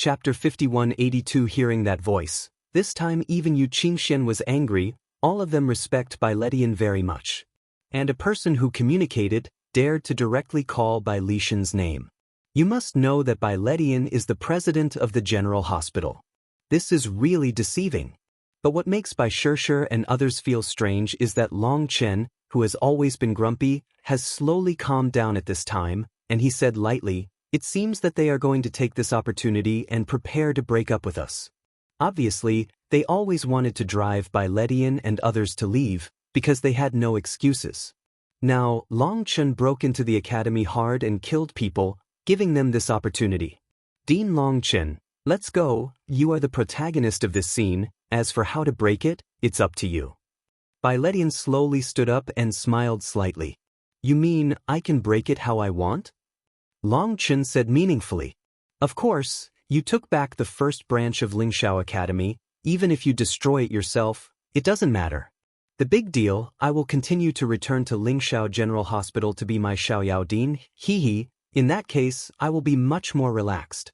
Chapter 5182. Hearing that voice. This time even Yu Qingxian was angry. All of them respect Bai Ledian very much. And a person who communicated, dared to directly call Bai Lishan's name. You must know that Bai Ledian is the president of the General Hospital. This is really deceiving. But what makes Bai Shishir and others feel strange is that Long Chen, who has always been grumpy, has slowly calmed down at this time, and he said lightly, "It seems that they are going to take this opportunity and prepare to break up with us." Obviously, they always wanted to drive Bai Ledian and others to leave, because they had no excuses. Now, Long Chen broke into the academy hard and killed people, giving them this opportunity. Dean Long Chen, let's go, you are the protagonist of this scene, as for how to break it, it's up to you. Bai Ledian slowly stood up and smiled slightly. You mean, I can break it how I want? Long Chen said meaningfully. Of course, you took back the first branch of Lingxiao Academy, even if you destroy it yourself, it doesn't matter. The big deal, I will continue to return to Lingxiao General Hospital to be my Xiaoyao Dean, in that case, I will be much more relaxed.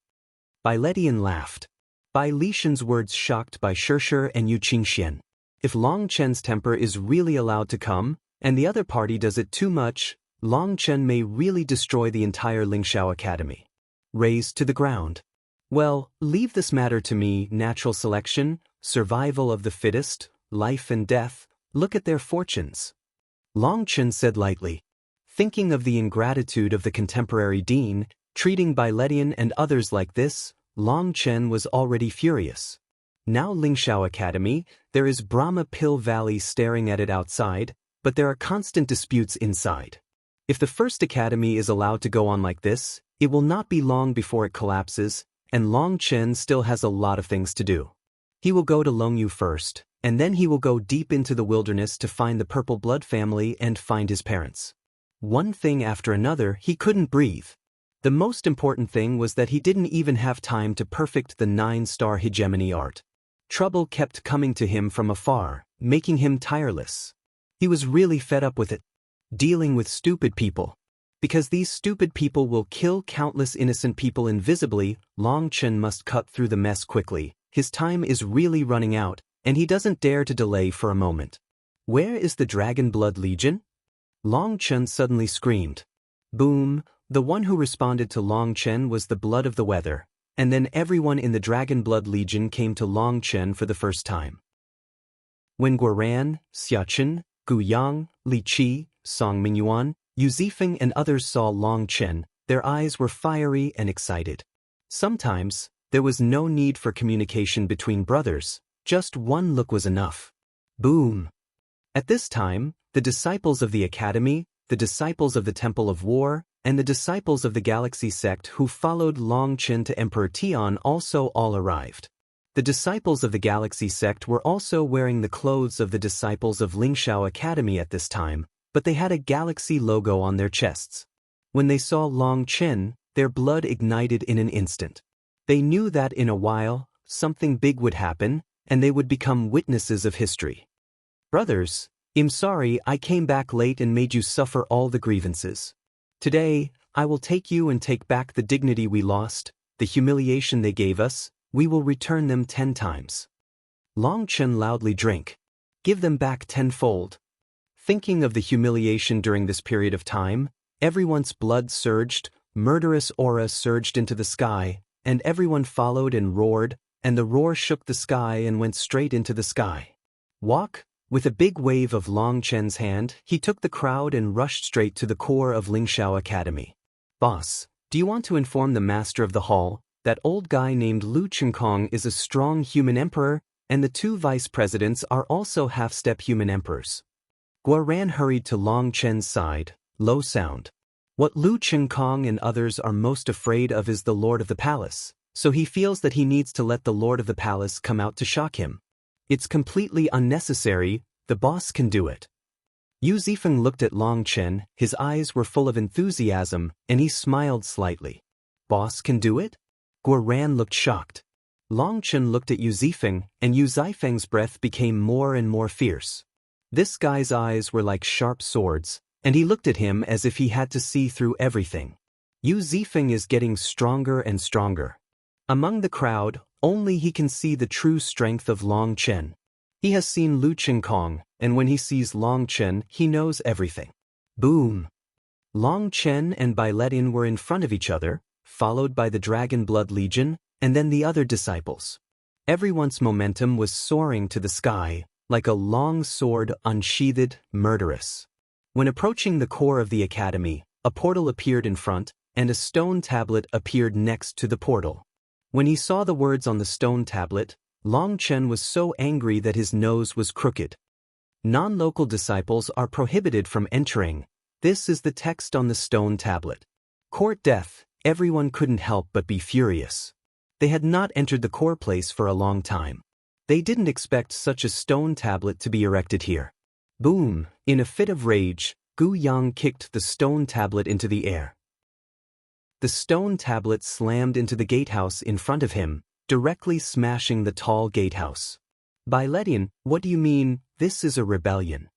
Bai Ledian laughed. Bai Lishan's words shocked Bai Shishir and Yu Qingxian. If Long Chen's temper is really allowed to come, and the other party does it too much, Long Chen may really destroy the entire Lingxiao Academy. Razed to the ground. Well, leave this matter to me. Natural selection, survival of the fittest, life and death, look at their fortunes. Long Chen said lightly. Thinking of the ingratitude of the contemporary dean, treating Bai Ledian and others like this, Long Chen was already furious. Now Lingxiao Academy, there is Brahma Pill Valley staring at it outside, but there are constant disputes inside. If the first academy is allowed to go on like this, it will not be long before it collapses, and Long Chen still has a lot of things to do. He will go to Longyu first, and then he will go deep into the wilderness to find the Purple Blood family and find his parents. One thing after another, he couldn't breathe. The most important thing was that he didn't even have time to perfect the 9-star hegemony art. Trouble kept coming to him from afar, making him tireless. He was really fed up with it. Dealing with stupid people. Because these stupid people will kill countless innocent people invisibly, Long Chen must cut through the mess quickly. His time is really running out, and he doesn't dare to delay for a moment. Where is the Dragon Blood Legion? Long Chen suddenly screamed. Boom! The one who responded to Long Chen was the Blood of the Weather, and then everyone in the Dragon Blood Legion came to Long Chen for the first time. When Guoran, Xiachen, Gu Yang, Li Qi, Song Mingyuan, Yu Zifeng and others saw Long Chen, their eyes were fiery and excited. Sometimes, there was no need for communication between brothers, just one look was enough. Boom! At this time, the disciples of the Academy, the disciples of the Temple of War, and the disciples of the Galaxy sect who followed Long Chen to Emperor Tian also all arrived. The disciples of the Galaxy sect were also wearing the clothes of the disciples of Lingxiao Academy at this time, but they had a Galaxy logo on their chests. When they saw Long Chen, their blood ignited in an instant. They knew that in a while, something big would happen, and they would become witnesses of history. Brothers, I'm sorry I came back late and made you suffer all the grievances. Today, I will take you and take back the dignity we lost, the humiliation they gave us, we will return them 10 times. Long Chen loudly drank. Give them back 10-fold. Thinking of the humiliation during this period of time, everyone's blood surged, murderous aura surged into the sky, and everyone followed and roared, and the roar shook the sky and went straight into the sky. Walk? With a big wave of Long Chen's hand, he took the crowd and rushed straight to the core of Lingxiao Academy. Boss, do you want to inform the master of the hall that old guy named Lu Chenkong is a strong human emperor, and the 2 vice presidents are also half-step human emperors? Guoran hurried to Long Chen's side, low sound. What Lu Chenkong and others are most afraid of is the Lord of the Palace, so he feels that he needs to let the Lord of the Palace come out to shock him. It's completely unnecessary, the boss can do it. Yu Zifeng looked at Long Chen, his eyes were full of enthusiasm, and he smiled slightly. Boss can do it? Guoran looked shocked. Long Chen looked at Yu Zifeng, and Yu Zifeng's breath became more and more fierce. This guy's eyes were like sharp swords, and he looked at him as if he had to see through everything. Yu Zifeng is getting stronger and stronger. Among the crowd, only he can see the true strength of Long Chen. He has seen Lu Kong, and when he sees Long Chen, he knows everything. Boom! Long Chen and Bai Letian were in front of each other, followed by the Dragon Blood Legion, and then the other disciples. Everyone's momentum was soaring to the sky, like a long sword unsheathed, murderous. When approaching the core of the academy, a portal appeared in front, and a stone tablet appeared next to the portal. When he saw the words on the stone tablet, Long Chen was so angry that his nose was crooked. Non-local disciples are prohibited from entering. This is the text on the stone tablet. Court death. Everyone couldn't help but be furious. They had not entered the core place for a long time. They didn't expect such a stone tablet to be erected here. Boom! In a fit of rage, Gu Yang kicked the stone tablet into the air. The stone tablet slammed into the gatehouse in front of him, directly smashing the tall gatehouse. Bai Letian, what do you mean, this is a rebellion?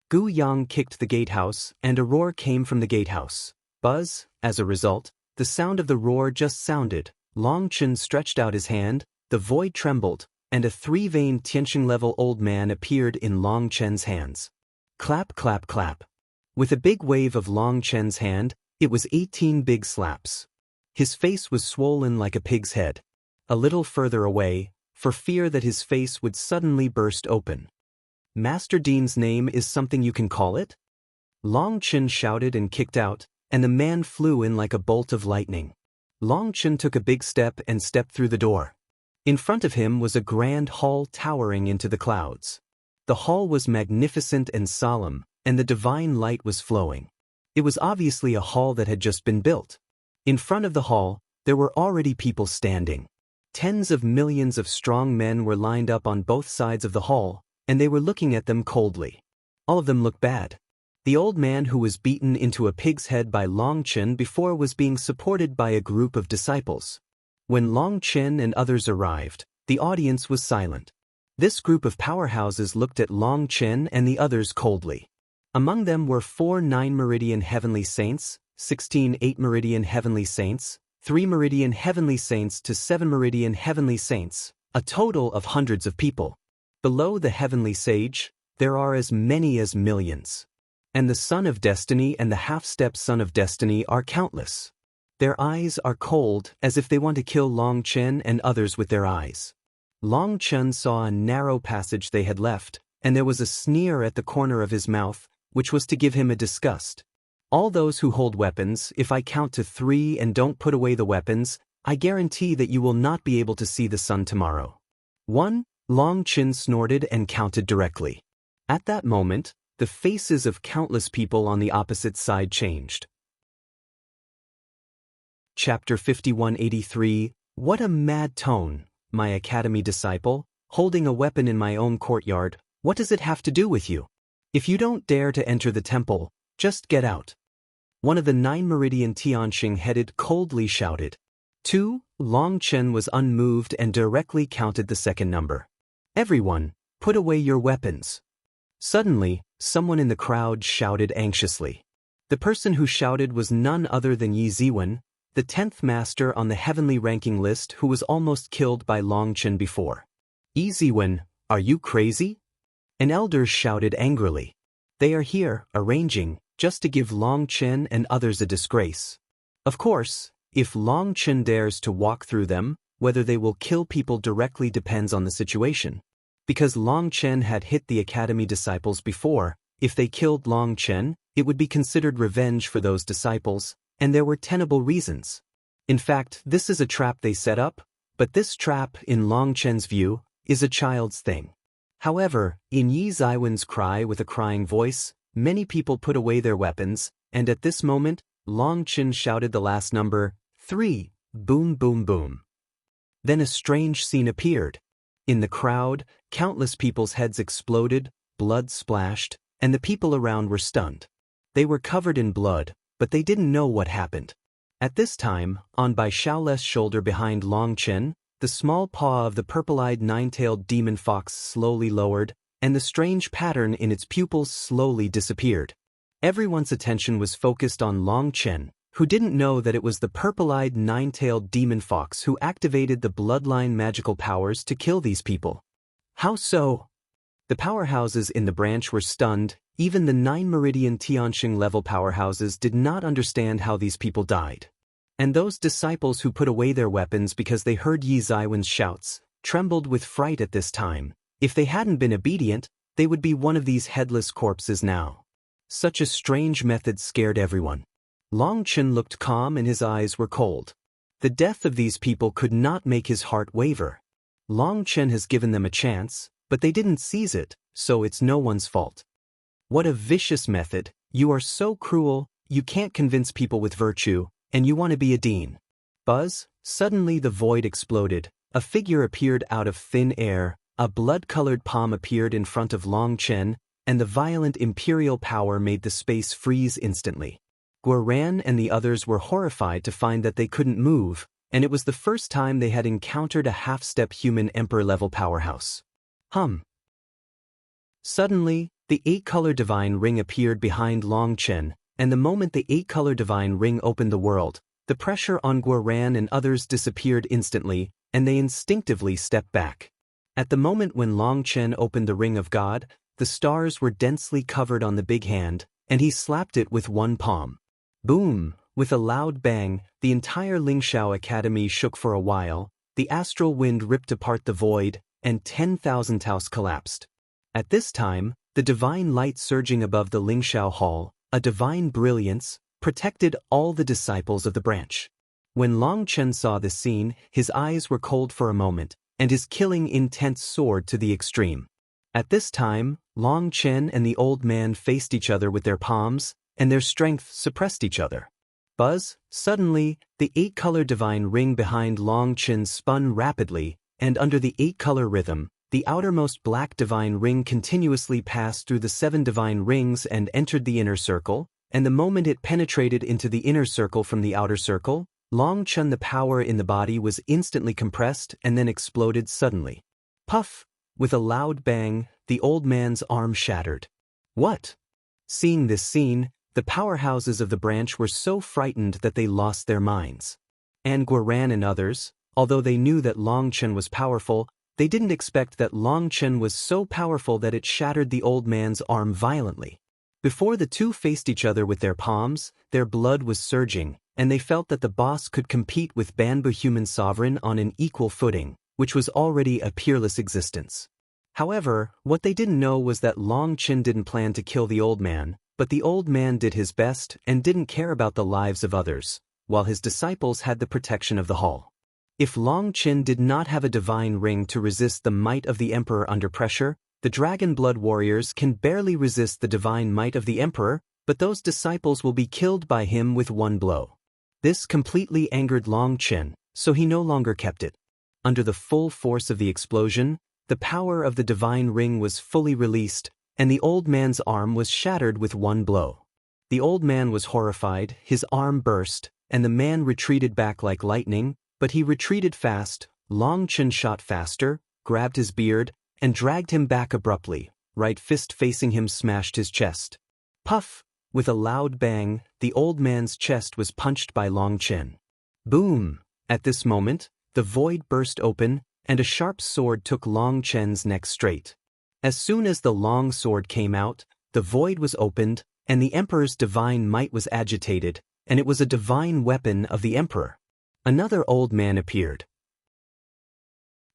Gu Yang kicked the gatehouse, and a roar came from the gatehouse. Buzz, as a result, the sound of the roar just sounded. Long Chen stretched out his hand, the void trembled, and a three-veined Tianqing-level old man appeared in Long Chen's hands. Clap, clap, clap. With a big wave of Long Chen's hand, it was 18 big slaps. His face was swollen like a pig's head. A little further away, for fear that his face would suddenly burst open. Master Dean's name is something you can call it? Long Chen shouted and kicked out, and the man flew in like a bolt of lightning. Long Chen took a big step and stepped through the door. In front of him was a grand hall towering into the clouds. The hall was magnificent and solemn, and the divine light was flowing. It was obviously a hall that had just been built. In front of the hall, there were already people standing. Tens of millions of strong men were lined up on both sides of the hall, and they were looking at them coldly. All of them looked bad. The old man who was beaten into a pig's head by Long Chen before was being supported by a group of disciples. When Long Chen and others arrived, the audience was silent. This group of powerhouses looked at Long Chen and the others coldly. Among them were 4 9-meridian heavenly saints, 16 8-meridian heavenly saints, 3 meridian heavenly saints to 7 meridian heavenly saints, a total of hundreds of people. Below the heavenly sage, there are as many as millions. And the Son of Destiny and the half-step Son of Destiny are countless. Their eyes are cold, as if they want to kill Long Chen and others with their eyes. Long Chen saw a narrow passage they had left, and there was a sneer at the corner of his mouth, which was to give him a disgust. All those who hold weapons, if I count to 3 and don't put away the weapons, I guarantee that you will not be able to see the sun tomorrow. 1. Long Chen snorted and counted directly. At that moment, the faces of countless people on the opposite side changed. Chapter 5183. What a mad tone, my academy disciple, holding a weapon in my own courtyard, what does it have to do with you? If you don't dare to enter the temple, just get out. One of the 9-meridian Tianqing headed coldly shouted. 2. Long Chen was unmoved and directly counted the second number. Everyone, put away your weapons. Suddenly, someone in the crowd shouted anxiously. The person who shouted was none other than Yi Ziwen, the 10th master on the heavenly ranking list who was almost killed by Long Chen before. Yi Ziwen, are you crazy? An elder shouted angrily. They are here, arranging, just to give Long Chen and others a disgrace. Of course, if Long Chen dares to walk through them, whether they will kill people directly depends on the situation. Because Long Chen had hit the academy disciples before, if they killed Long Chen, it would be considered revenge for those disciples, and there were tenable reasons. In fact, this is a trap they set up, but this trap, in Long Chen's view, is a child's thing. However, in Yi Ziwen's cry with a crying voice, many people put away their weapons, and at this moment, Long Chen shouted the last number, 3, boom boom boom. Then a strange scene appeared. In the crowd, countless people's heads exploded, blood splashed, and the people around were stunned. They were covered in blood, but they didn't know what happened. At this time, on Bai Shaole's shoulder behind Long Chen, the small paw of the purple-eyed 9-tailed demon fox slowly lowered, and the strange pattern in its pupils slowly disappeared. Everyone's attention was focused on Long Chen, who didn't know that it was the purple-eyed nine-tailed demon fox who activated the bloodline magical powers to kill these people. How so? The powerhouses in the branch were stunned. Even the 9 Meridian Tianxing level powerhouses did not understand how these people died. And those disciples who put away their weapons because they heard Yi Zaiwen's shouts, trembled with fright at this time. If they hadn't been obedient, they would be one of these headless corpses now. Such a strange method scared everyone. Long Chen looked calm and his eyes were cold. The death of these people could not make his heart waver. Long Chen has given them a chance, but they didn't seize it, so it's no one's fault. What a vicious method. You are so cruel, you can't convince people with virtue, and you want to be a dean. Buzz, suddenly the void exploded. A figure appeared out of thin air, a blood-colored palm appeared in front of Long Chen, and the violent imperial power made the space freeze instantly. Guoran and the others were horrified to find that they couldn't move, and it was the first time they had encountered a half-step human emperor-level powerhouse. Suddenly, the 8-color divine ring appeared behind Long Chen, and the moment the 8-color divine ring opened the world, the pressure on Guoran and others disappeared instantly, and they instinctively stepped back. At the moment when Long Chen opened the ring of God, the stars were densely covered on the big hand, and he slapped it with one palm. Boom! With a loud bang, the entire Lingxiao Academy shook for a while, the astral wind ripped apart the void, and 10,000 Taos collapsed. At this time, the divine light surging above the Lingxiao Hall, a divine brilliance, protected all the disciples of the branch. When Long Chen saw this scene, his eyes were cold for a moment, and his killing intent soared to the extreme. At this time, Long Chen and the old man faced each other with their palms, and their strength suppressed each other. Buzz, suddenly, the 8-color divine ring behind Long Chen spun rapidly, and under the 8-color rhythm, the outermost black divine ring continuously passed through the 7 divine rings and entered the inner circle, and the moment it penetrated into the inner circle from the outer circle, Long Chen the power in the body was instantly compressed and then exploded suddenly. Puff! With a loud bang, the old man's arm shattered. What? Seeing this scene, the powerhouses of the branch were so frightened that they lost their minds. And Guoran and others, although they knew that Long Chen was powerful, they didn't expect that Long Chen was so powerful that it shattered the old man's arm violently. Before the two faced each other with their palms, their blood was surging, and they felt that the boss could compete with Banbu Human Sovereign on an equal footing, which was already a peerless existence. However, what they didn't know was that Long Chen didn't plan to kill the old man, but the old man did his best and didn't care about the lives of others, while his disciples had the protection of the hall. If Long Chen did not have a divine ring to resist the might of the emperor under pressure, the Dragon Blood warriors can barely resist the divine might of the emperor, but those disciples will be killed by him with one blow. This completely angered Long Chen, so he no longer kept it. Under the full force of the explosion, the power of the divine ring was fully released, and the old man's arm was shattered with one blow. The old man was horrified, his arm burst, and the man retreated back like lightning, but he retreated fast. Long Chen shot faster, grabbed his beard, and dragged him back abruptly. Right fist facing him smashed his chest. Puff! With a loud bang, the old man's chest was punched by Long Chen. Boom! At this moment, the void burst open, and a sharp sword took Long Chen's neck straight. As soon as the long sword came out, the void was opened, and the emperor's divine might was agitated, and it was a divine weapon of the emperor. Another old man appeared.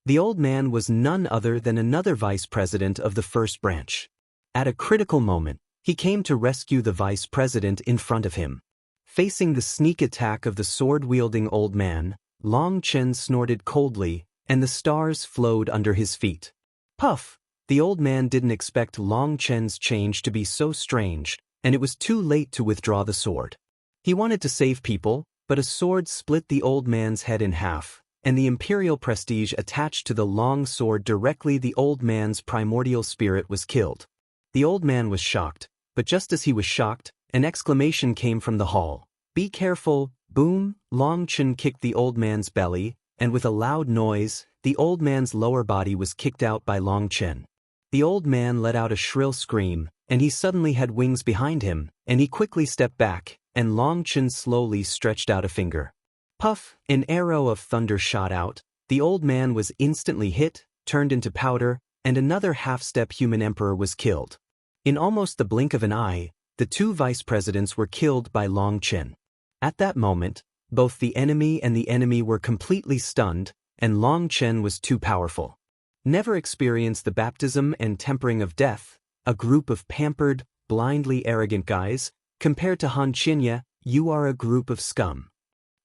The old man was none other than another vice president of the first branch. At a critical moment, he came to rescue the vice president in front of him. Facing the sneak attack of the sword-wielding old man, Long Chen snorted coldly, and the stars flowed under his feet. Puff! The old man didn't expect Long Chen's change to be so strange, and it was too late to withdraw the sword. He wanted to save people, but a sword split the old man's head in half, and the imperial prestige attached to the long sword directly the old man's primordial spirit was killed. The old man was shocked, but just as he was shocked, an exclamation came from the hall. Be careful! Boom! Long Chen kicked the old man's belly, and with a loud noise, the old man's lower body was kicked out by Long Chen. The old man let out a shrill scream, and he suddenly had wings behind him, and he quickly stepped back, and Long Chen slowly stretched out a finger. Puff, an arrow of thunder shot out. The old man was instantly hit, turned into powder, and another half-step human emperor was killed. In almost the blink of an eye, the two vice presidents were killed by Long Chen. At that moment, both the enemy were completely stunned, and Long Chen was too powerful. Never experienced the baptism and tempering of death, a group of pampered, blindly arrogant guys, compared to Han Qinya, you are a group of scum.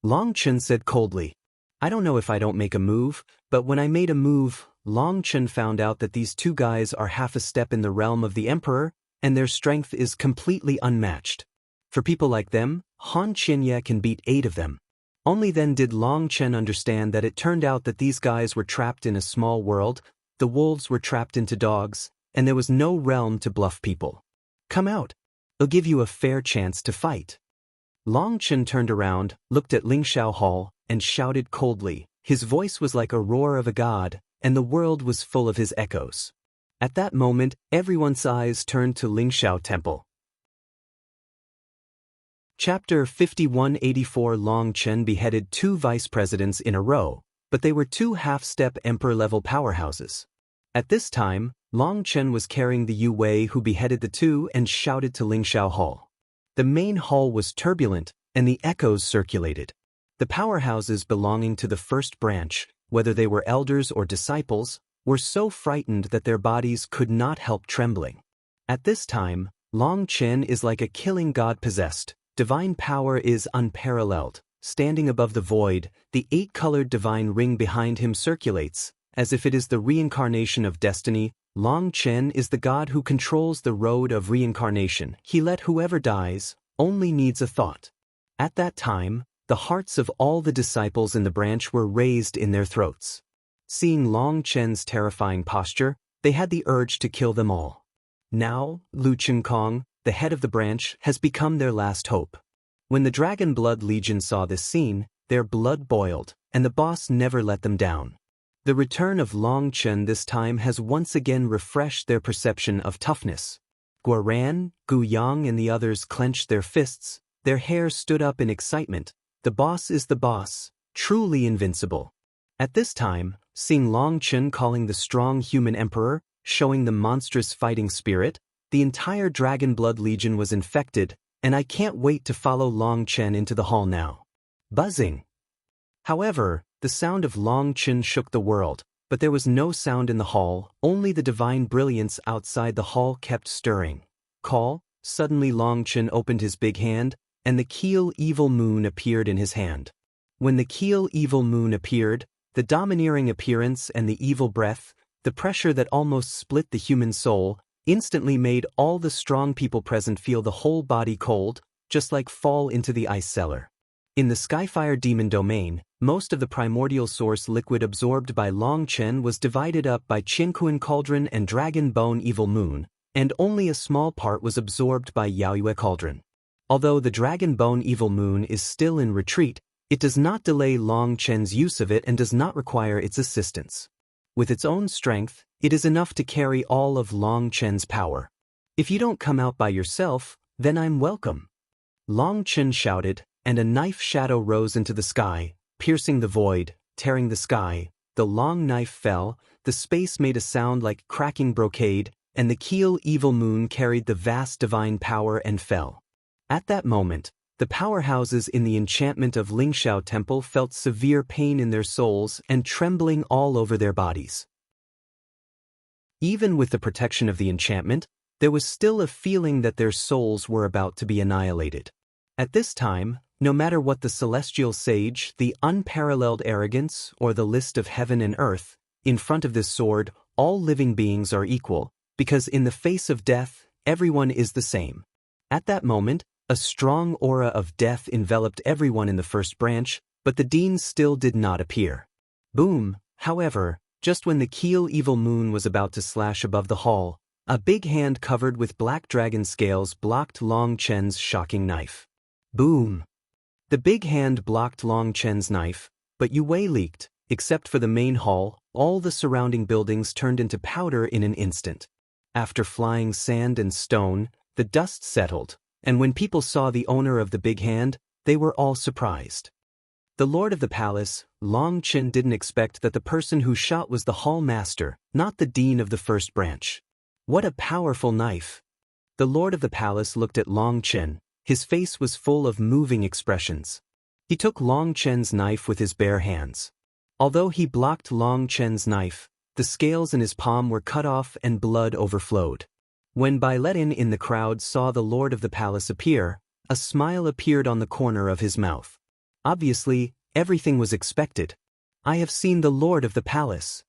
Long Chen said coldly. I don't know if I don't make a move, but when I made a move, Long Chen found out that these two guys are half a step in the realm of the emperor, and their strength is completely unmatched. For people like them, Han Qinya can beat 8 of them. Only then did Long Chen understand that it turned out that these guys were trapped in a small world, the wolves were trapped into dogs, and there was no realm to bluff people. Come out. I'll give you a fair chance to fight. Long Chen turned around, looked at Lingxiao Hall, and shouted coldly. His voice was like a roar of a god, and the world was full of his echoes. At that moment, everyone's eyes turned to Lingxiao Temple. Chapter 5184 Long Chen beheaded 2 vice presidents in a row, but they were 2 half-step emperor-level powerhouses. At this time, Long Chen was carrying the Yu Wei who beheaded the 2 and shouted to Lingxiao Hall. The main hall was turbulent, and the echoes circulated. The powerhouses belonging to the first branch, whether they were elders or disciples, were so frightened that their bodies could not help trembling. At this time, Long Chen is like a killing god possessed. Divine power is unparalleled. Standing above the void, the 8-colored divine ring behind him circulates, as if it is the reincarnation of destiny. Long Chen is the god who controls the road of reincarnation. He let whoever dies, only needs a thought. At that time, the hearts of all the disciples in the branch were raised in their throats. Seeing Long Chen's terrifying posture, they had the urge to kill them all. Now, Lu Chenkong, the head of the branch, has become their last hope. When the Dragon Blood Legion saw this scene, their blood boiled, and the boss never let them down. The return of Long Chen this time has once again refreshed their perception of toughness. Guoran, Gu Yang and the others clenched their fists, their hair stood up in excitement. The boss is the boss, truly invincible. At this time, seeing Long Chen calling the strong human emperor, showing the monstrous fighting spirit, the entire Dragon Blood Legion was infected, and I can't wait to follow Long Chen into the hall now. Buzzing. However, the sound of Long Chen shook the world, but there was no sound in the hall, only the divine brilliance outside the hall kept stirring. Call, suddenly Long Chen opened his big hand, and the Keel Evil Moon appeared in his hand. When the Keel Evil Moon appeared, the domineering appearance and the evil breath, the pressure that almost split the human soul, instantly made all the strong people present feel the whole body cold, just like fall into the ice cellar. In the Skyfire Demon domain, most of the primordial source liquid absorbed by Long Chen was divided up by Qinkuan Cauldron and Dragon Bone Evil Moon, and only a small part was absorbed by Yaoyue Cauldron. Although the Dragon Bone Evil Moon is still in retreat, it does not delay Long Chen's use of it and does not require its assistance. With its own strength, it is enough to carry all of Long Chen's power. If you don't come out by yourself, then I'm welcome. Long Chen shouted, and a knife shadow rose into the sky, piercing the void, tearing the sky. The long knife fell, the space made a sound like cracking brocade, and the Keel Evil Moon carried the vast divine power and fell. At that moment, the powerhouses in the enchantment of Lingxiao Temple felt severe pain in their souls and trembling all over their bodies. Even with the protection of the enchantment, there was still a feeling that their souls were about to be annihilated. At this time, no matter what the celestial sage, the unparalleled arrogance, or the list of heaven and earth, in front of this sword, all living beings are equal, because in the face of death, everyone is the same. At that moment, a strong aura of death enveloped everyone in the first branch, but the deans still did not appear. Boom, however, just when the Keel Evil Moon was about to slash above the hall, a big hand covered with black dragon scales blocked Long Chen's shocking knife. Boom! The big hand blocked Long Chen's knife, but Yu Wei leaked. Except for the main hall, all the surrounding buildings turned into powder in an instant. After flying sand and stone, the dust settled, and when people saw the owner of the big hand, they were all surprised. The lord of the palace, Long Chen, didn't expect that the person who shot was the hall master, not the dean of the first branch. What a powerful knife! The lord of the palace looked at Long Chen. His face was full of moving expressions. He took Long Chen's knife with his bare hands. Although he blocked Long Chen's knife, the scales in his palm were cut off and blood overflowed. When Bai Letin in the crowd saw the lord of the palace appear, a smile appeared on the corner of his mouth. Obviously, everything was expected. I have seen the lord of the palace.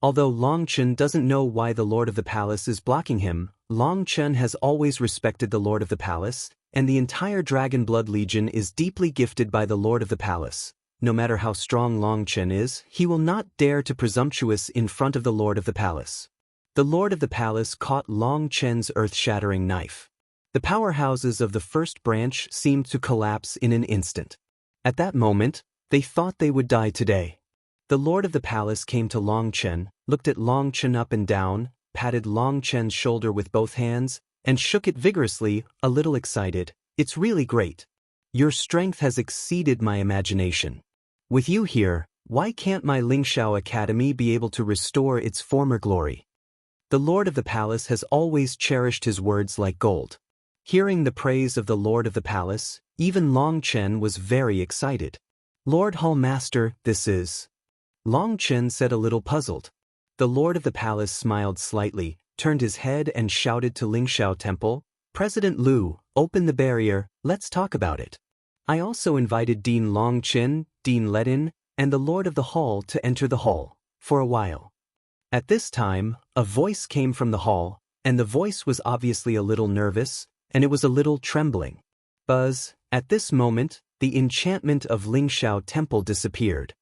Although Long Chen doesn't know why the lord of the palace is blocking him, Long Chen has always respected the lord of the palace, and the entire Dragon Blood Legion is deeply gifted by the lord of the palace. No matter how strong Long Chen is, he will not dare to presumptuous in front of the lord of the palace. The lord of the palace caught Long Chen's earth-shattering knife. The powerhouses of the first branch seemed to collapse in an instant. At that moment, they thought they would die today. The lord of the palace came to Long Chen, looked at Long Chen up and down, patted Long Chen's shoulder with both hands, and shook it vigorously, a little excited. It's really great. Your strength has exceeded my imagination. With you here, why can't my Lingxiao Academy be able to restore its former glory? The lord of the palace has always cherished his words like gold. Hearing the praise of the lord of the palace, even Long Chen was very excited. Lord Hall Master, this is... Long Chen said, a little puzzled. The lord of the palace smiled slightly, turned his head and shouted to Lingxiao Temple, President Lu, open the barrier, let's talk about it. I also invited Dean Long Chen, Dean Letin, and the lord of the hall to enter the hall, for a while. At this time, a voice came from the hall, and the voice was obviously a little nervous, and it was a little trembling. Buzz, at this moment, the enchantment of Lingxiao Temple disappeared.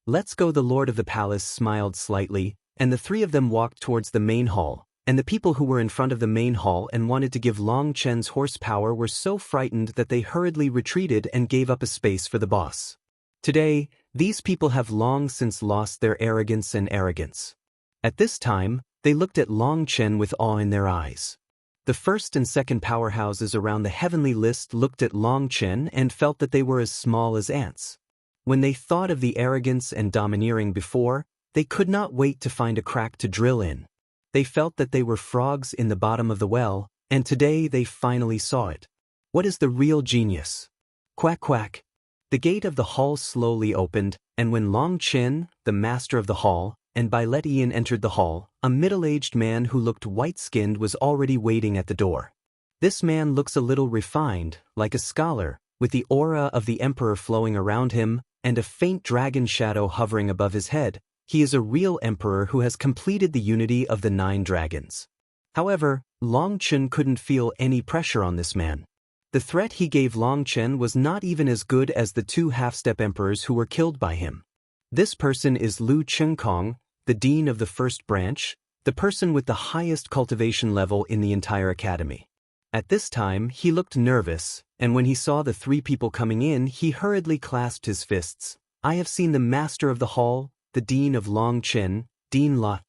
Let's go. The lord of the palace smiled slightly, and the three of them walked towards the main hall, and the people who were in front of the main hall and wanted to give Long Chen's horsepower were so frightened that they hurriedly retreated and gave up a space for the boss. Today, these people have long since lost their arrogance and arrogance. At this time, they looked at Long Chen with awe in their eyes. The first and second powerhouses around the heavenly list looked at Long Chen and felt that they were as small as ants. When they thought of the arrogance and domineering before, they could not wait to find a crack to drill in. They felt that they were frogs in the bottom of the well, and today they finally saw it. What is the real genius? Quack quack. The gate of the hall slowly opened, and when Long Chen, the master of the hall, and Bai Letin entered the hall, a middle-aged man who looked white-skinned was already waiting at the door. This man looks a little refined, like a scholar, with the aura of the emperor flowing around him, and a faint dragon shadow hovering above his head. He is a real emperor who has completed the unity of the 9 dragons. However, Long Chen couldn't feel any pressure on this man. The threat he gave Long Chen was not even as good as the 2 half-step emperors who were killed by him. This person is Lu Chenkong, the dean of the first branch, the person with the highest cultivation level in the entire academy. At this time, he looked nervous, and when he saw the 3 people coming in, he hurriedly clasped his fists. I have seen the master of the hall, the dean of Long Chen, Dean La.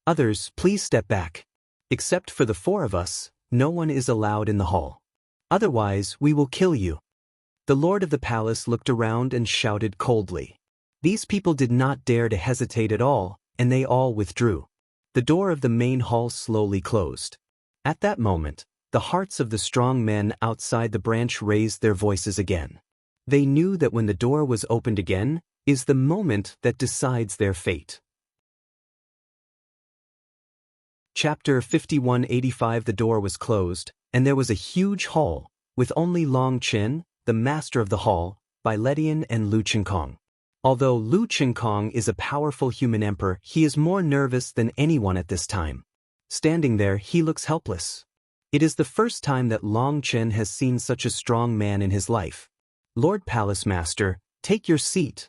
Others, please step back. Except for the 4 of us, no one is allowed in the hall. Otherwise, we will kill you. The lord of the palace looked around and shouted coldly. These people did not dare to hesitate at all, and they all withdrew. The door of the main hall slowly closed. At that moment, the hearts of the strong men outside the branch raised their voices again. They knew that when the door was opened again, is the moment that decides their fate. Chapter 5185. The door was closed, and there was a huge hall, with only Long Chen, the master of the hall, Bai Letin and Lu Chenkong. Although Lu Chenkong is a powerful human emperor, he is more nervous than anyone at this time. Standing there, he looks helpless. It is the first time that Long Chen has seen such a strong man in his life. Lord Palace Master, take your seat.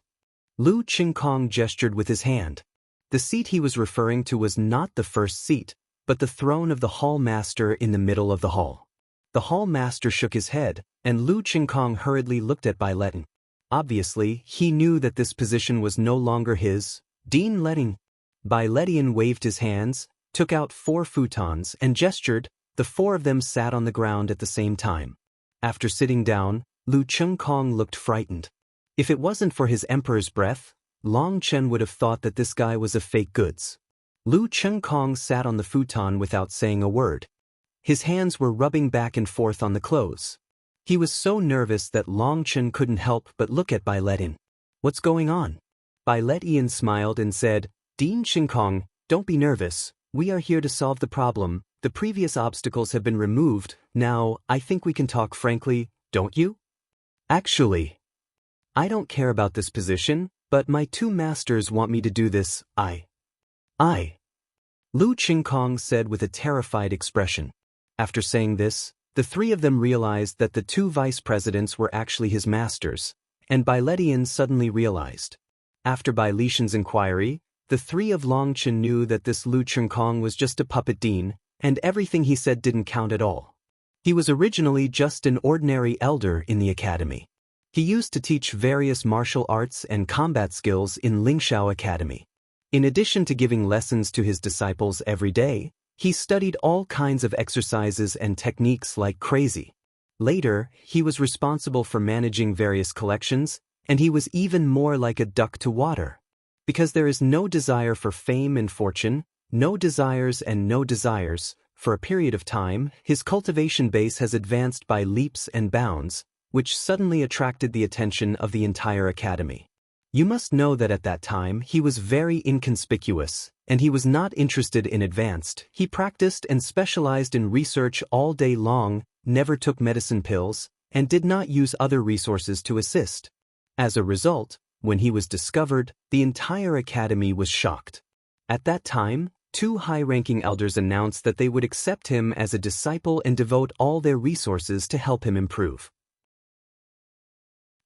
Lu Chenkong gestured with his hand. The seat he was referring to was not the first seat, but the throne of the hall master in the middle of the hall. The hall master shook his head, and Lu Chenkong hurriedly looked at Bai Letin. Obviously, he knew that this position was no longer his. Dean Letin. Bai Letin waved his hands, took out 4 futons and gestured, the four of them sat on the ground at the same time. After sitting down, Lu Chengkong looked frightened. If it wasn't for his emperor's breath, Long Chen would have thought that this guy was a fake goods. Lu Chengkong sat on the futon without saying a word. His hands were rubbing back and forth on the clothes. He was so nervous that Long Chen couldn't help but look at Bai Let-in. "What's going on?" Bai Let-in smiled and said, "Dean Chengkong, don't be nervous. We are here to solve the problem. The previous obstacles have been removed. Now, I think we can talk frankly, don't you?" "Actually, I don't care about this position, but my two masters want me to do this. I. Lu Chengkong said with a terrified expression. After saying this, the three of them realized that the two vice presidents were actually his masters, and Bai Let-in suddenly realized. After Bai Lishan's inquiry, the three of Long Chen knew that this Lu Chengkong was just a puppet dean, and everything he said didn't count at all. He was originally just an ordinary elder in the academy. He used to teach various martial arts and combat skills in Lingshao Academy. In addition to giving lessons to his disciples every day, he studied all kinds of exercises and techniques like crazy. Later, he was responsible for managing various collections, and he was even more like a duck to water. Because there is no desire for fame and fortune, no desires and no desires, for a period of time, his cultivation base has advanced by leaps and bounds, which suddenly attracted the attention of the entire academy. You must know that at that time he was very inconspicuous, and he was not interested in advanced. He practiced and specialized in research all day long, never took medicine pills, and did not use other resources to assist. As a result, when he was discovered, the entire academy was shocked. At that time, two high-ranking elders announced that they would accept him as a disciple and devote all their resources to help him improve.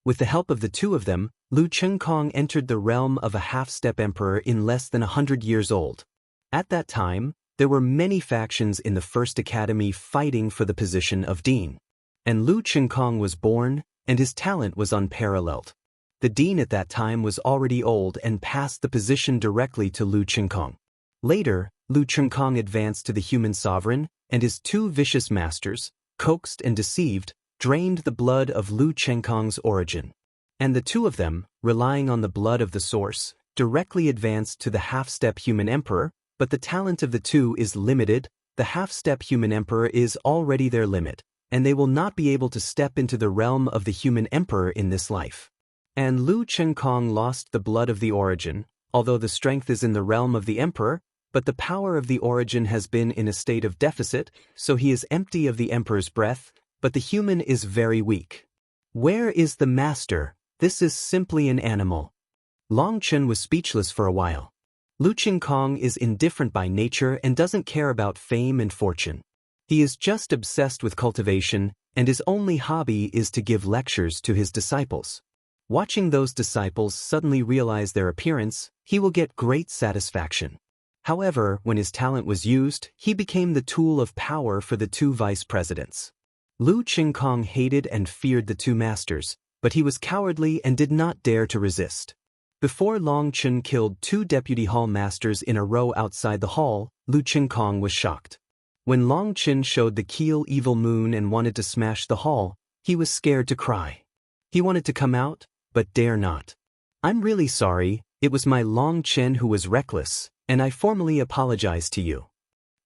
With the help of the two of them, Lu Chengkong entered the realm of a half-step emperor in less than 100 years old. At that time, there were many factions in the First Academy fighting for the position of dean. And Lu Chengkong was born, and his talent was unparalleled. The dean at that time was already old and passed the position directly to Lu Chengkong. Later, Lu Chengkong advanced to the human sovereign, and his two vicious masters, coaxed and deceived, drained the blood of Lu Chengkong's origin. And the two of them, relying on the blood of the source, directly advanced to the half-step human emperor, but the talent of the two is limited. The half-step human emperor is already their limit, and they will not be able to step into the realm of the human emperor in this life. And Lu Chengkong lost the blood of the origin, although the strength is in the realm of the emperor, but the power of the origin has been in a state of deficit, so he is empty of the emperor's breath, but the human is very weak. Where is the master? This is simply an animal. Long Chen was speechless for a while. Lu Chengkong is indifferent by nature and doesn't care about fame and fortune. He is just obsessed with cultivation, and his only hobby is to give lectures to his disciples. Watching those disciples suddenly realize their appearance, he will get great satisfaction. However, when his talent was used, he became the tool of power for the two vice presidents. Lu Chengkong hated and feared the two masters, but he was cowardly and did not dare to resist. Before Long Chen killed two deputy hall masters in a row outside the hall, Lu Chengkong was shocked. When Long Chen showed the Keel evil moon and wanted to smash the hall, he was scared to cry. He wanted to come out, but dare not. "I'm really sorry, it was my Long Chen who was reckless, and I formally apologize to you,"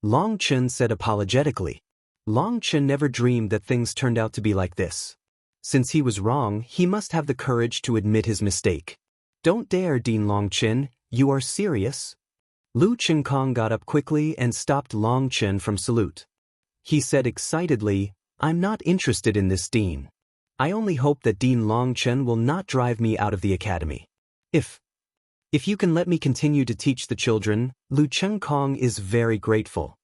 Long Chen said apologetically. Long Chen never dreamed that things turned out to be like this. Since he was wrong, he must have the courage to admit his mistake. "Don't dare, Dean Long Chen, you are serious?" Lu Chengkong got up quickly and stopped Long Chen from salute. He said excitedly, "I'm not interested in this dean. I only hope that Dean Long Chen will not drive me out of the academy. If you can let me continue to teach the children, Lu Chengkong is very grateful."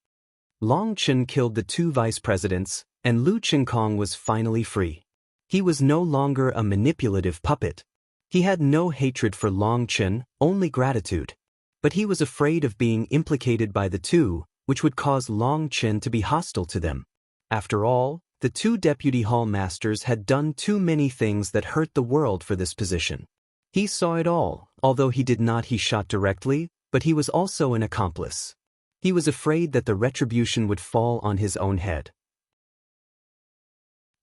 Long Chen killed the two vice presidents, and Lu Chengkong was finally free. He was no longer a manipulative puppet. He had no hatred for Long Chen, only gratitude. But he was afraid of being implicated by the two, which would cause Long Chen to be hostile to them. After all, the two deputy hall masters had done too many things that hurt the world for this position. He saw it all, although he did not. He shot directly, but he was also an accomplice. He was afraid that the retribution would fall on his own head.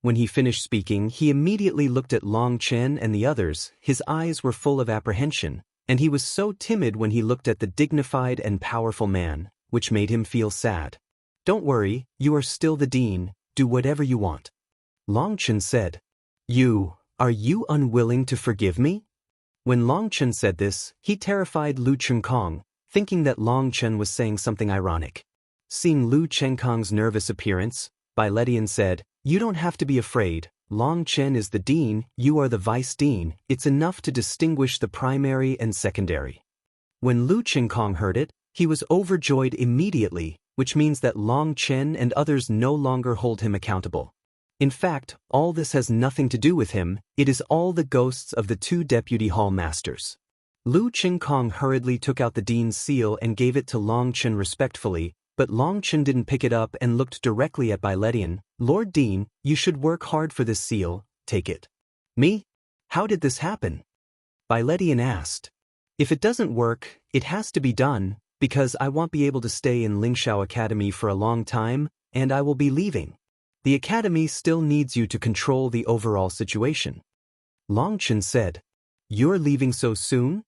When he finished speaking, he immediately looked at Long Chen and the others. His eyes were full of apprehension, and he was so timid when he looked at the dignified and powerful man, which made him feel sad. "Don't worry, you are still the dean, do whatever you want." Long Chen said. Are you unwilling to forgive me?" When Long Chen said this, he terrified Lu Chenkong, thinking that Long Chen was saying something ironic. Seeing Lu Chenkong's nervous appearance, Bai Ledian said, "You don't have to be afraid. Long Chen is the dean, you are the vice dean. It's enough to distinguish the primary and secondary." When Lu Chenkong heard it, he was overjoyed immediately, which means that Long Chen and others no longer hold him accountable. In fact, all this has nothing to do with him, it is all the ghosts of the two deputy hall masters. Lu Chenkong hurriedly took out the dean's seal and gave it to Long Chen respectfully, but Long Chen didn't pick it up and looked directly at Bai Ledian. "Lord Dean, you should work hard for this seal, take it." "Me? How did this happen?" Bai Ledian asked. "If it doesn't work, it has to be done, because I won't be able to stay in Lingxiao Academy for a long time, and I will be leaving. The academy still needs you to control the overall situation." Long Chen said. "You're leaving so soon?"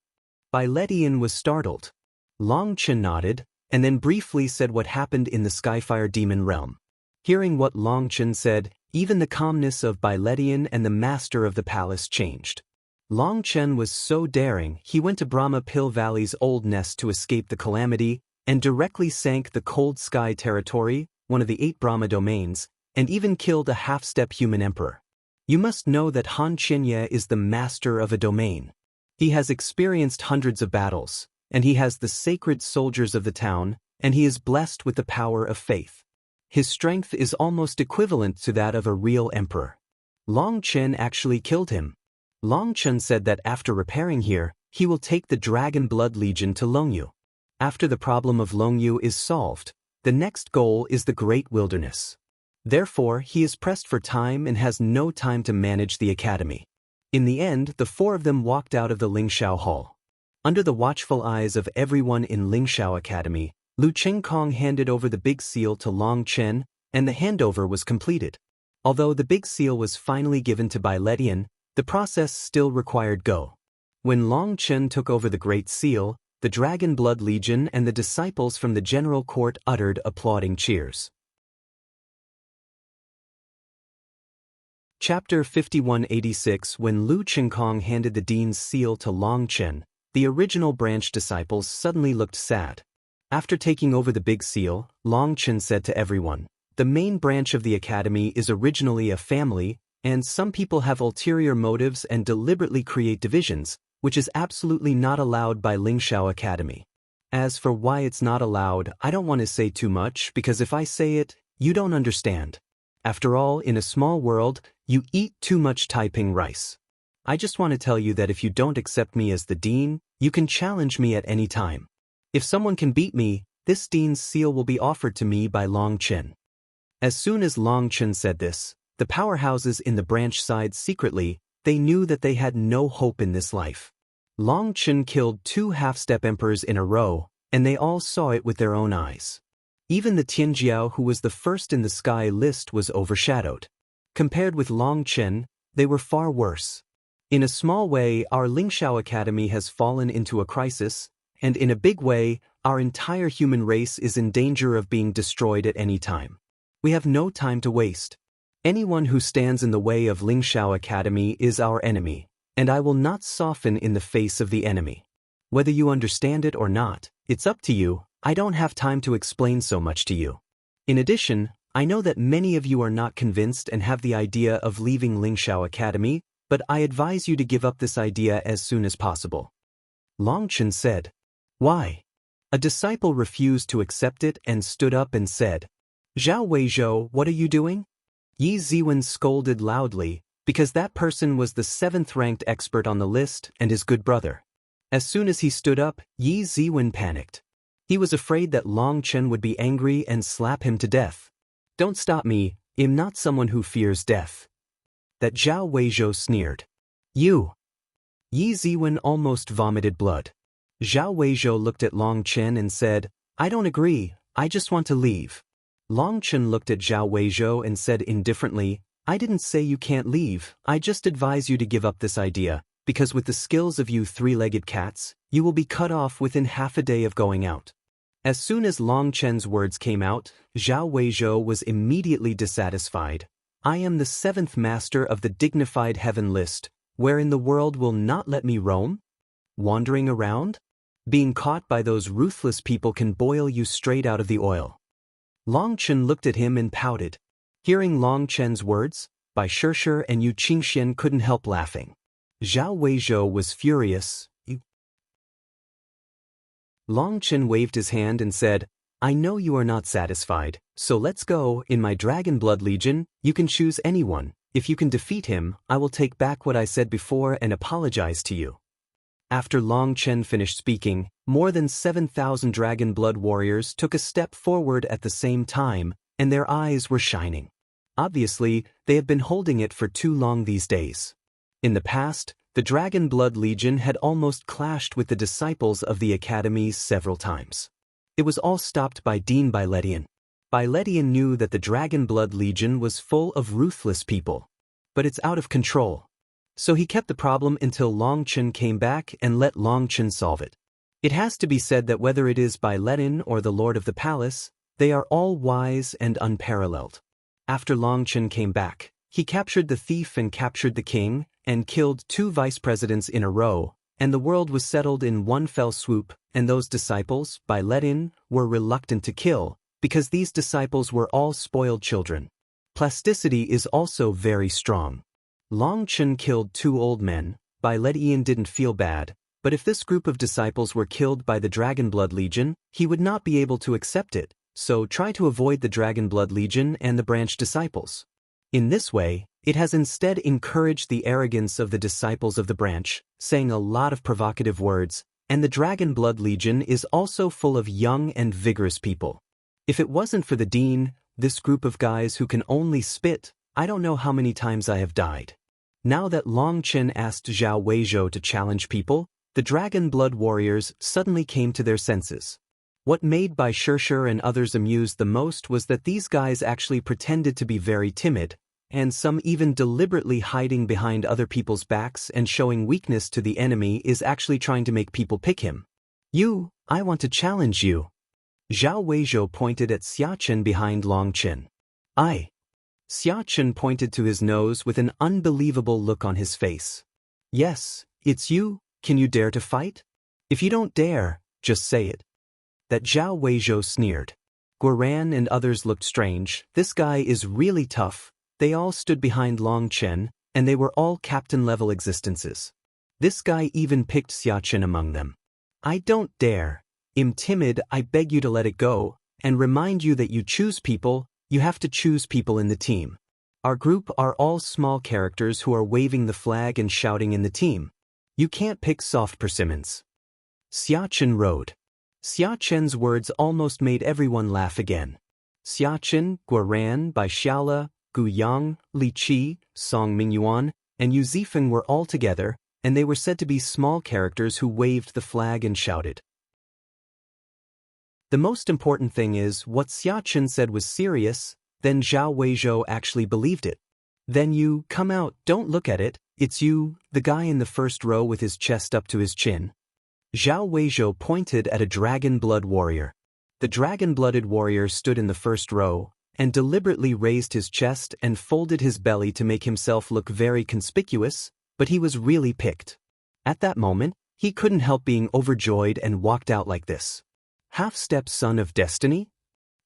Bai Ledian was startled. Long Chen nodded, and then briefly said what happened in the Skyfire Demon realm. Hearing what Long Chen said, even the calmness of Bai Ledian and the master of the palace changed. Long Chen was so daring, he went to Brahma Pill Valley's old nest to escape the calamity, and directly sank the Cold Sky territory, one of the 8 Brahma domains, and even killed a half-step human emperor. You must know that Han Qianye is the master of a domain. He has experienced hundreds of battles, and he has the sacred soldiers of the town, and he is blessed with the power of faith. His strength is almost equivalent to that of a real emperor. Long Chen actually killed him. Long Chen said that after repairing here, he will take the Dragon Blood Legion to Longyu. After the problem of Longyu is solved, the next goal is the Great Wilderness. Therefore, he is pressed for time and has no time to manage the academy. In the end, the 4 of them walked out of the Lingxiao Hall. Under the watchful eyes of everyone in Lingxiao Academy, Lu Chenkong handed over the big seal to Long Chen, and the handover was completed. Although the big seal was finally given to Bai Ledian, the process still required go. When Long Chen took over the Great Seal, the Dragon Blood Legion and the disciples from the General Court uttered applauding cheers. Chapter 5186. When Lu Chenkong handed the dean's seal to Long Chen, the original branch disciples suddenly looked sad. After taking over the big seal, Long Chen said to everyone, "The main branch of the academy is originally a family, and some people have ulterior motives and deliberately create divisions, which is absolutely not allowed by Lingxiao Academy. As for why it's not allowed, I don't want to say too much, because if I say it, you don't understand. After all, in a small world, you eat too much Taiping rice. I just want to tell you that if you don't accept me as the dean, you can challenge me at any time. If someone can beat me, this dean's seal will be offered to me by Long Chen." As soon as Long Chen said this, the powerhouses in the branch sighed secretly. They knew that they had no hope in this life. Long Chen killed 2 half-step emperors in a row, and they all saw it with their own eyes. Even the Tianjiao who was the first in the sky list was overshadowed. Compared with Long Chen, they were far worse. In a small way, our Lingxiao Academy has fallen into a crisis, and in a big way, our entire human race is in danger of being destroyed at any time. We have no time to waste. Anyone who stands in the way of Lingxiao Academy is our enemy, and I will not soften in the face of the enemy. Whether you understand it or not, it's up to you. I don't have time to explain so much to you. In addition, I know that many of you are not convinced and have the idea of leaving Lingxiao Academy, but I advise you to give up this idea as soon as possible." Long Chen said. "Why?" A disciple refused to accept it and stood up and said, "Zhao Weizhou, what are you doing?" Yi Ziwen scolded loudly, because that person was the 7th-ranked expert on the list and his good brother. As soon as he stood up, Yi Ziwen panicked. He was afraid that Long Chen would be angry and slap him to death. "Don't stop me, I'm not someone who fears death." That Zhao Weizhou sneered. "You!" Yi Ziwen almost vomited blood. Zhao Weizhou looked at Long Chen and said, "I don't agree, I just want to leave. Long Chen looked at Zhao Weizhou and said indifferently, I didn't say you can't leave, I just advise you to give up this idea, because with the skills of you three-legged cats, you will be cut off within half a day of going out. As soon as Long Chen's words came out, Zhao Weizhou was immediately dissatisfied. I am the seventh master of the dignified heaven list, wherein the world will not let me roam? Wandering around? Being caught by those ruthless people can boil you straight out of the oil. Long Chen looked at him and pouted. Hearing Long Chen's words, Bai Shishir and Yu Qingxian couldn't help laughing. Zhao Weizhou was furious. Long Chen waved his hand and said, I know you are not satisfied, so let's go. In my Dragon Blood Legion, you can choose anyone. If you can defeat him, I will take back what I said before and apologize to you. After Long Chen finished speaking, more than 7,000 Dragon Blood warriors took a step forward at the same time, and their eyes were shining. Obviously, they have been holding it for too long these days. In the past, the Dragon Blood Legion had almost clashed with the disciples of the academies several times. It was all stopped by Dean Bailetian. Bailetian knew that the Dragon Blood Legion was full of ruthless people. But it's out of control. So he kept the problem until Long Chen came back and let Long Chen solve it. It has to be said that whether it is Bailetian or the Lord of the Palace, they are all wise and unparalleled. After Long Chen came back, he captured the thief and captured the king, and killed 2 vice presidents in a row, and the world was settled in one fell swoop, and those disciples, Bailetian, were reluctant to kill, because these disciples were all spoiled children. Plasticity is also very strong. Long Chen killed 2 old men. Bailetian didn't feel bad, but if this group of disciples were killed by the Dragon Blood Legion, he would not be able to accept it, so try to avoid the Dragon Blood Legion and the branch disciples. In this way, it has instead encouraged the arrogance of the disciples of the branch, saying a lot of provocative words, and the Dragon Blood Legion is also full of young and vigorous people. If it wasn't for the Dean, this group of guys who can only spit, I don't know how many times I have died. Now that Long Chen asked Zhao Weizhou to challenge people, the Dragon Blood warriors suddenly came to their senses. What made Bai Shishir and others amused the most was that these guys actually pretended to be very timid, and some even deliberately hiding behind other people's backs and showing weakness to the enemy is actually trying to make people pick him. I want to challenge you. Zhao Weizhou pointed at Xia Chen behind Long Chen. Xia Chen pointed to his nose with an unbelievable look on his face. Yes, it's you. Can you dare to fight? If you don't dare, just say it. That Zhao Weizhou sneered. Guoran and others looked strange. This guy is really tough. They all stood behind Long Chen, and they were all captain-level existences. This guy even picked Xia Chen among them. I don't dare. I'm timid, I beg you to let it go, and remind you that you choose people, you have to choose people in the team. Our group are all small characters who are waving the flag and shouting in the team. You can't pick soft persimmons. Xia Chen rode. Xia Chen's words almost made everyone laugh again. Xia Chen, Guoran, Bai Xiala, Gu Yang, Li Qi, Song Mingyuan, and Yu Zifeng were all together, and they were said to be small characters who waved the flag and shouted. The most important thing is, what Xia Chen said was serious, then Zhao Weizhou actually believed it. Then you, come out, don't look at it, it's you, the guy in the first row with his chest up to his chin. Zhao Weizhou pointed at a Dragon Blood warrior. The dragon-blooded warrior stood in the first row, and deliberately raised his chest and folded his belly to make himself look very conspicuous, but he was really picked. At that moment, he couldn't help being overjoyed and walked out like this. Half-step son of destiny?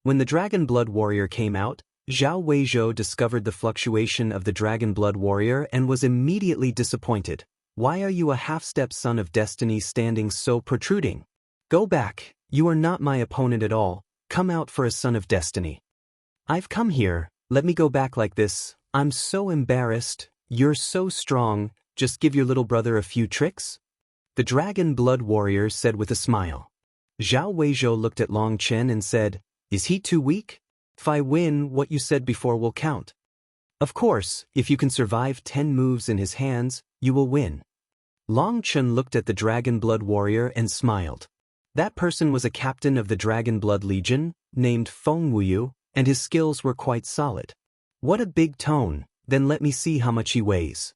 When the Dragon Blood warrior came out, Zhao Weizhou discovered the fluctuation of the Dragon Blood warrior and was immediately disappointed. Why are you a half-step son of destiny standing so protruding? Go back, you are not my opponent at all, come out for a son of destiny. I've come here, let me go back like this, I'm so embarrassed, you're so strong, just give your little brother a few tricks? The Dragon Blood warrior said with a smile. Zhao Weizhou looked at Long Chen and said, is he too weak? If I win, what you said before will count. Of course, if you can survive 10 moves in his hands, you will win. Long Chen looked at the Dragon Blood warrior and smiled. That person was a captain of the Dragon Blood Legion, named Feng Wuyu, and his skills were quite solid. What a big tone, then let me see how much he weighs.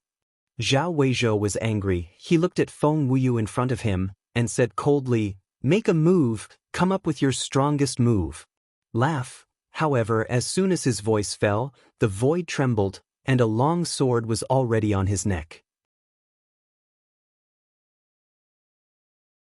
Zhao Weizhou was angry. He looked at Feng Wuyu in front of him, and said coldly, "Make a move, come up with your strongest move." Laugh. However, as soon as his voice fell, the void trembled, and a long sword was already on his neck.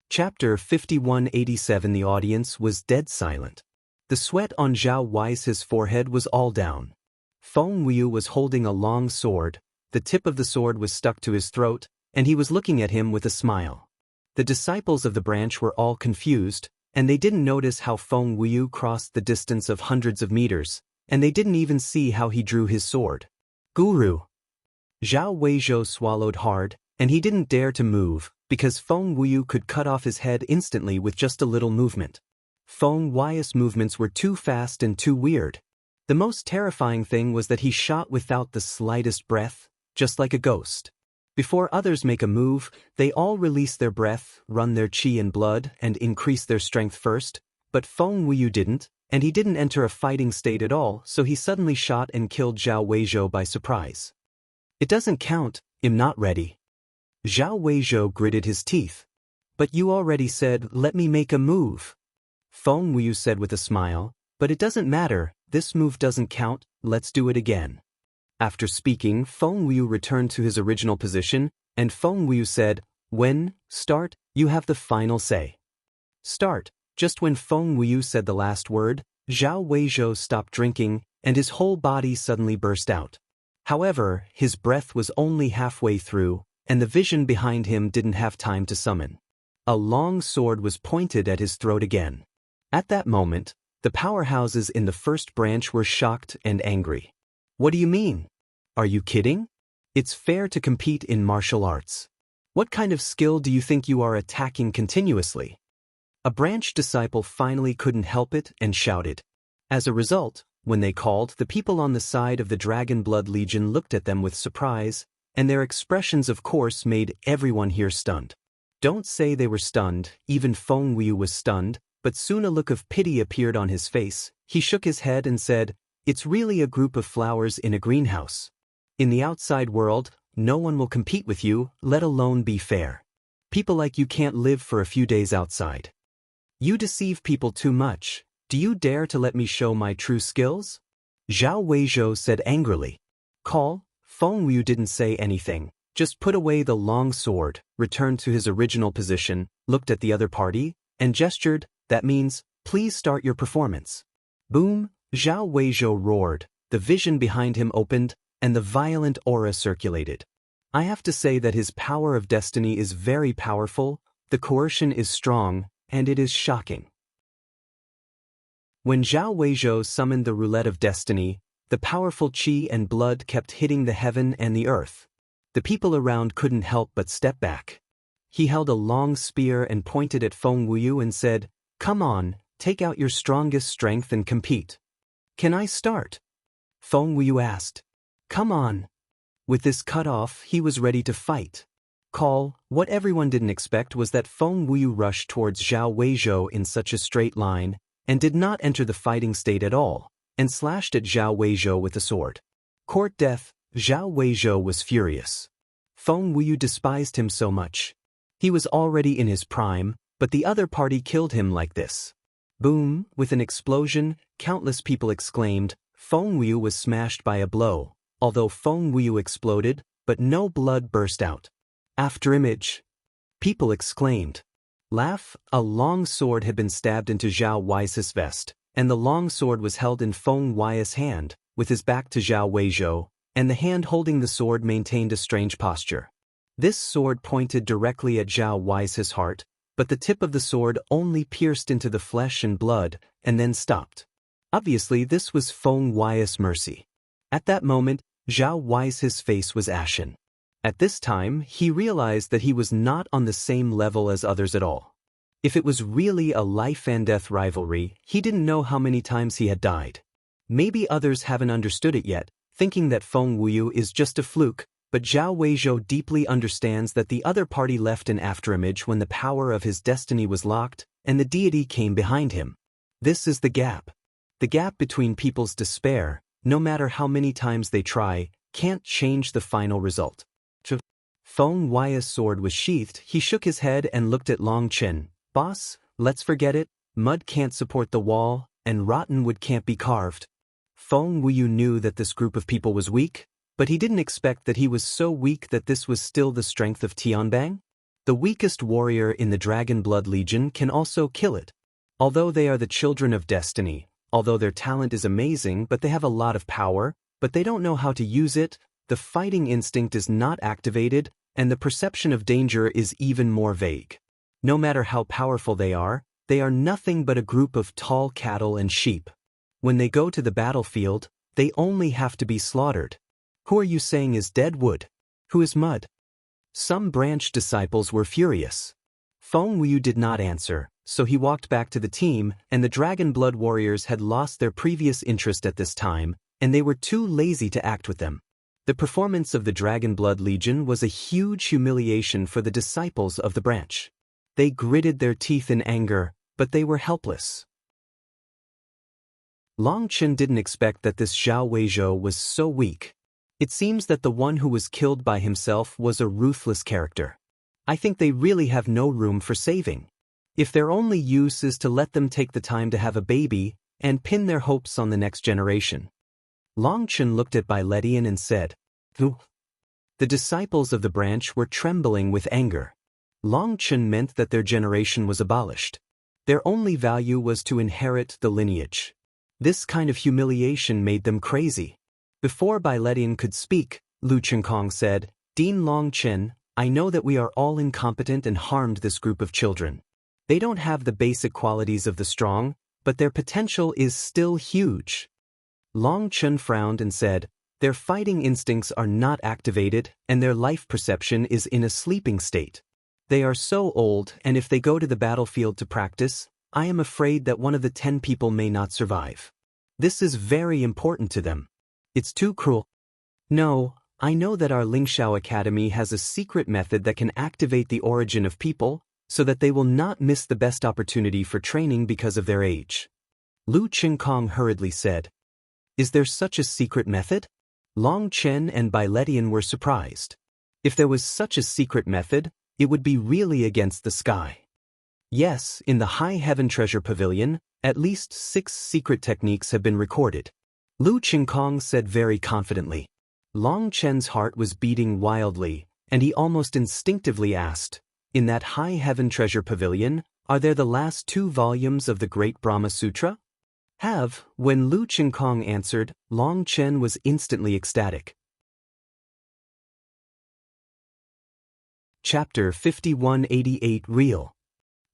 Chapter 5187. The audience was dead silent. The sweat on Zhao Weizhou's forehead was all down. Feng Wuyu was holding a long sword, the tip of the sword was stuck to his throat, and he was looking at him with a smile. The disciples of the branch were all confused, and they didn't notice how Feng Wuyu crossed the distance of hundreds of meters, and they didn't even see how he drew his sword. Guru! Zhao Weizhou swallowed hard, and he didn't dare to move, because Feng Wuyu could cut off his head instantly with just a little movement. Feng Wuyu's movements were too fast and too weird. The most terrifying thing was that he shot without the slightest breath, just like a ghost. Before others make a move, they all release their breath, run their qi and blood, and increase their strength first, but Feng Wuyu didn't, and he didn't enter a fighting state at all, so he suddenly shot and killed Zhao Weizhou by surprise. It doesn't count, I'm not ready. Zhao Weizhou gritted his teeth. But you already said, let me make a move. Feng Wuyu said with a smile, but it doesn't matter, this move doesn't count, let's do it again. After speaking, Feng Wuyu returned to his original position, and Feng Wuyu said, when, start, you have the final say. Start. Just when Feng Wuyu said the last word, Zhao Weizhou stopped drinking, and his whole body suddenly burst out. However, his breath was only halfway through, and the vision behind him didn't have time to summon. A long sword was pointed at his throat again. At that moment, the powerhouses in the first branch were shocked and angry. What do you mean? Are you kidding? It's fair to compete in martial arts. What kind of skill do you think you are attacking continuously? A branch disciple finally couldn't help it and shouted. As a result, when they called, the people on the side of the Dragon Blood Legion looked at them with surprise, and their expressions of course made everyone here stunned. Don't say they were stunned, even Feng Wuyu was stunned, but soon a look of pity appeared on his face. He shook his head and said, it's really a group of flowers in a greenhouse. In the outside world, no one will compete with you, let alone be fair. People like you can't live for a few days outside. You deceive people too much. Do you dare to let me show my true skills? Zhao Weizhou said angrily. Call. Feng Wuyu didn't say anything, just put away the long sword, returned to his original position, looked at the other party, and gestured, that means, please start your performance. Boom, Zhao Weizhou roared, the vision behind him opened, and the violent aura circulated. I have to say that his power of destiny is very powerful, the coercion is strong, and it is shocking. When Zhao Weizhou summoned the roulette of destiny, the powerful qi and blood kept hitting the heaven and the earth. The people around couldn't help but step back. He held a long spear and pointed at Feng Wuyu and said, come on, take out your strongest strength and compete. Can I start? Feng Wuyu asked. Come on. With this cut off, he was ready to fight. Call. What everyone didn't expect was that Feng Wuyu rushed towards Zhao Weizhou in such a straight line, and did not enter the fighting state at all, and slashed at Zhao Weizhou with a sword. Court death. Zhao Weizhou was furious. Feng Wuyu despised him so much. He was already in his prime, but the other party killed him like this. Boom, with an explosion, countless people exclaimed, Feng Wuyu was smashed by a blow, although Feng Wuyu exploded, but no blood burst out. Afterimage. People exclaimed. Laugh, a long sword had been stabbed into Zhao Weizhou's vest, and the long sword was held in Feng Wuyu's hand, with his back to Zhao Weizhou, and the hand holding the sword maintained a strange posture. This sword pointed directly at Zhao Weizhou's heart, but the tip of the sword only pierced into the flesh and blood, and then stopped. Obviously this was Feng Wuyu's mercy. At that moment, Zhao Weizhou's face was ashen. At this time, he realized that he was not on the same level as others at all. If it was really a life-and-death rivalry, he didn't know how many times he had died. Maybe others haven't understood it yet, thinking that Feng Wuyu is just a fluke, but Zhao Weizhou deeply understands that the other party left an afterimage when the power of his destiny was locked, and the deity came behind him. This is the gap. The gap between people's despair, no matter how many times they try, can't change the final result. Feng Huai's sword was sheathed. He shook his head and looked at Long Chen. Boss, let's forget it. Mud can't support the wall, and rotten wood can't be carved. Feng Huiyu knew that this group of people was weak, but he didn't expect that he was so weak that this was still the strength of Tianbang. The weakest warrior in the Dragon Blood Legion can also kill it. Although they are the children of destiny, although their talent is amazing but they have a lot of power, but they don't know how to use it, the fighting instinct is not activated, and the perception of danger is even more vague. No matter how powerful they are nothing but a group of tall cattle and sheep. When they go to the battlefield, they only have to be slaughtered. Who are you saying is dead wood? Who is mud? Some branch disciples were furious. Feng Huiyu did not answer, so he walked back to the team, and the Dragon Blood warriors had lost their previous interest at this time, and they were too lazy to act with them. The performance of the Dragon Blood Legion was a huge humiliation for the disciples of the branch. They gritted their teeth in anger, but they were helpless. Long Chen didn't expect that this Zhao Weizhou was so weak. It seems that the one who was killed by himself was a ruthless character. I think they really have no room for saving. If their only use is to let them take the time to have a baby and pin their hopes on the next generation. Long Chen looked at Bai Ledian and said, "Who?" The disciples of the branch were trembling with anger. Long Chen meant that their generation was abolished. Their only value was to inherit the lineage. This kind of humiliation made them crazy. Before Bai Ledian could speak, Lu Chenkong said, "Dean Long Chen, I know that we are all incompetent and harmed this group of children. They don't have the basic qualities of the strong, but their potential is still huge." Long Chen frowned and said, "Their fighting instincts are not activated and their life perception is in a sleeping state. They are so old, and if they go to the battlefield to practice, I am afraid that one of the 10 people may not survive. This is very important to them. It's too cruel." "No, I know that our Lingxiao Academy has a secret method that can activate the origin of people, so that they will not miss the best opportunity for training because of their age." Lu Chenkong hurriedly said, "Is there such a secret method?" Long Chen and Bai Ledian were surprised. If there was such a secret method, it would be really against the sky. Yes, in the High Heaven Treasure Pavilion, at least 6 secret techniques have been recorded. Lu Chenkong said very confidently. Long Chen's heart was beating wildly, and he almost instinctively asked, "In that High Heaven Treasure Pavilion, are there the last 2 volumes of the Great Brahma Sutra?" When Lu Chenkong answered, Long Chen was instantly ecstatic. Chapter 5188 Real.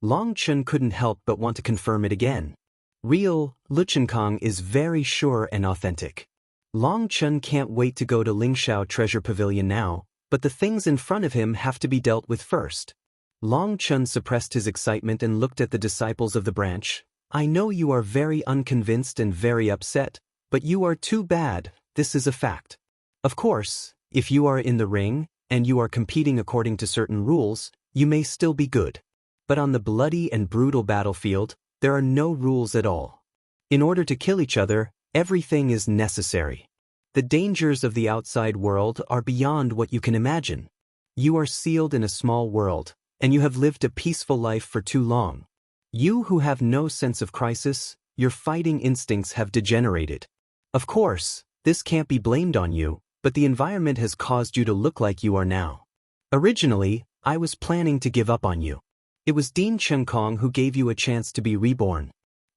Long Chen couldn't help but want to confirm it again. Real, Lu Chenkong is very sure and authentic. Long Chen can't wait to go to Lingxiao Treasure Pavilion now, but the things in front of him have to be dealt with first. Long Chen suppressed his excitement and looked at the disciples of the branch. "I know you are very unconvinced and very upset, but you are too bad, this is a fact. Of course, if you are in the ring, and you are competing according to certain rules, you may still be good. But on the bloody and brutal battlefield, there are no rules at all. In order to kill each other, everything is necessary. The dangers of the outside world are beyond what you can imagine. You are sealed in a small world, and you have lived a peaceful life for too long. You who have no sense of crisis, your fighting instincts have degenerated. Of course, this can't be blamed on you, but the environment has caused you to look like you are now. Originally, I was planning to give up on you. It was Dean Chenkong who gave you a chance to be reborn.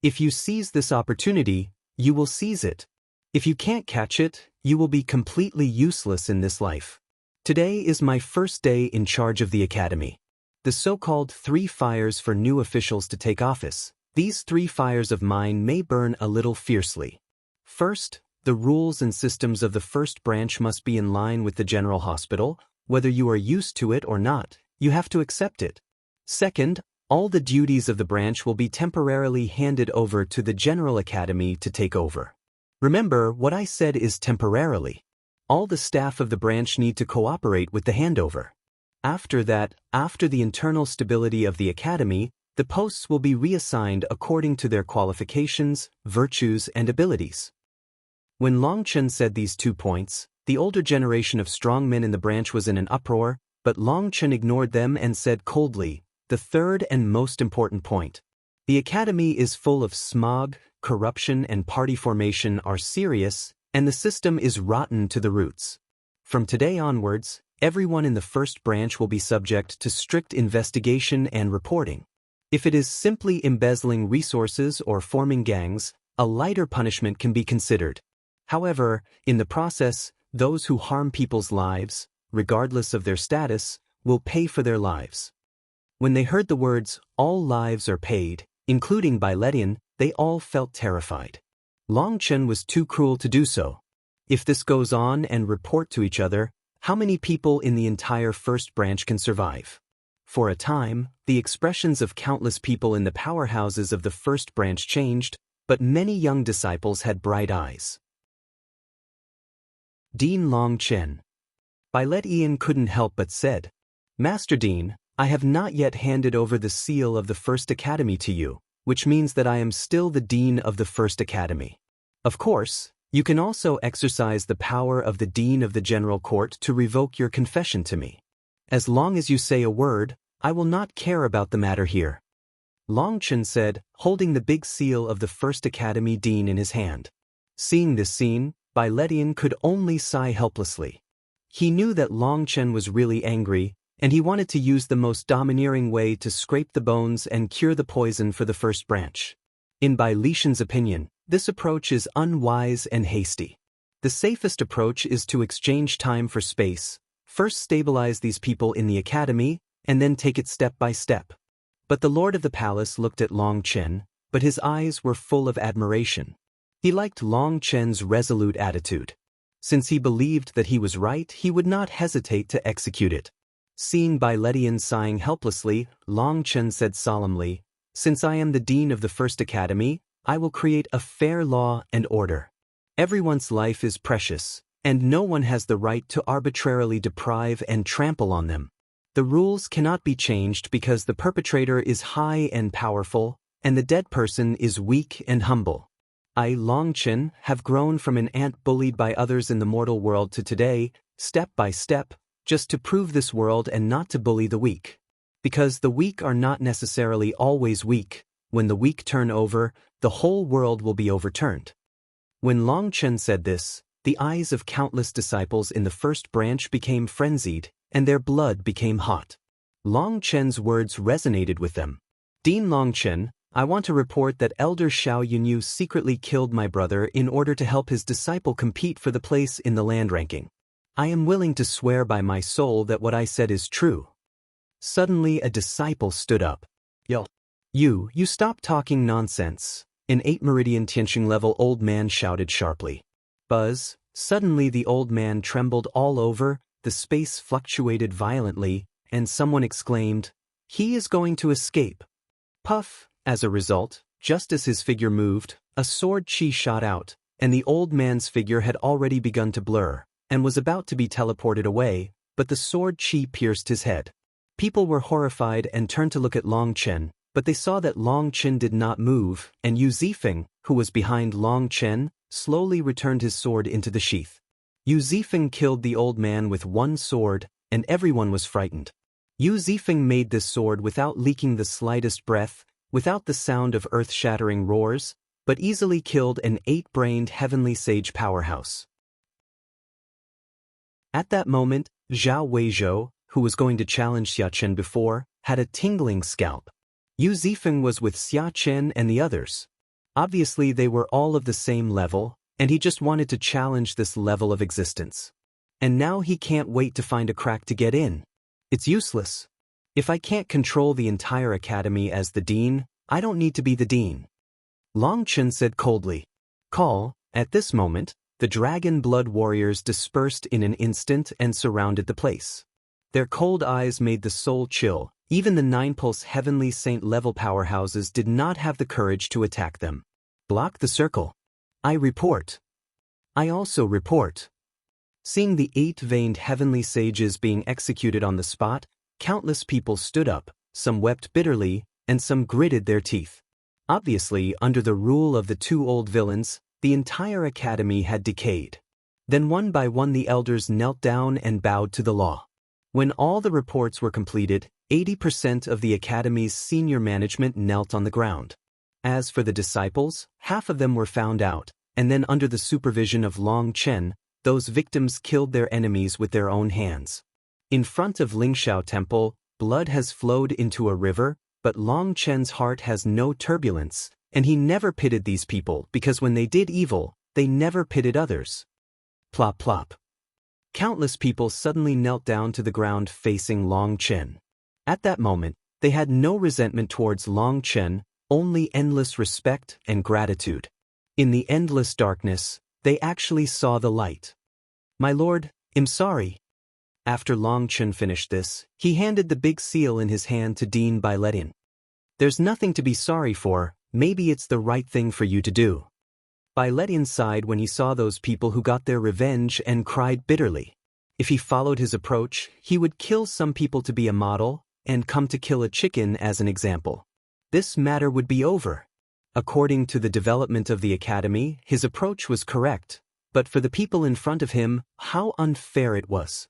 If you seize this opportunity, you will seize it. If you can't catch it, you will be completely useless in this life. Today is my first day in charge of the academy. The so-called 3 fires for new officials to take office. These 3 fires of mine may burn a little fiercely. First, the rules and systems of the first branch must be in line with the general hospital. Whether you are used to it or not, you have to accept it. Second, all the duties of the branch will be temporarily handed over to the general academy to take over. Remember, what I said is temporarily. All the staff of the branch need to cooperate with the handover. After that, after the internal stability of the academy, The posts will be reassigned according to their qualifications, virtues, and abilities. When Longchen said these 2 points, the older generation of strong men in the branch was in an uproar, but Longchen ignored them and said coldly, the third and most important point. The academy is full of smog, corruption, and party formation are serious, and the system is rotten to the roots. From today onwards, everyone in the first branch will be subject to strict investigation and reporting. If it is simply embezzling resources or forming gangs, a lighter punishment can be considered. However, in the process, those who harm people's lives, regardless of their status, will pay for their lives. When they heard the words, all lives are paid, including by Ledian, they all felt terrified. Longchen was too cruel to do so. If this goes on and report to each other, how many people in the entire first branch can survive? For a time, the expressions of countless people in the powerhouses of the first branch changed, but many young disciples had bright eyes. Dean Longchen. Ledian couldn't help but said, Master Dean, I have not yet handed over the seal of the First Academy to you, which means that I am still the Dean of the First Academy. Of course, you can also exercise the power of the Dean of the General Court to revoke your confession to me. As long as you say a word, I will not care about the matter here. Longchen said, holding the big seal of the First Academy Dean in his hand. Seeing this scene, Ledian could only sigh helplessly. He knew that Longchen was really angry, and he wanted to use the most domineering way to scrape the bones and cure the poison for the first branch. In Lishan's opinion, this approach is unwise and hasty. The safest approach is to exchange time for space, first stabilize these people in the academy, and then take it step by step. But the Lord of the Palace looked at Longchen, but his eyes were full of admiration. He liked Longchen's resolute attitude. Since he believed that he was right, he would not hesitate to execute it. Seeing Ledian sighing helplessly, Longchen said solemnly, Since I am the Dean of the First Academy, I will create a fair law and order. Everyone's life is precious, and no one has the right to arbitrarily deprive and trample on them. The rules cannot be changed because the perpetrator is high and powerful, and the dead person is weak and humble. I, Longchen, have grown from an ant bullied by others in the mortal world to today, step by step, just to prove this world and not to bully the weak. Because the weak are not necessarily always weak, when the weak turn over, the whole world will be overturned. When Longchen said this, the eyes of countless disciples in the first branch became frenzied, and their blood became hot. Longchen's words resonated with them. Dean Longchen, I want to report that Elder Xiao Yunyu secretly killed my brother in order to help his disciple compete for the place in the land ranking. I am willing to swear by my soul that what I said is true. Suddenly a disciple stood up. Yo. You stop talking nonsense, an 8 Meridian Tianqing level old man shouted sharply. Buzz, suddenly the old man trembled all over, the space fluctuated violently, and someone exclaimed, He is going to escape. Puff. As a result, just as his figure moved, a sword chi shot out, and the old man's figure had already begun to blur, and was about to be teleported away, but the sword chi pierced his head. People were horrified and turned to look at Longchen, but they saw that Longchen did not move, and Yu Zifeng, who was behind Longchen, slowly returned his sword into the sheath. Yu Zifeng killed the old man with one sword, and everyone was frightened. Yu Zifeng made this sword without leaking the slightest breath, without the sound of earth-shattering roars, but easily killed an 8-brained heavenly sage powerhouse. At that moment, Zhao Weizhou, who was going to challenge Xia Chen before, had a tingling scalp. Yu Zifeng was with Xia Chen and the others. Obviously they were all of the same level, and he just wanted to challenge this level of existence. And now he can't wait to find a crack to get in. It's useless. If I can't control the entire academy as the dean, I don't need to be the dean. Longchen said coldly. Call. At this moment, the dragon blood warriors dispersed in an instant and surrounded the place. Their cold eyes made the soul chill. Even the 9-pulse heavenly saint level powerhouses did not have the courage to attack them. Block the circle. I report. I also report. Seeing the 8-veined heavenly sages being executed on the spot, countless people stood up, some wept bitterly, and some gritted their teeth. Obviously, under the rule of the two old villains, the entire academy had decayed. Then one by one the elders knelt down and bowed to the law. When all the reports were completed, 80% of the academy's senior management knelt on the ground. As for the disciples, half of them were found out, and then under the supervision of Long Chen, those victims killed their enemies with their own hands. In front of Lingxiao Temple, blood has flowed into a river, but Long Chen's heart has no turbulence, and he never pitied these people because when they did evil, they never pitied others. Plop plop. Countless people suddenly knelt down to the ground facing Long Chen. At that moment, they had no resentment towards Long Chen, only endless respect and gratitude. In the endless darkness, they actually saw the light. "My lord, I'm sorry." After Long Chen finished this, he handed the big seal in his hand to Dean Bai Ledian. "There's nothing to be sorry for, maybe it's the right thing for you to do." Bai Ledian sighed when he saw those people who got their revenge and cried bitterly. If he followed his approach, he would kill some people to be a model, and come to kill a chicken as an example. This matter would be over. According to the development of the academy, his approach was correct, but for the people in front of him, how unfair it was.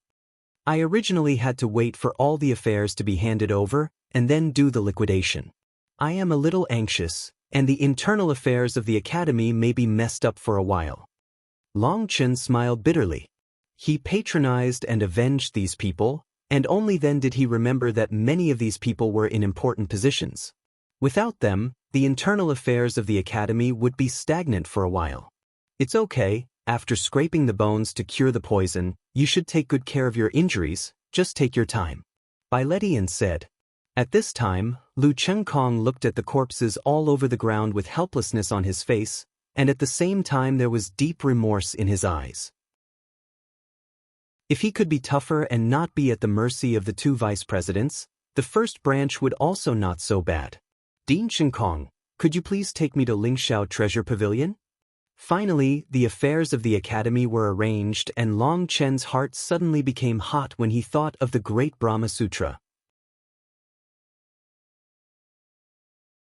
"I originally had to wait for all the affairs to be handed over, and then do the liquidation. I am a little anxious, and the internal affairs of the academy may be messed up for a while." Long Chen smiled bitterly. He patronized and avenged these people, and only then did he remember that many of these people were in important positions. Without them, the internal affairs of the academy would be stagnant for a while. "It's okay, after scraping the bones to cure the poison, you should take good care of your injuries, just take your time," Bai Ledian said. At this time, Lu Chenkong looked at the corpses all over the ground with helplessness on his face, and at the same time there was deep remorse in his eyes. If he could be tougher and not be at the mercy of the two vice presidents, the first branch would also not so bad. "Dean Chenkong, could you please take me to Lingxiao Treasure Pavilion?" Finally, the affairs of the academy were arranged and Long Chen's heart suddenly became hot when he thought of the great Brahma Sutra.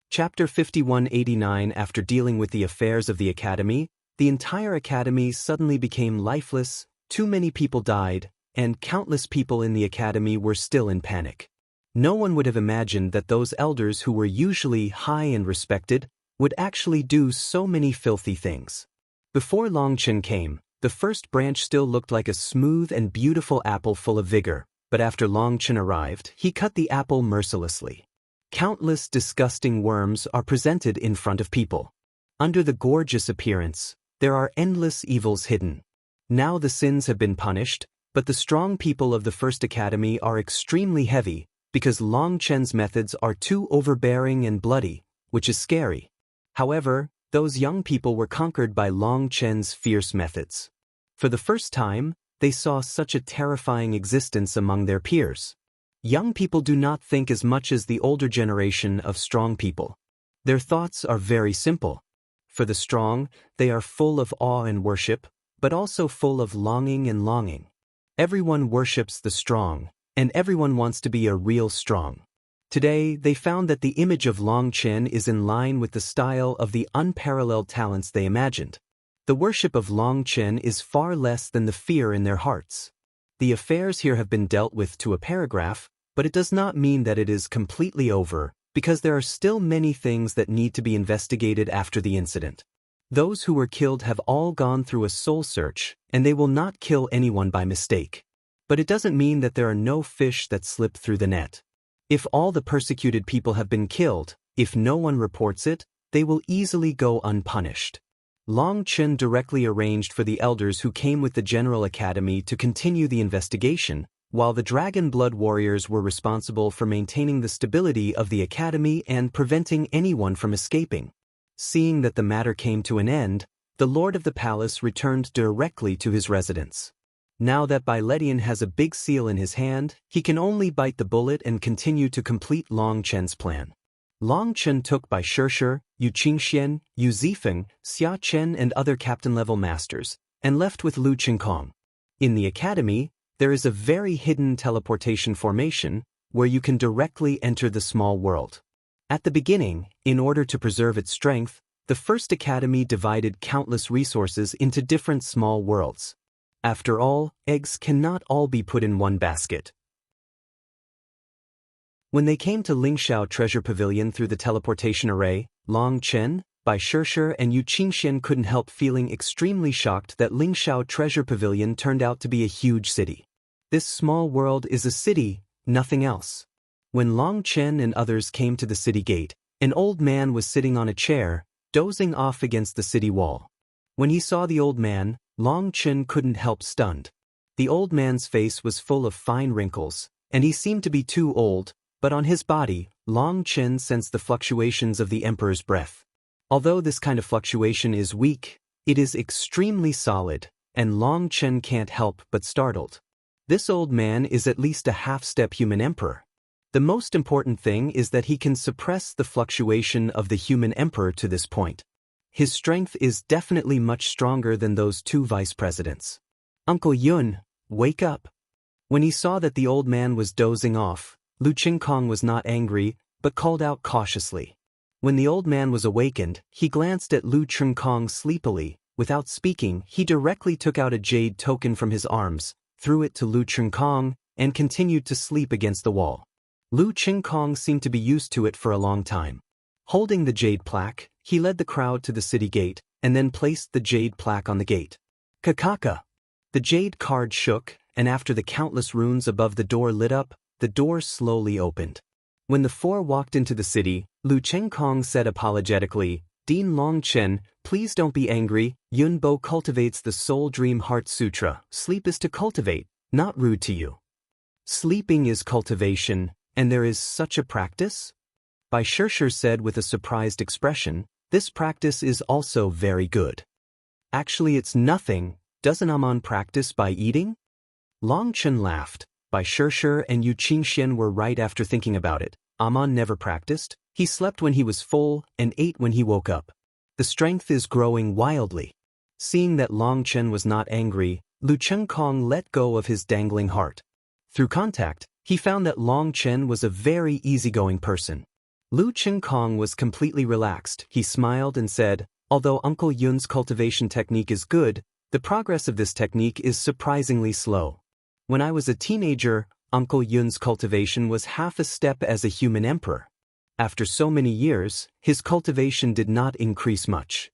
Chapter 5189. After dealing with the affairs of the academy, the entire academy suddenly became lifeless, too many people died, and countless people in the academy were still in panic. No one would have imagined that those elders who were usually high and respected would actually do so many filthy things. Before Long Chen came, the first branch still looked like a smooth and beautiful apple full of vigor, but after Long Chen arrived, he cut the apple mercilessly. Countless disgusting worms are presented in front of people. Under the gorgeous appearance, there are endless evils hidden. Now the sins have been punished, but the strong people of the First Academy are extremely heavy, because Long Chen's methods are too overbearing and bloody, which is scary. However, those young people were conquered by Long Chen's fierce methods. For the first time, they saw such a terrifying existence among their peers. Young people do not think as much as the older generation of strong people. Their thoughts are very simple. For the strong, they are full of awe and worship, but also full of longing and longing. Everyone worships the strong, and everyone wants to be a real strong. Today, they found that the image of Long Chen is in line with the style of the unparalleled talents they imagined. The worship of Long Chen is far less than the fear in their hearts. The affairs here have been dealt with to a paragraph, but it does not mean that it is completely over, because there are still many things that need to be investigated after the incident. Those who were killed have all gone through a soul search, and they will not kill anyone by mistake. But it doesn't mean that there are no fish that slip through the net. If all the persecuted people have been killed, if no one reports it, they will easily go unpunished. Long Chen directly arranged for the elders who came with the General Academy to continue the investigation, while the Dragon Blood Warriors were responsible for maintaining the stability of the academy and preventing anyone from escaping. Seeing that the matter came to an end, the Lord of the Palace returned directly to his residence. Now that Bai Ledian has a big seal in his hand, he can only bite the bullet and continue to complete Long Chen's plan. Long Chen took Bai Shishir, Yu Qingxian, Yu Zifeng, Xia Chen and other captain-level masters, and left with Lu Chenkong. In the academy, there is a very hidden teleportation formation, where you can directly enter the small world. At the beginning, in order to preserve its strength, the first academy divided countless resources into different small worlds. After all, eggs cannot all be put in one basket. When they came to Lingxiao Treasure Pavilion through the teleportation array, Long Chen, Bai Shishi and Yu Qingxian couldn't help feeling extremely shocked that Lingxiao Treasure Pavilion turned out to be a huge city. This small world is a city, nothing else. When Long Chen and others came to the city gate, an old man was sitting on a chair, dozing off against the city wall. When he saw the old man, Long Chen couldn't help stunned. The old man's face was full of fine wrinkles, and he seemed to be too old, but on his body, Long Chen sensed the fluctuations of the emperor's breath. Although this kind of fluctuation is weak, it is extremely solid, and Long Chen can't help but startled. This old man is at least a half-step human emperor. The most important thing is that he can suppress the fluctuation of the human emperor to this point. His strength is definitely much stronger than those two vice presidents. Uncle Yun, wake up. When he saw that the old man was dozing off, Lu Qingkong was not angry, but called out cautiously. When the old man was awakened, he glanced at Lu Qingkong sleepily. Without speaking, he directly took out a jade token from his arms, threw it to Lu Qingkong, and continued to sleep against the wall. Lu Qingkong seemed to be used to it for a long time. Holding the jade plaque, he led the crowd to the city gate, and then placed the jade plaque on the gate. Kakaka! The jade card shook, and after the countless runes above the door lit up, the door slowly opened. When the four walked into the city, Lu Qingkong said apologetically, Dean Long Chen, please don't be angry. Yun Bo cultivates the Soul Dream Heart Sutra. Sleep is to cultivate, not rude to you. Sleeping is cultivation, and there is such a practice? Bai Shishi said with a surprised expression, this practice is also very good. Actually it's nothing, doesn't Amon practice by eating? Long Chen laughed. Bai Shishi and Yu Qingxian were right after thinking about it. Amon never practiced, he slept when he was full and ate when he woke up. The strength is growing wildly. Seeing that Long Chen was not angry, Lu Qingkong let go of his dangling heart. Through contact, he found that Long Chen was a very easygoing person. Lu Qingkong was completely relaxed. He smiled and said, although Uncle Yun's cultivation technique is good, the progress of this technique is surprisingly slow. When I was a teenager, Uncle Yun's cultivation was half a step as a human emperor. After so many years, his cultivation did not increase much.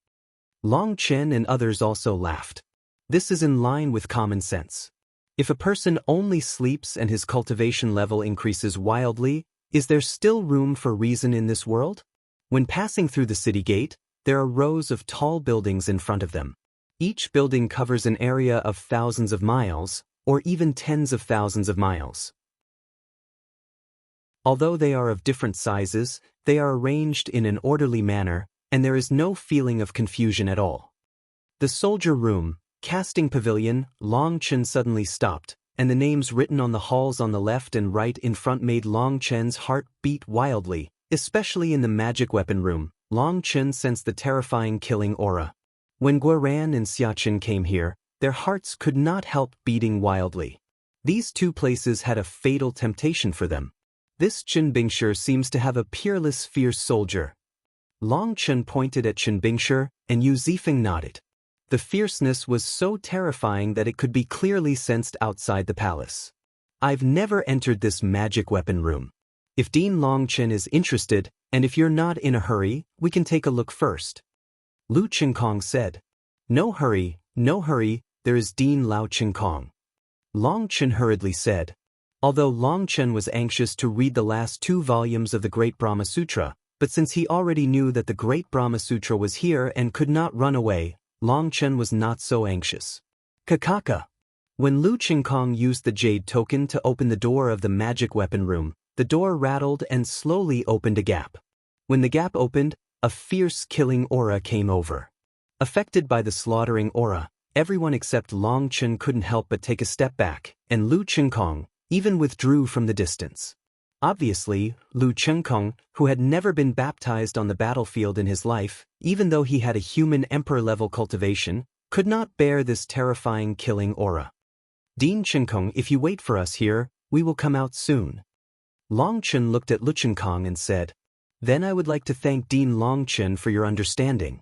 Long Chen and others also laughed. This is in line with common sense. If a person only sleeps and his cultivation level increases wildly, is there still room for reason in this world? When passing through the city gate, there are rows of tall buildings in front of them. Each building covers an area of thousands of miles, or even tens of thousands of miles. Although they are of different sizes, they are arranged in an orderly manner, and there is no feeling of confusion at all. The soldier room, casting pavilion, Long Chen suddenly stopped, and the names written on the halls on the left and right in front made Long Chen's heart beat wildly, especially in the magic weapon room. Long Chen sensed the terrifying killing aura. When Guoran and Xiaqin came here, their hearts could not help beating wildly. These two places had a fatal temptation for them. This Chen Bingshi seems to have a peerless, fierce soldier. Long Chen pointed at Chen Bingshi, and Yu Zifeng nodded. The fierceness was so terrifying that it could be clearly sensed outside the palace. I've never entered this magic weapon room. If Dean Long Chen is interested, and if you're not in a hurry, we can take a look first. Lu Qingkong said. No hurry, there is Dean Lao Qingkong. Long Chen hurriedly said. Although Long Chen was anxious to read the last 2 volumes of the Great Brahma Sutra, but since he already knew that the Great Brahma Sutra was here and could not run away, Long Chen was not so anxious. Kakaka. When Lu Qingkong used the jade token to open the door of the magic weapon room, the door rattled and slowly opened a gap. When the gap opened, a fierce killing aura came over. Affected by the slaughtering aura, everyone except Long Chen couldn't help but take a step back, and Lu Qingkong even withdrew from the distance. Obviously, Lu Qingkong, who had never been baptized on the battlefield in his life, even though he had a human emperor-level cultivation, could not bear this terrifying killing aura. Dean Qingkong, if you wait for us here, we will come out soon. Long Chen looked at Lu Qingkong and said, Then I would like to thank Dean Longchen for your understanding.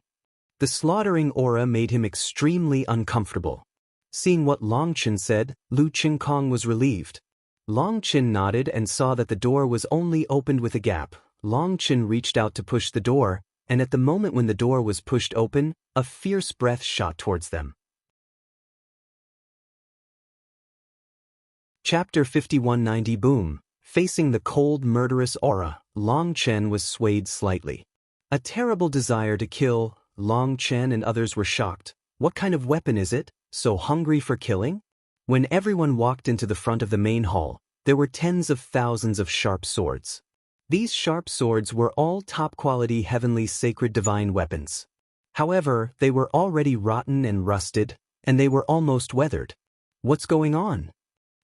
The slaughtering aura made him extremely uncomfortable. Seeing what Longchen said, Lu Qingkong was relieved. Longchen nodded and saw that the door was only opened with a gap. Longchen reached out to push the door, and at the moment when the door was pushed open, a fierce breath shot towards them. Chapter 5190 Boom. Facing the cold, murderous aura, Longchen was swayed slightly. A terrible desire to kill. Longchen and others were shocked. What kind of weapon is it, so hungry for killing? When everyone walked into the front of the main hall, there were tens of thousands of sharp swords. These sharp swords were all top-quality heavenly sacred divine weapons. However, they were already rotten and rusted, and they were almost weathered. What's going on?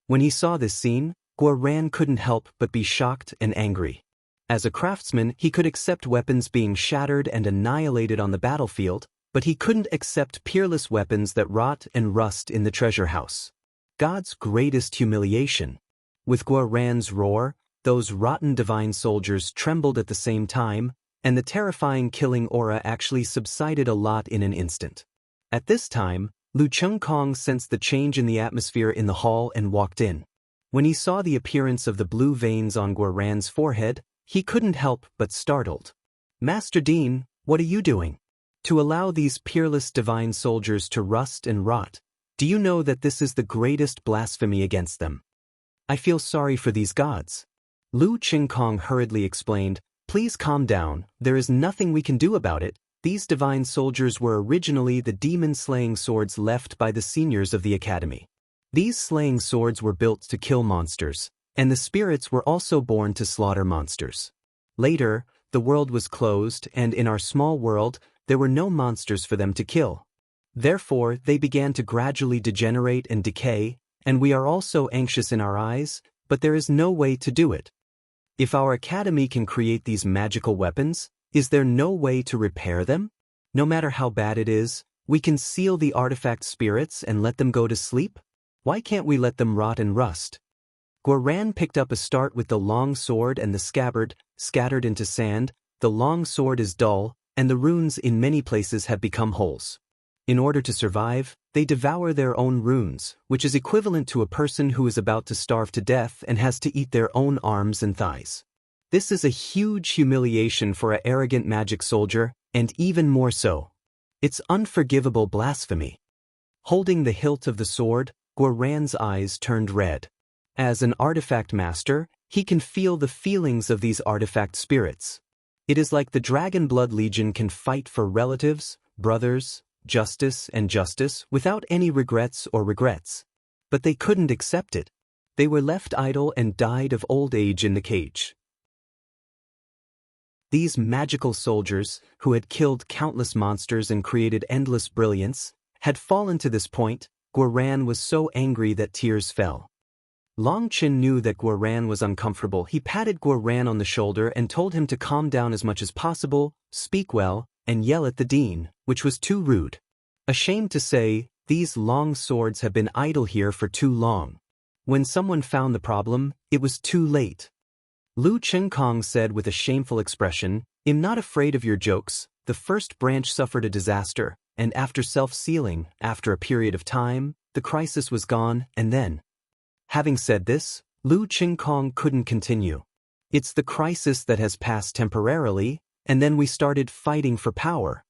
When he saw this scene, Guoran couldn't help but be shocked and angry. As a craftsman, he could accept weapons being shattered and annihilated on the battlefield, but he couldn't accept peerless weapons that rot and rust in the treasure house. God's greatest humiliation. With Guoran's roar, those rotten divine soldiers trembled at the same time, and the terrifying killing aura actually subsided a lot in an instant. At this time, Lu Qingkong sensed the change in the atmosphere in the hall and walked in. When he saw the appearance of the blue veins on Guoran's forehead, he couldn't help but startled. Master Dean, what are you doing? To allow these peerless divine soldiers to rust and rot, do you know that this is the greatest blasphemy against them? I feel sorry for these gods. Lu Qingkong hurriedly explained, please calm down, there is nothing we can do about it. These divine soldiers were originally the demon-slaying swords left by the seniors of the academy. These slaying swords were built to kill monsters, and the spirits were also born to slaughter monsters. Later, the world was closed, and in our small world, there were no monsters for them to kill. Therefore, they began to gradually degenerate and decay, and we are also anxious in our eyes, but there is no way to do it. If our academy can create these magical weapons, is there no way to repair them? No matter how bad it is, we can seal the artifact spirits and let them go to sleep? Why can't we let them rot and rust? Guoran picked up a start with the long sword and the scabbard, scattered into sand. The long sword is dull, and the runes in many places have become holes. In order to survive, they devour their own runes, which is equivalent to a person who is about to starve to death and has to eat their own arms and thighs. This is a huge humiliation for an arrogant magic soldier, and even more so. It's unforgivable blasphemy. Holding the hilt of the sword, Guoran's eyes turned red. As an artifact master, he can feel the feelings of these artifact spirits. It is like the Dragon Blood Legion can fight for relatives, brothers, justice without any regrets. But they couldn't accept it. They were left idle and died of old age in the cage. These magical soldiers, who had killed countless monsters and created endless brilliance, had fallen to this point. Guoran was so angry that tears fell. Longchen knew that Guoran was uncomfortable. He patted Guoran on the shoulder and told him to calm down as much as possible, speak well, and yell at the dean, which was too rude. Ashamed to say, these long swords have been idle here for too long. When someone found the problem, it was too late. Lu Qingkong said with a shameful expression, I'm not afraid of your jokes. The first branch suffered a disaster, and after self-sealing, after a period of time, the crisis was gone, and then. Having said this, Lu Qingkong couldn't continue. It's the crisis that has passed temporarily, and then we started fighting for power.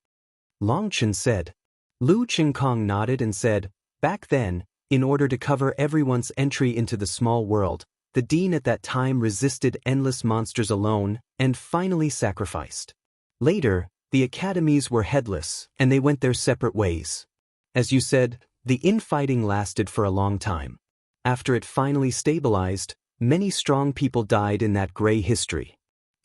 Longchen said. Lu Qingkong nodded and said, back then, in order to cover everyone's entry into the small world, the dean at that time resisted endless monsters alone, and finally sacrificed. Later, the academies were headless, and they went their separate ways. As you said, the infighting lasted for a long time. After it finally stabilized, many strong people died in that gray history.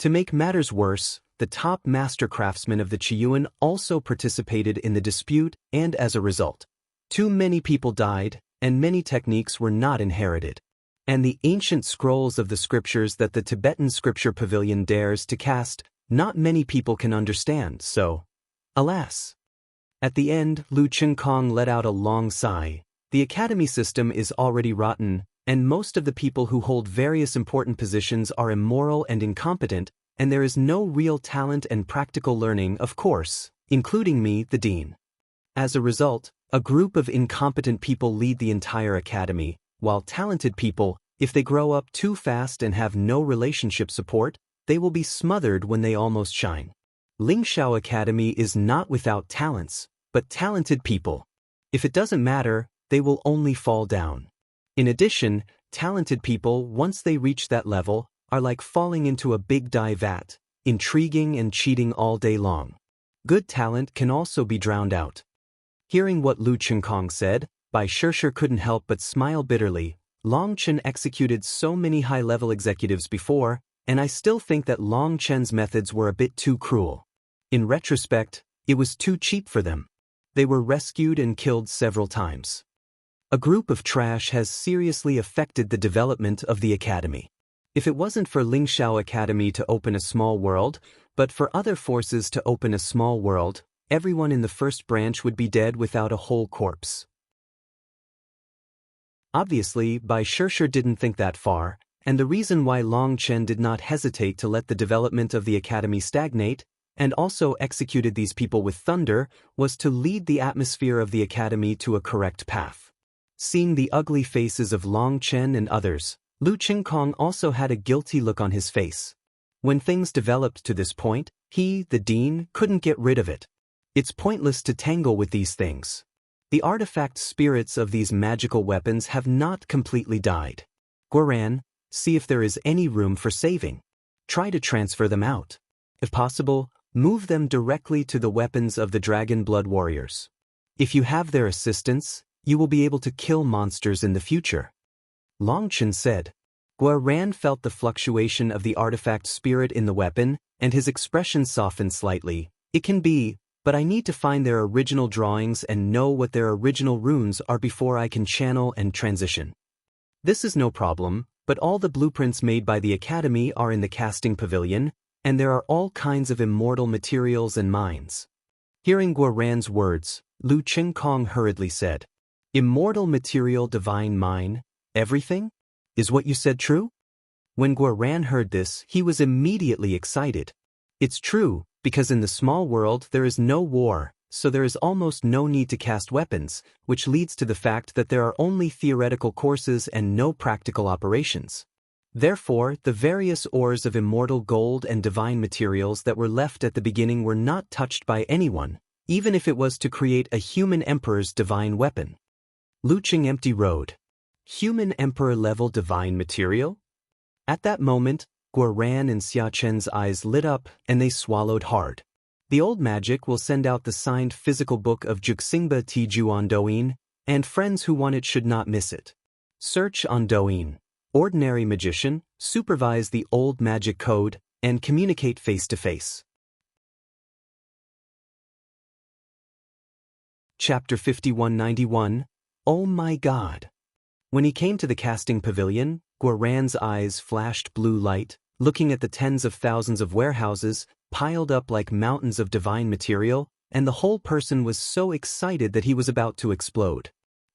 To make matters worse, the top master craftsmen of the Qiyuan also participated in the dispute, and as a result, too many people died, and many techniques were not inherited. And the ancient scrolls of the scriptures that the Tibetan scripture pavilion dares to cast, not many people can understand, so, alas. At the end, Lu Qingkong let out a long sigh. The academy system is already rotten, and most of the people who hold various important positions are immoral and incompetent, and there is no real talent and practical learning, of course, including me, the dean. As a result, a group of incompetent people lead the entire academy, while talented people, if they grow up too fast and have no relationship support, they will be smothered when they almost shine. Lingxiao Academy is not without talents, but talented people. If it doesn't matter, they will only fall down. In addition, talented people, once they reach that level, are like falling into a big dye vat, intriguing and cheating all day long. Good talent can also be drowned out. Hearing what Lu Chengkong said, Bai Shishir couldn't help but smile bitterly. Long Chen executed so many high-level executives before, and I still think that Long Chen's methods were a bit too cruel. In retrospect, it was too cheap for them. They were rescued and killed several times. A group of trash has seriously affected the development of the academy. If it wasn't for Lingxiao Academy to open a small world, but for other forces to open a small world, everyone in the first branch would be dead without a whole corpse. Obviously, Bai Shishir didn't think that far, and the reason why Long Chen did not hesitate to let the development of the academy stagnate, and also executed these people with thunder, was to lead the atmosphere of the academy to a correct path. Seeing the ugly faces of Long Chen and others, Lu Chengkong also had a guilty look on his face. When things developed to this point, he, the dean, couldn't get rid of it. It's pointless to tangle with these things. The artifact spirits of these magical weapons have not completely died. Guoran, see if there is any room for saving. Try to transfer them out. If possible, move them directly to the weapons of the Dragon Blood Warriors. If you have their assistance, you will be able to kill monsters in the future. Long Chen said. Guoran felt the fluctuation of the artifact spirit in the weapon, and his expression softened slightly. It can be, but I need to find their original drawings and know what their original runes are before I can channel and transition. This is no problem, but all the blueprints made by the Academy are in the casting pavilion, and there are all kinds of immortal materials and mines. Hearing Guoran's words, Lu Chengkong hurriedly said, "Immortal material divine mine, everything? Is what you said true?" When Guoran heard this, he was immediately excited. It's true, because in the small world there is no war, so there is almost no need to cast weapons, which leads to the fact that there are only theoretical courses and no practical operations. Therefore, the various ores of immortal gold and divine materials that were left at the beginning were not touched by anyone, even if it was to create a human emperor's divine weapon. Lu Cheng empty road. Human emperor-level divine material? At that moment, Guoran and Xia Chen's eyes lit up, and they swallowed hard. The old magic will send out the signed physical book of Juxingba Tiju on Douyin, and friends who want it should not miss it. Search on Douyin. Ordinary magician, supervise the old magic code, and communicate face-to-face. Chapter 5191, Oh my God! When he came to the casting pavilion, Guoran's eyes flashed blue light, looking at the tens of thousands of warehouses, piled up like mountains of divine material, and the whole person was so excited that he was about to explode.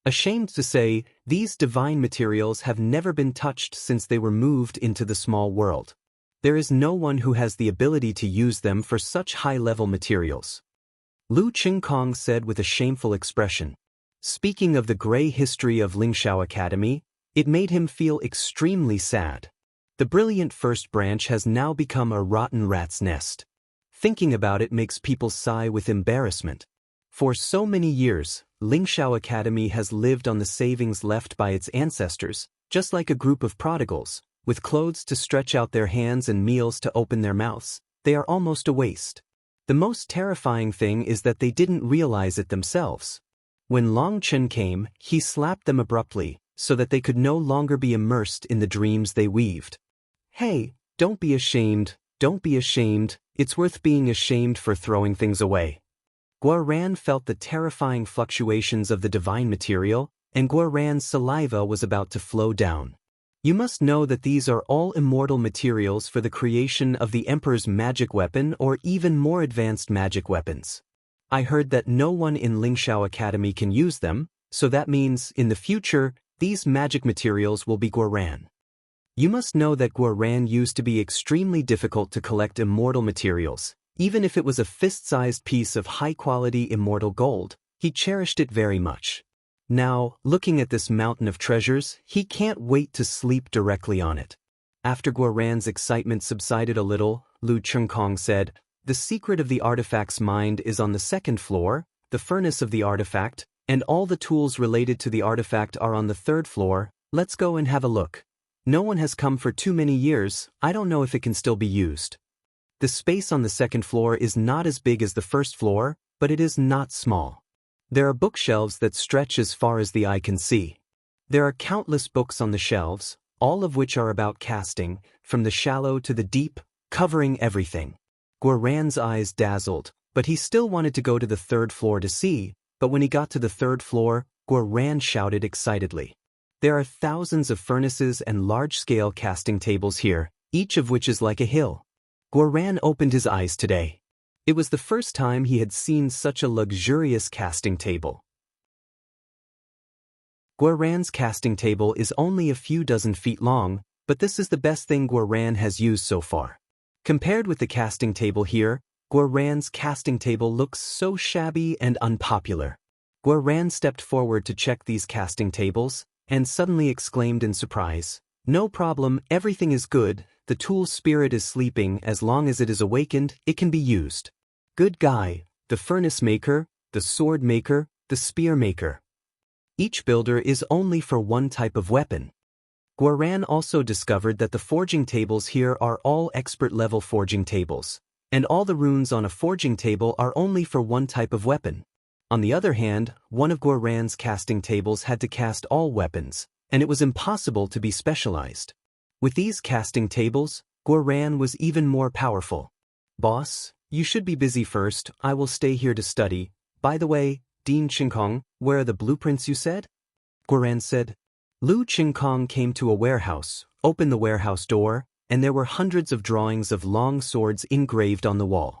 Ashamed to say, these divine materials have never been touched since they were moved into the small world. There is no one who has the ability to use them for such high-level materials. Lu Chengkong said with a shameful expression. Speaking of the gray history of Lingxiao Academy, it made him feel extremely sad. The brilliant first branch has now become a rotten rat's nest. Thinking about it makes people sigh with embarrassment. For so many years, Lingxiao Academy has lived on the savings left by its ancestors, just like a group of prodigals, with clothes to stretch out their hands and meals to open their mouths. They are almost a waste. The most terrifying thing is that they didn't realize it themselves. When Long Chen came, he slapped them abruptly, so that they could no longer be immersed in the dreams they weaved. Hey, don't be ashamed, don't be ashamed, it's worth being ashamed for throwing things away. Guoran felt the terrifying fluctuations of the divine material, and Guoran's saliva was about to flow down. You must know that these are all immortal materials for the creation of the Emperor's magic weapon or even more advanced magic weapons. I heard that no one in Lingxiao Academy can use them, so that means, in the future, these magic materials will be Guoran. You must know that Guoran used to be extremely difficult to collect immortal materials. Even if it was a fist-sized piece of high-quality immortal gold, he cherished it very much. Now, looking at this mountain of treasures, he can't wait to sleep directly on it. After Guoran's excitement subsided a little, Lu Chengkong said, "The secret of the artifact's mind is on the second floor, the furnace of the artifact, and all the tools related to the artifact are on the third floor. Let's go and have a look. No one has come for too many years, I don't know if it can still be used." The space on the second floor is not as big as the first floor, but it is not small. There are bookshelves that stretch as far as the eye can see. There are countless books on the shelves, all of which are about casting, from the shallow to the deep, covering everything. Guoran's eyes dazzled, but he still wanted to go to the third floor to see, but when he got to the third floor, Guoran shouted excitedly. There are thousands of furnaces and large-scale casting tables here, each of which is like a hill. Guoran opened his eyes today. It was the first time he had seen such a luxurious casting table. Guoran's casting table is only a few dozen feet long, but this is the best thing Guoran has used so far. Compared with the casting table here, Guoran's casting table looks so shabby and unpopular. Guoran stepped forward to check these casting tables, and suddenly exclaimed in surprise, "No problem, everything is good, the tool spirit is sleeping, as long as it is awakened, it can be used. Good guy, the furnace maker, the sword maker, the spear maker. Each builder is only for one type of weapon." Guoran also discovered that the forging tables here are all expert-level forging tables, and all the runes on a forging table are only for one type of weapon. On the other hand, one of Guoran's casting tables had to cast all weapons, and it was impossible to be specialized. With these casting tables, Guoran was even more powerful. "Boss, you should be busy first, I will stay here to study. By the way, Dean Chengkong, where are the blueprints you said?" Guoran said. Lu Chengkong came to a warehouse, opened the warehouse door, and there were hundreds of drawings of long swords engraved on the wall.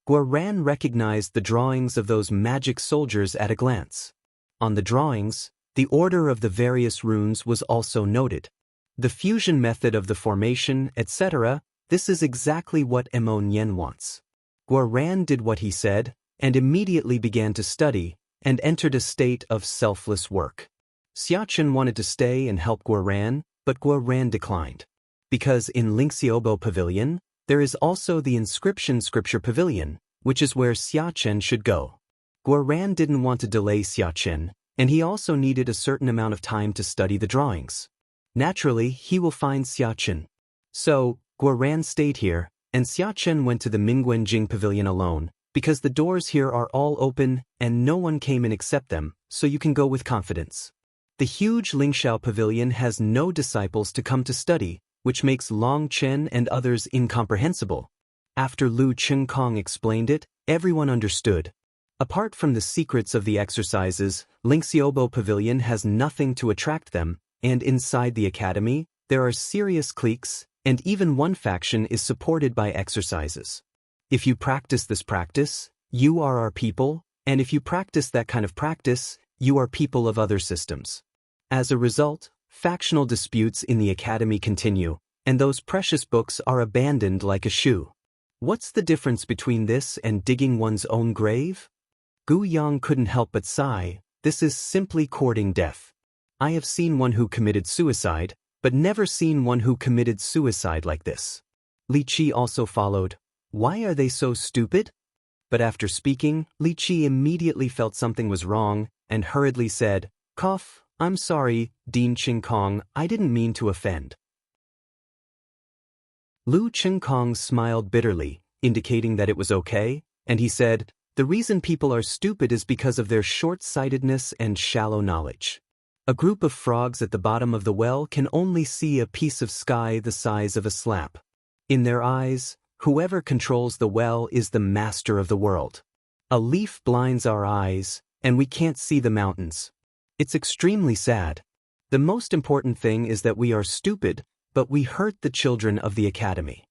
Guoran recognized the drawings of those magic soldiers at a glance. On the drawings, the order of the various runes was also noted. The fusion method of the formation, etc., this is exactly what Mo Nian wants. Guoran did what he said, and immediately began to study, and entered a state of selfless work. Xiachen wanted to stay and help Guoran, but Guoran declined. Because in Lingxiaobo Pavilion, there is also the Inscription Scripture Pavilion, which is where Xiachen should go. Guoran didn't want to delay Xiachen, and he also needed a certain amount of time to study the drawings. Naturally, he will find Xiachen. So, Guoran stayed here, and Xiachen went to the Mingguanjing Pavilion alone, because the doors here are all open and no one came in except them, so you can go with confidence. The huge Lingxiao Pavilion has no disciples to come to study, which makes Long Chen and others incomprehensible. After Lu Chengkong explained it, everyone understood. Apart from the secrets of the exercises, Lingxiaobo Pavilion has nothing to attract them, and inside the academy, there are serious cliques, and even one faction is supported by exercises. If you practice this practice, you are our people, and if you practice that kind of practice, you are people of other systems. As a result, factional disputes in the academy continue, and those precious books are abandoned like a shoe. What's the difference between this and digging one's own grave? Gu Yang couldn't help but sigh, this is simply courting death. I have seen one who committed suicide, but never seen one who committed suicide like this. Li Qi also followed. Why are they so stupid? But after speaking, Li Qi immediately felt something was wrong, and hurriedly said, "Cough, I'm sorry, Dean Chengkong, I didn't mean to offend." Lu Chengkong smiled bitterly, indicating that it was okay, and he said, "The reason people are stupid is because of their short-sightedness and shallow knowledge. A group of frogs at the bottom of the well can only see a piece of sky the size of a slap. In their eyes, whoever controls the well is the master of the world. A leaf blinds our eyes, and we can't see the mountains. It's extremely sad. The most important thing is that we are stupid, but we hurt the children of the academy."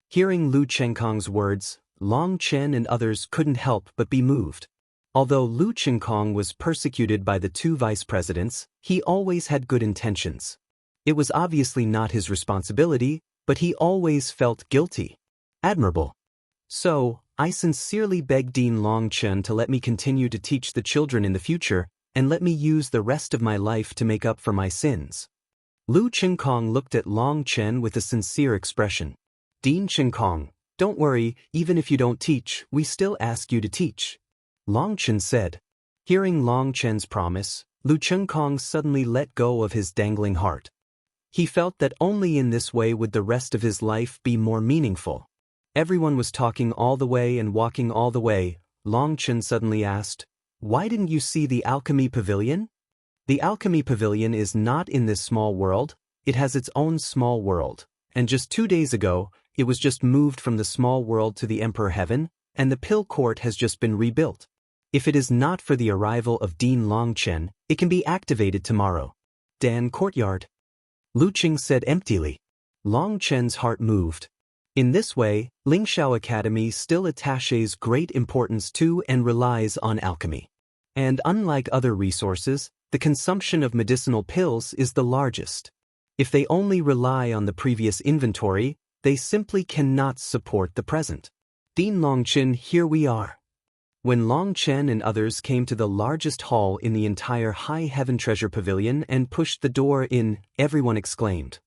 Hearing Lu Chengkong's words, Long Chen and others couldn't help but be moved. Although Lu Chengkong was persecuted by the two vice presidents, he always had good intentions. It was obviously not his responsibility, but he always felt guilty. Admirable. So, I sincerely beg Dean Longchen to let me continue to teach the children in the future, and let me use the rest of my life to make up for my sins. Lu Qingkong looked at Long Chen with a sincere expression. Dean Qingkong, don't worry, even if you don't teach, we still ask you to teach. Long Chen said. Hearing Long Chen's promise, Lu Qingkong suddenly let go of his dangling heart. He felt that only in this way would the rest of his life be more meaningful. Everyone was talking all the way and walking all the way. Long Chen suddenly asked, "Why didn't you see the alchemy pavilion?" The alchemy pavilion is not in this small world, it has its own small world, and just 2 days ago, it was just moved from the small world to the Emperor Heaven, and the pill court has just been rebuilt. If it is not for the arrival of Dean Longchen, it can be activated tomorrow. Dan Courtyard. Lu Qing said emptily. Longchen's heart moved. In this way, Lingxiao Academy still attaches great importance to and relies on alchemy. And unlike other resources, the consumption of medicinal pills is the largest. If they only rely on the previous inventory, they simply cannot support the present. Dean Longchen, here we are. When Longchen and others came to the largest hall in the entire High Heaven Treasure Pavilion and pushed the door in, everyone exclaimed.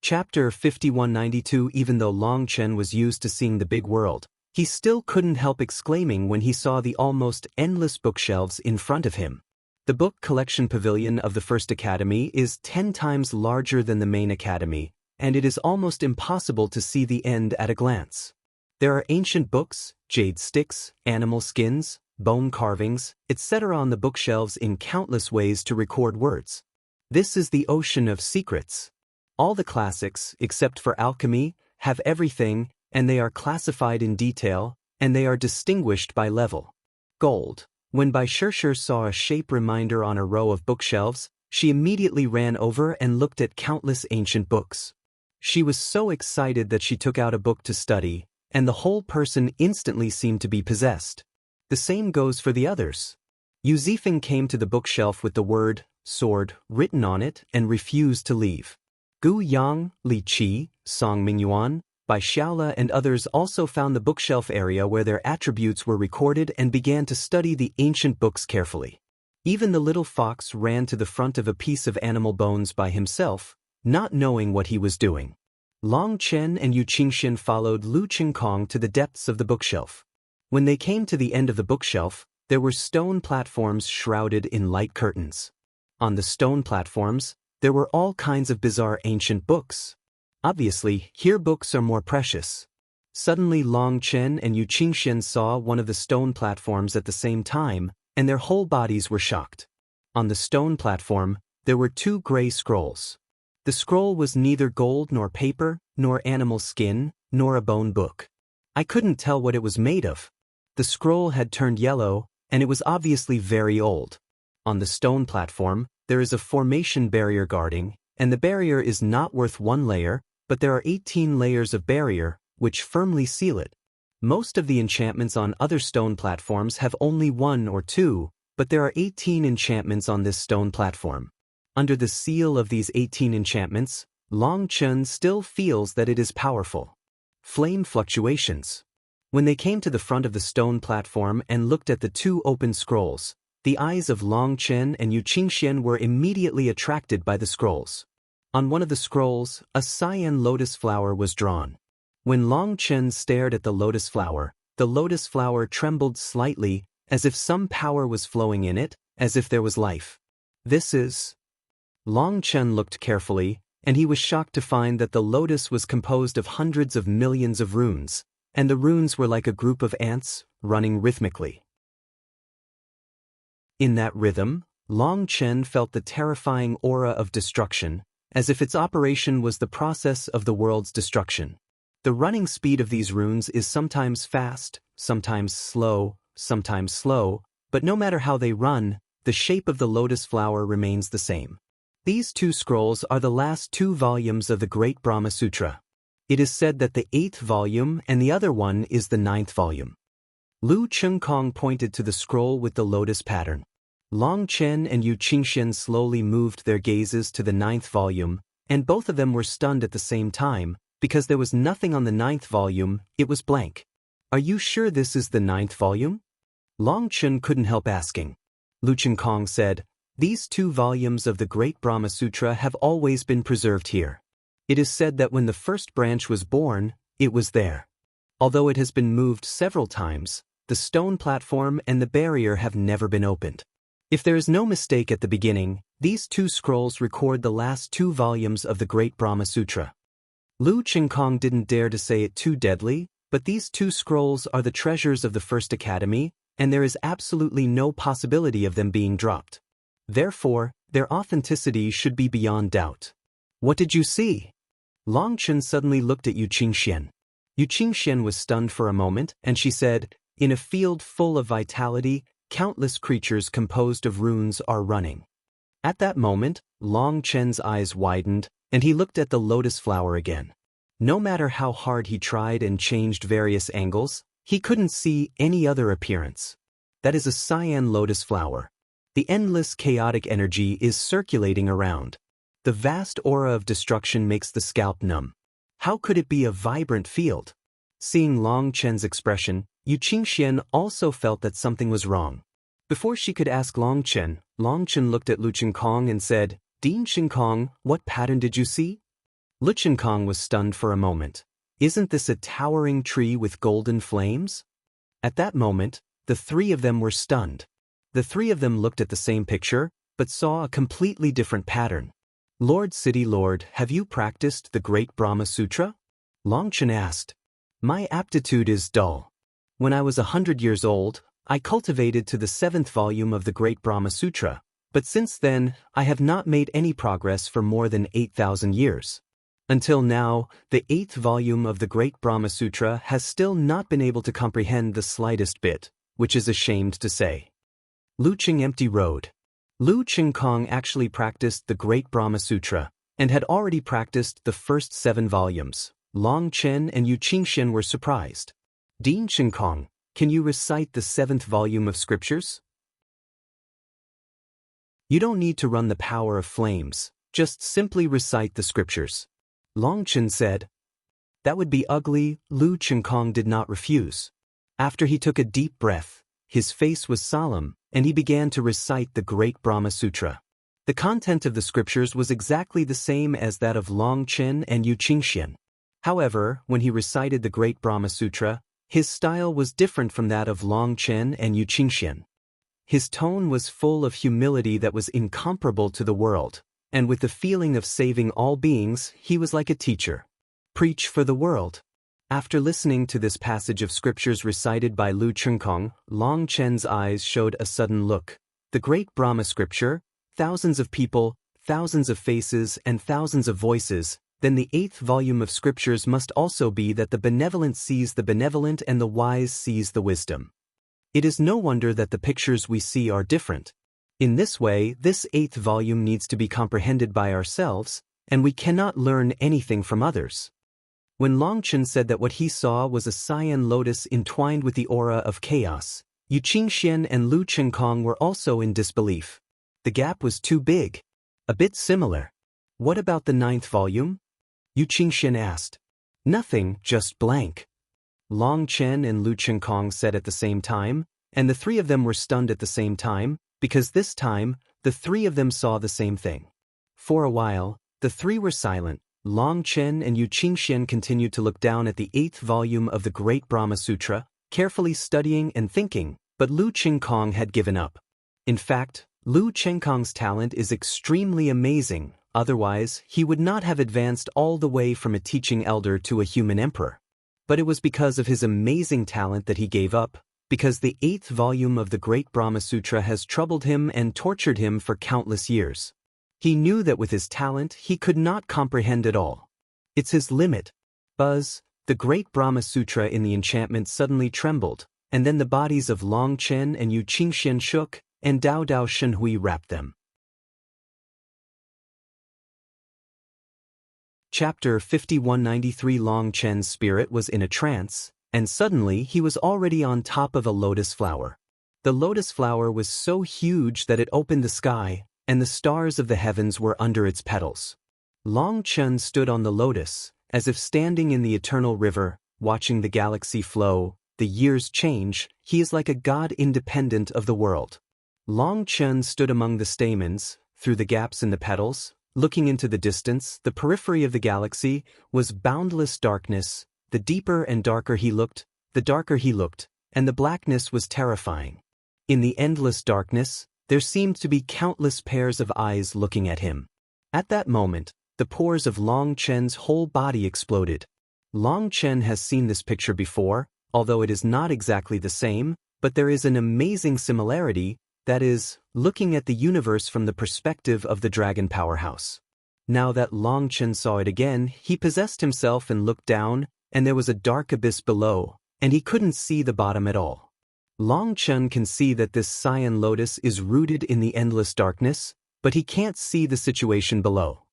Chapter 5192. Even though Longchen was used to seeing the big world, he still couldn't help exclaiming when he saw the almost endless bookshelves in front of him. The book collection pavilion of the First Academy is 10 times larger than the main academy, and it is almost impossible to see the end at a glance. There are ancient books, jade sticks, animal skins, bone carvings, etc. on the bookshelves in countless ways to record words. This is the ocean of secrets. All the classics, except for alchemy, have everything, and they are classified in detail, and they are distinguished by level. Gold. When Bai Shirshir saw a shape reminder on a row of bookshelves, she immediately ran over and looked at countless ancient books. She was so excited that she took out a book to study, and the whole person instantly seemed to be possessed. The same goes for the others. Yu Zifeng came to the bookshelf with the word, sword, written on it and refused to leave. Gu Yang, Li Qi, Song Mingyuan, Bai Xiaola and others also found the bookshelf area where their attributes were recorded and began to study the ancient books carefully. Even the little fox ran to the front of a piece of animal bones by himself, not knowing what he was doing. Long Chen and Yu Qingxian followed Lu Qingkong to the depths of the bookshelf. When they came to the end of the bookshelf, there were stone platforms shrouded in light curtains. On the stone platforms, there were all kinds of bizarre ancient books. Obviously, here books are more precious. Suddenly Long Chen and Yu Qingxian saw one of the stone platforms at the same time, and their whole bodies were shocked. On the stone platform, there were 2 gray scrolls. The scroll was neither gold nor paper, nor animal skin, nor a bone book. I couldn't tell what it was made of. The scroll had turned yellow, and it was obviously very old. On the stone platform, there is a formation barrier guarding, and the barrier is not worth 1 layer, but there are 18 layers of barrier, which firmly seal it. Most of the enchantments on other stone platforms have only 1 or 2, but there are 18 enchantments on this stone platform. Under the seal of these 18 enchantments, Long Chen still feels that it is powerful. Flame fluctuations. When they came to the front of the stone platform and looked at the 2 open scrolls, the eyes of Long Chen and Yu Qingxian were immediately attracted by the scrolls. On one of the scrolls, a cyan lotus flower was drawn. When Long Chen stared at the lotus flower trembled slightly, as if some power was flowing in it, as if there was life. This is... Long Chen looked carefully, and he was shocked to find that the lotus was composed of hundreds of millions of runes, and the runes were like a group of ants, running rhythmically. In that rhythm, Long Chen felt the terrifying aura of destruction, as if its operation was the process of the world's destruction. The running speed of these runes is sometimes fast, sometimes slow, but no matter how they run, the shape of the lotus flower remains the same. These 2 scrolls are the last 2 volumes of the Great Brahma Sutra. It is said that the 8th volume and the other one is the 9th volume. Lu Qingkong pointed to the scroll with the lotus pattern. Long Chen and Yu Qingxian slowly moved their gazes to the 9th volume, and both of them were stunned at the same time, because there was nothing on the 9th volume, it was blank. Are you sure this is the 9th volume? Long Chen couldn't help asking. Lu Qinkong said, these 2 volumes of the Great Brahma Sutra have always been preserved here. It is said that when the first branch was born, it was there. Although it has been moved several times, the stone platform and the barrier have never been opened. If there is no mistake at the beginning, these 2 scrolls record the last 2 volumes of the Great Brahma Sutra. Lu Qinkong didn't dare to say it too deadly, but these 2 scrolls are the treasures of the First Academy, and there is absolutely no possibility of them being dropped. Therefore, their authenticity should be beyond doubt. What did you see? Long Chen suddenly looked at Yu Qingxian. Yu Qingxian was stunned for a moment, and she said, in a field full of vitality, countless creatures composed of runes are running. At that moment, Long Chen's eyes widened, and he looked at the lotus flower again. No matter how hard he tried and changed various angles, he couldn't see any other appearance. That is a cyan lotus flower. The endless chaotic energy is circulating around. The vast aura of destruction makes the scalp numb. How could it be a vibrant field? Seeing Long Chen's expression, Yu Qingxian also felt that something was wrong. Before she could ask Long Chen looked at Lu Qinkong and said, Dean Qinkong, what pattern did you see? Lu Qinkong was stunned for a moment. Isn't this a towering tree with golden flames? At that moment, the 3 of them were stunned. The 3 of them looked at the same picture, but saw a completely different pattern. Lord City Lord, have you practiced the Great Brahma Sutra? Long Chen asked. My aptitude is dull. When I was 100 years old, I cultivated to the 7th volume of the Great Brahma Sutra, but since then, I have not made any progress for more than 8,000 years. Until now, the 8th volume of the Great Brahma Sutra has still not been able to comprehend the slightest bit, which is ashamed to say. Lu Qing Empty Road. Lu Qinkong actually practiced the Great Brahma Sutra, and had already practiced the first 7 volumes. Long Chen and Yu Qingxian were surprised. Dean Qinkong, can you recite the 7th volume of scriptures? You don't need to run the power of flames, just simply recite the scriptures. Long Chen said. That would be ugly. Lu Qinkong did not refuse. After he took a deep breath, his face was solemn, and he began to recite the Great Brahma Sutra. The content of the scriptures was exactly the same as that of Long Chen and Yu Qingxian. However, when he recited the Great Brahma Sutra, his style was different from that of Long Chen and Yu Qingxian. His tone was full of humility that was incomparable to the world, and with the feeling of saving all beings, he was like a teacher. Preach for the world. After listening to this passage of scriptures recited by Lu Qinkong, Long Chen's eyes showed a sudden look. The Great Brahma Scripture, thousands of people, thousands of faces, and thousands of voices, then the 8th volume of scriptures must also be that the benevolent sees the benevolent and the wise sees the wisdom. It is no wonder that the pictures we see are different. In this way, this 8th volume needs to be comprehended by ourselves, and we cannot learn anything from others. When Long Chen said that what he saw was a cyan lotus entwined with the aura of chaos, Yu Qingxian and Lu Qinkong were also in disbelief. The gap was too big. A bit similar. What about the 9th volume? Yu Qingxian asked. Nothing, just blank. Long Chen and Lu Qinkong said at the same time, and the 3 of them were stunned at the same time, because this time, the 3 of them saw the same thing. For a while, the 3 were silent. Long Chen and Yu Qingxian continued to look down at the 8th volume of the Great Brahma Sutra, carefully studying and thinking, but Lu Qinkong had given up. In fact, Lu Qinkong's talent is extremely amazing, otherwise he would not have advanced all the way from a teaching elder to a human emperor. But it was because of his amazing talent that he gave up, because the 8th volume of the Great Brahma Sutra has troubled him and tortured him for countless years. He knew that with his talent he could not comprehend it all. It's his limit. Buzz, the Great Brahma Sutra in the enchantment suddenly trembled, and then the bodies of Long Chen and Yu Qingxian shook, and Dao Dao Shenhui wrapped them. Chapter 5193. Long Chen's spirit was in a trance, and suddenly he was already on top of a lotus flower. The lotus flower was so huge that it opened the sky, and the stars of the heavens were under its petals. Long Chen stood on the lotus, as if standing in the eternal river, watching the galaxy flow, the years change. He is like a god independent of the world. Long Chen stood among the stamens, through the gaps in the petals, looking into the distance. The periphery of the galaxy was boundless darkness. The deeper and darker he looked, the darker he looked, and the blackness was terrifying. In the endless darkness, there seemed to be countless pairs of eyes looking at him. At that moment, the pores of Long Chen's whole body exploded. Long Chen has seen this picture before, although it is not exactly the same, but there is an amazing similarity, that is, looking at the universe from the perspective of the dragon powerhouse. Now that Long Chen saw it again, he possessed himself and looked down, and there was a dark abyss below, and he couldn't see the bottom at all. Long Chen can see that this cyan lotus is rooted in the endless darkness, but he can't see the situation below.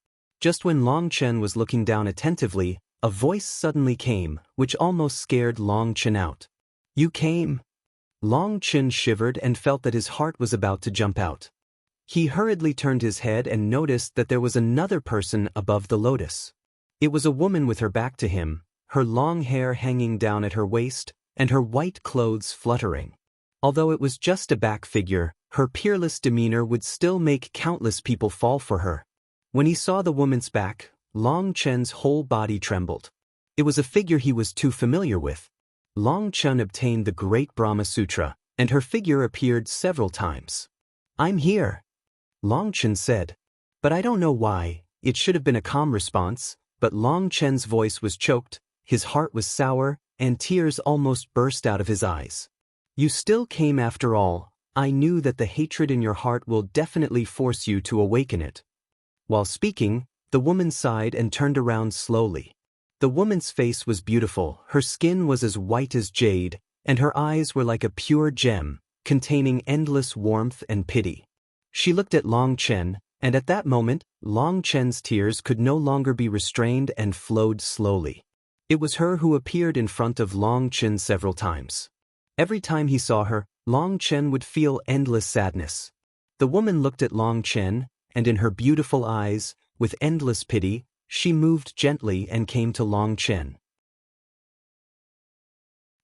Just when Long Chen was looking down attentively, a voice suddenly came, which almost scared Long Chen out. "You came?" Long Chen shivered and felt that his heart was about to jump out. He hurriedly turned his head and noticed that there was another person above the lotus. It was a woman with her back to him, her long hair hanging down at her waist, and her white clothes fluttering. Although it was just a back figure, her peerless demeanor would still make countless people fall for her. When he saw the woman's back, Long Chen's whole body trembled. It was a figure he was too familiar with. Long Chen obtained the Great Brahma Sutra, and her figure appeared several times. "I'm here," Long Chen said. "But I don't know why." It should have been a calm response, but Long Chen's voice was choked, his heart was sour, and tears almost burst out of his eyes. "You still came after all. I knew that the hatred in your heart will definitely force you to awaken it." While speaking, the woman sighed and turned around slowly. The woman's face was beautiful, her skin was as white as jade, and her eyes were like a pure gem, containing endless warmth and pity. She looked at Long Chen, and at that moment, Long Chen's tears could no longer be restrained and flowed slowly. It was her who appeared in front of Long Chen several times. Every time he saw her, Long Chen would feel endless sadness. The woman looked at Long Chen, and in her beautiful eyes, with endless pity, she moved gently and came to Long Chen.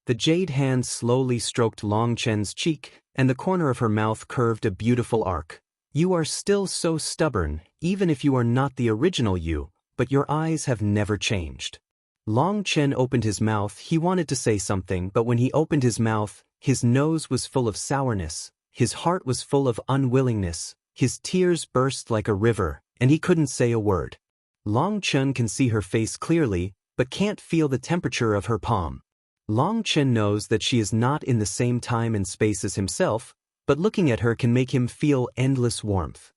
The jade hand slowly stroked Long Chen's cheek, and the corner of her mouth curved a beautiful arc. "You are still so stubborn, even if you are not the original you, but your eyes have never changed." Long Chen opened his mouth. He wanted to say something, but when he opened his mouth, his nose was full of sourness, his heart was full of unwillingness, his tears burst like a river, and he couldn't say a word. Long Chen can see her face clearly, but can't feel the temperature of her palm. Long Chen knows that she is not in the same time and space as himself, but looking at her can make him feel endless warmth.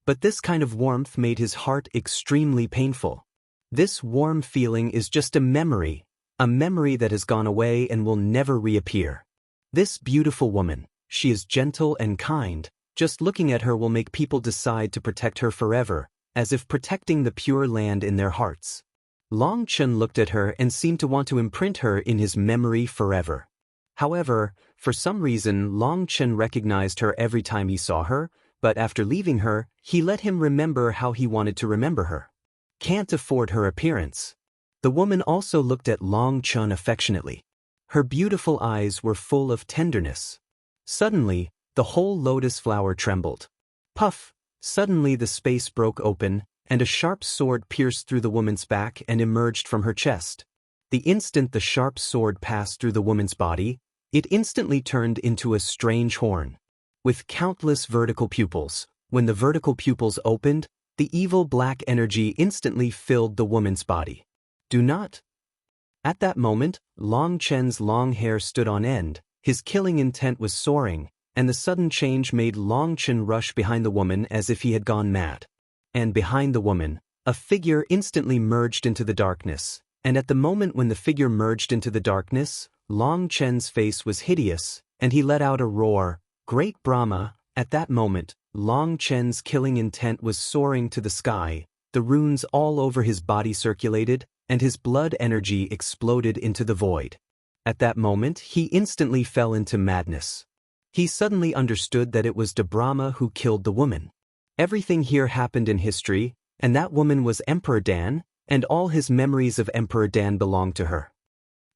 But this kind of warmth made his heart extremely painful. This warm feeling is just a memory that has gone away and will never reappear. This beautiful woman, she is gentle and kind. Just looking at her will make people decide to protect her forever, as if protecting the pure land in their hearts. Long Chen looked at her and seemed to want to imprint her in his memory forever. However, for some reason Long Chen recognized her every time he saw her, but after leaving her, he let him remember how he wanted to remember her. Can't afford her appearance. The woman also looked at Long Chen affectionately. Her beautiful eyes were full of tenderness. Suddenly, the whole lotus flower trembled. Puff! Suddenly the space broke open, and a sharp sword pierced through the woman's back and emerged from her chest. The instant the sharp sword passed through the woman's body, it instantly turned into a strange horn. With countless vertical pupils, when the vertical pupils opened, the evil black energy instantly filled the woman's body. "Do not." At that moment, Long Chen's long hair stood on end, his killing intent was soaring, and the sudden change made Long Chen rush behind the woman as if he had gone mad. And behind the woman, a figure instantly merged into the darkness, and at the moment when the figure merged into the darkness, Long Chen's face was hideous, and he let out a roar, "Great Brahma!" At that moment, Long Chen's killing intent was soaring to the sky, the runes all over his body circulated, and his blood energy exploded into the void. At that moment, he instantly fell into madness. He suddenly understood that it was de Brahma who killed the woman. Everything here happened in history, and that woman was Emperor Dan, and all his memories of Emperor Dan belonged to her.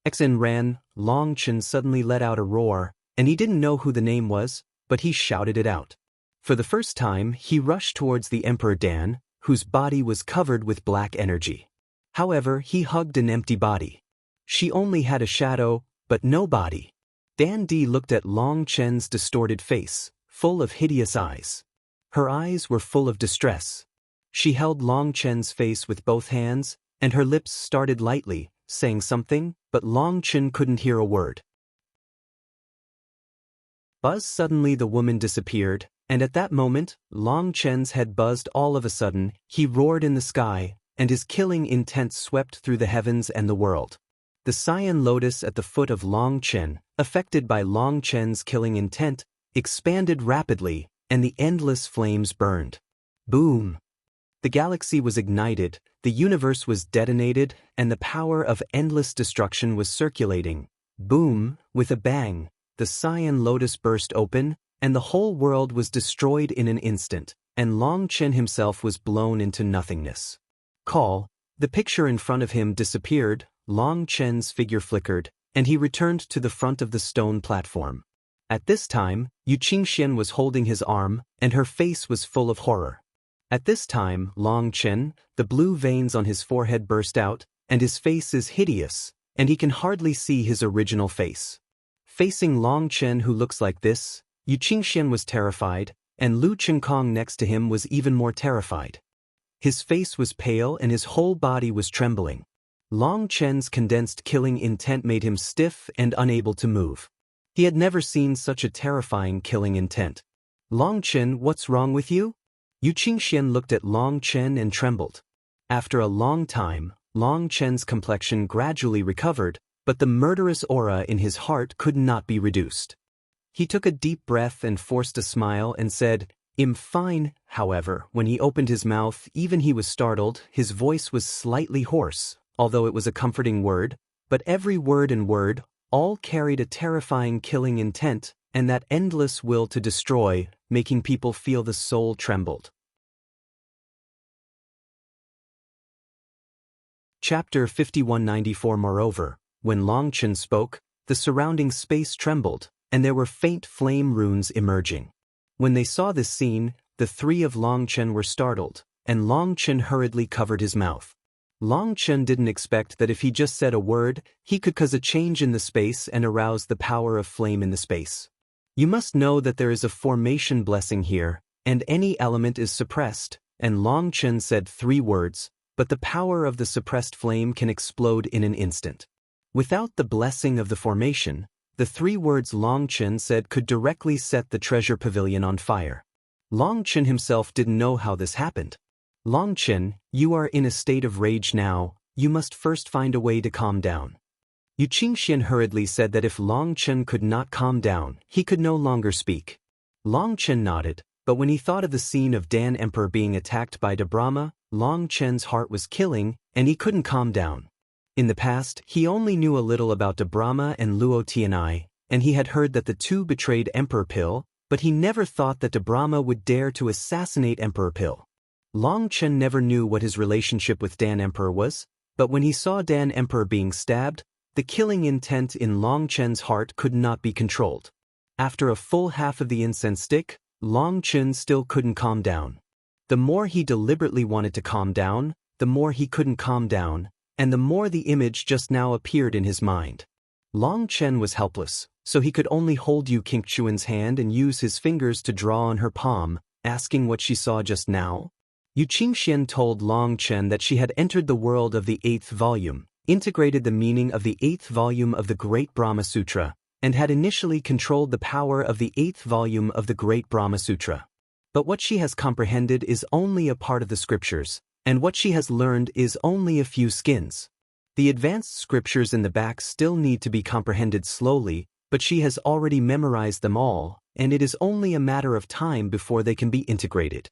Xen ran, Long Chen suddenly let out a roar, and he didn't know who the name was, but he shouted it out. For the first time, he rushed towards the Emperor Dan, whose body was covered with black energy. However, he hugged an empty body. She only had a shadow, but no body. Dan Di looked at Long Chen's distorted face, full of hideous eyes. Her eyes were full of distress. She held Long Chen's face with both hands, and her lips started lightly, saying something, but Long Chen couldn't hear a word. Buzz! Suddenly the woman disappeared, and at that moment, Long Chen's head buzzed all of a sudden, he roared in the sky, and his killing intent swept through the heavens and the world. The cyan lotus at the foot of Long Chen, affected by Long Chen's killing intent, expanded rapidly, and the endless flames burned. Boom! The galaxy was ignited, the universe was detonated, and the power of endless destruction was circulating. Boom! With a bang, the cyan lotus burst open, and the whole world was destroyed in an instant, and Long Chen himself was blown into nothingness. Call! The picture in front of him disappeared, Long Chen's figure flickered, and he returned to the front of the stone platform. At this time, Yu Qingxian was holding his arm, and her face was full of horror. At this time, Long Chen, the blue veins on his forehead burst out, and his face is hideous, and he can hardly see his original face. Facing Long Chen who looks like this, Yu Qingxian was terrified, and Lu Qinkong next to him was even more terrified. His face was pale and his whole body was trembling. Long Chen's condensed killing intent made him stiff and unable to move. He had never seen such a terrifying killing intent. Long Chen, what's wrong with you? Yu Qingxian looked at Long Chen and trembled. After a long time, Long Chen's complexion gradually recovered, but the murderous aura in his heart could not be reduced. He took a deep breath and forced a smile and said, "I'm fine." However, when he opened his mouth, even he was startled, his voice was slightly hoarse, although it was a comforting word, but every word and word, all carried a terrifying killing intent, and that endless will to destroy, making people feel the soul trembled. Chapter 5194. Moreover, when Long Chen spoke, the surrounding space trembled, and there were faint flame runes emerging. When they saw this scene, the three of Long Chen were startled, and Long Chen hurriedly covered his mouth. Long Chen didn't expect that if he just said a word, he could cause a change in the space and arouse the power of flame in the space. You must know that there is a formation blessing here, and any element is suppressed, and Long Chen said 3 words, but the power of the suppressed flame can explode in an instant. Without the blessing of the formation, the 3 words Long Chen said could directly set the treasure pavilion on fire. Long Chen himself didn't know how this happened. Long Chen, you are in a state of rage now, you must first find a way to calm down. Yu Qingxian hurriedly said that if Long Chen could not calm down, he could no longer speak. Long Chen nodded, but when he thought of the scene of Dan Emperor being attacked by de Brahma, Long Chen's heart was killing, and he couldn't calm down. In the past, he only knew a little about de Brahma and Luo Tianai, and he had heard that the two betrayed Emperor Pill, but he never thought that de Brahma would dare to assassinate Emperor Pill. Long Chen never knew what his relationship with Dan Emperor was, but when he saw Dan Emperor being stabbed, the killing intent in Long Chen's heart could not be controlled. After a full half of the incense stick, Long Chen still couldn't calm down. The more he deliberately wanted to calm down, the more he couldn't calm down, and the more the image just now appeared in his mind. Long Chen was helpless, so he could only hold Yu Qingxian's hand and use his fingers to draw on her palm, asking what she saw just now. Yu Qingxian told Long Chen that she had entered the world of the 8th volume, integrated the meaning of the 8th volume of the Great Brahma Sutra, and had initially controlled the power of the 8th volume of the Great Brahma Sutra. But what she has comprehended is only a part of the scriptures, and what she has learned is only a few skins. The advanced scriptures in the back still need to be comprehended slowly, but she has already memorized them all, and it is only a matter of time before they can be integrated.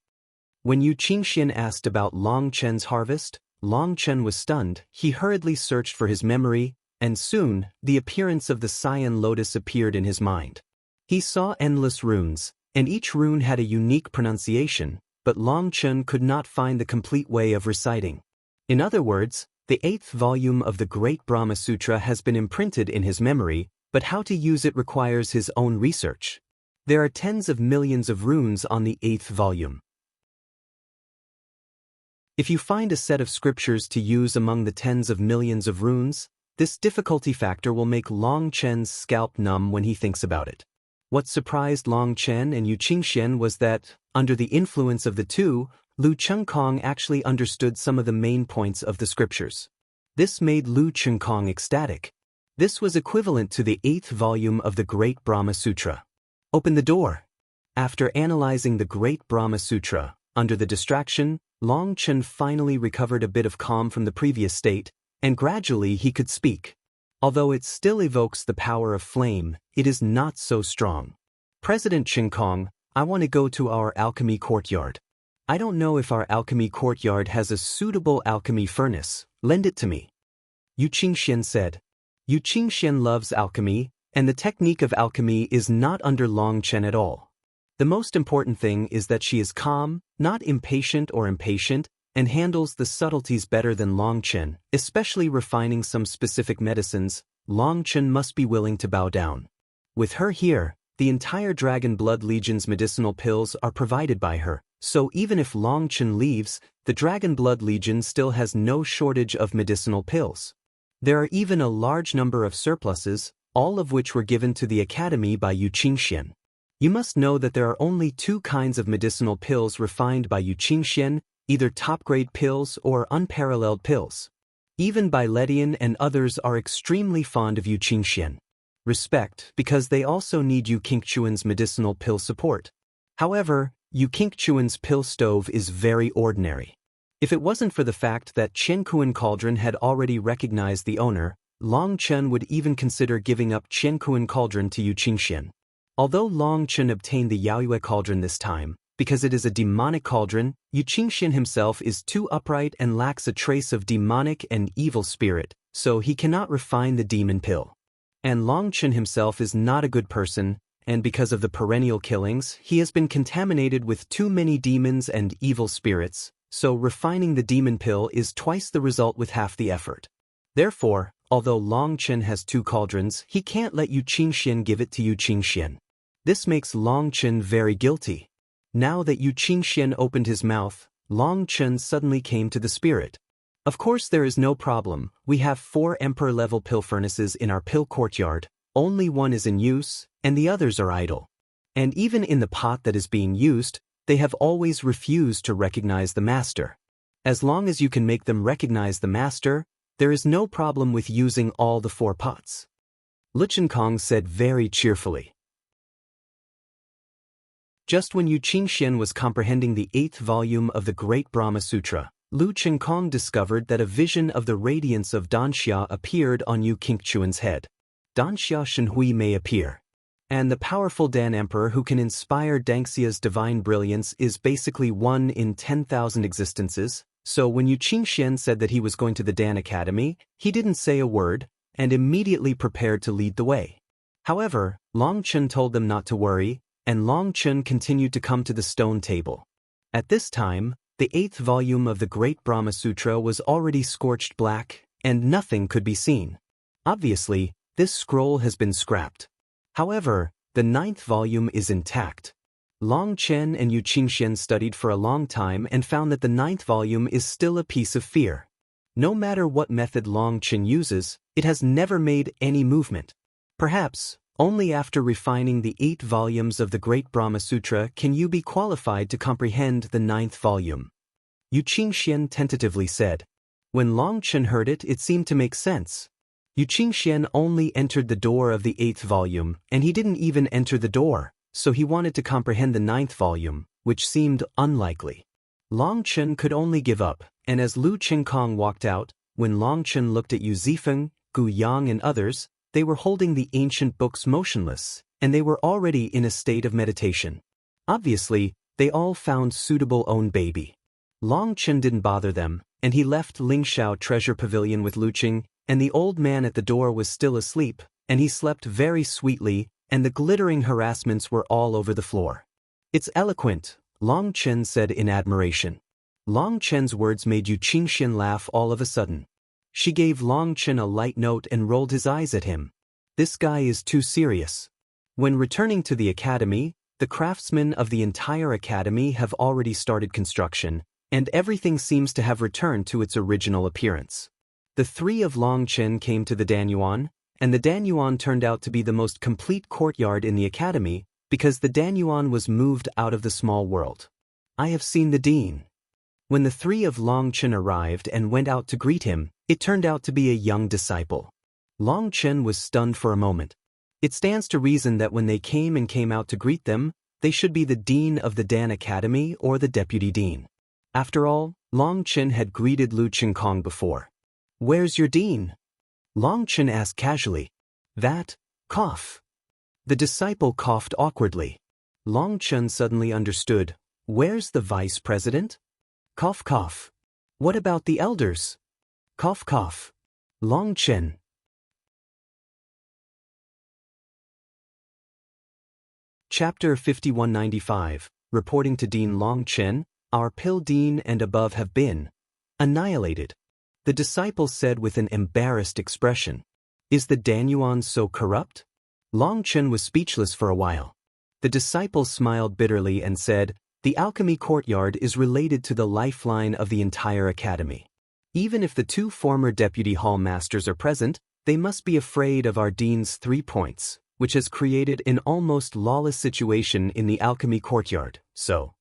When Yu Qingxian asked about Long Chen's harvest, Long Chen was stunned. He hurriedly searched for his memory, and soon, the appearance of the cyan lotus appeared in his mind. He saw endless runes, and each rune had a unique pronunciation, but Long Chen could not find the complete way of reciting. In other words, the 8th volume of the Great Brahma Sutra has been imprinted in his memory, but how to use it requires his own research. There are tens of millions of runes on the 8th volume. If you find a set of scriptures to use among the tens of millions of runes, this difficulty factor will make Long Chen's scalp numb when he thinks about it. What surprised Long Chen and Yu Qingxian was that, under the influence of the two, Lu Chengkong actually understood some of the main points of the scriptures. This made Lu Chengkong ecstatic. This was equivalent to the 8th volume of the Great Brahma Sutra. Open the door. After analyzing the Great Brahma Sutra, under the distraction, Long Chen finally recovered a bit of calm from the previous state, and gradually he could speak. Although it still evokes the power of flame, it is not so strong. President Chengkong, I want to go to our alchemy courtyard. I don't know if our alchemy courtyard has a suitable alchemy furnace. Lend it to me. Yu Qingxian said. Yu Qingxian loves alchemy, and the technique of alchemy is not under Long Chen at all. The most important thing is that she is calm, not impatient, and handles the subtleties better than Long Chen, especially refining some specific medicines. Long Chen must be willing to bow down. With her here, the entire Dragon Blood Legion's medicinal pills are provided by her, so even if Long Chen leaves, the Dragon Blood Legion still has no shortage of medicinal pills. There are even a large number of surpluses, all of which were given to the Academy by Yu Qingxian. You must know that there are only two kinds of medicinal pills refined by Yu Qingxian, either top-grade pills or unparalleled pills. Even Bai Ledian and others are extremely fond of Yu Qingxian. Respect, because they also need Yu Qingchuan's medicinal pill support. However, Yu Qingchuan's pill stove is very ordinary. If it wasn't for the fact that Qiankuan Cauldron had already recognized the owner, Long Chen would even consider giving up Qiankuan Cauldron to Yu Qingxian. Although Long Chen obtained the Yaoyue Cauldron this time, because it is a demonic cauldron, Yu Qingxian himself is too upright and lacks a trace of demonic and evil spirit, so he cannot refine the demon pill. And Long Chen himself is not a good person, and because of the perennial killings, he has been contaminated with too many demons and evil spirits, so refining the demon pill is twice the result with half the effort. Therefore, although Long Chen has two cauldrons, he can't let Yu Qingxian give it to Yu Qingxian. This makes Long Chen very guilty. Now that Yu Qingxian opened his mouth, Long Chen suddenly came to the spirit. Of course there is no problem, we have 4 emperor-level pill furnaces in our pill courtyard, only one is in use, and the others are idle. And even in the pot that is being used, they have always refused to recognize the master. As long as you can make them recognize the master, there is no problem with using all the 4 pots. Lu Chengkong said very cheerfully. Just when Yu Qingxian was comprehending the 8th volume of the Great Brahma Sutra, Lu Chengkong discovered that a vision of the radiance of Danxia appeared on Yu Qingchuan's head. Danxia Shenhui may appear. And the powerful Dan Emperor who can inspire Danxia's divine brilliance is basically 1 in 10,000 existences, so when Yu Qingxian said that he was going to the Dan Academy, he didn't say a word, and immediately prepared to lead the way. However, Long Chen told them not to worry, and Long Chen continued to come to the stone table. At this time, the 8th volume of the Great Brahma Sutra was already scorched black, and nothing could be seen. Obviously, this scroll has been scrapped. However, the 9th volume is intact. Long Chen and Yu Qingxian studied for a long time and found that the 9th volume is still a piece of fear. No matter what method Long Chen uses, it has never made any movement. Perhaps, only after refining the 8 volumes of the Great Brahma Sutra can you be qualified to comprehend the 9th volume. Yu Qingxian tentatively said. When Long Chen heard it, it seemed to make sense. Yu Qingxian only entered the door of the 8th volume, and he didn't even enter the door, so he wanted to comprehend the 9th volume, which seemed unlikely. Long Chen could only give up, and as Lu Chengkong walked out, when Long Chen looked at Yu Zifeng, Gu Yang and others, they were holding the ancient books motionless, and they were already in a state of meditation. Obviously, they all found suitable own baby. Long Chen didn't bother them, and he left Lingshao Treasure Pavilion with Lu Qing, and the old man at the door was still asleep, and he slept very sweetly, and the glittering harassments were all over the floor. "It's eloquent," Long Chen said in admiration. Long Chen's words made Yu Qingxian laugh all of a sudden. She gave Long Chen a light note and rolled his eyes at him. This guy is too serious. When returning to the academy, the craftsmen of the entire academy have already started construction, and everything seems to have returned to its original appearance. The three of Long Chen came to the Danyuan, and the Danyuan turned out to be the most complete courtyard in the academy, because the Danyuan was moved out of the small world. "I have seen the dean." When the three of Long Chen arrived and went out to greet him, it turned out to be a young disciple. Long Chen was stunned for a moment. It stands to reason that when they came out to greet them, they should be the dean of the Dan Academy or the deputy dean. After all, Long Chen had greeted Lu Qinkong before. "Where's your dean?" Long Chen asked casually. "That, cough." The disciple coughed awkwardly. Long Chen suddenly understood. "Where's the vice president?" Cough cough. "What about the elders?" Cough cough. Long Chen. Chapter 5195, reporting to Dean Long Chen, "Our pill dean and above have been annihilated." The disciple said with an embarrassed expression. "Is the Danyuan so corrupt?" Long Chen was speechless for a while. The disciple smiled bitterly and said, "The alchemy courtyard is related to the lifeline of the entire academy. Even if the two former deputy hall masters are present, they must be afraid of our dean's 3 points, which has created an almost lawless situation in the alchemy courtyard, so."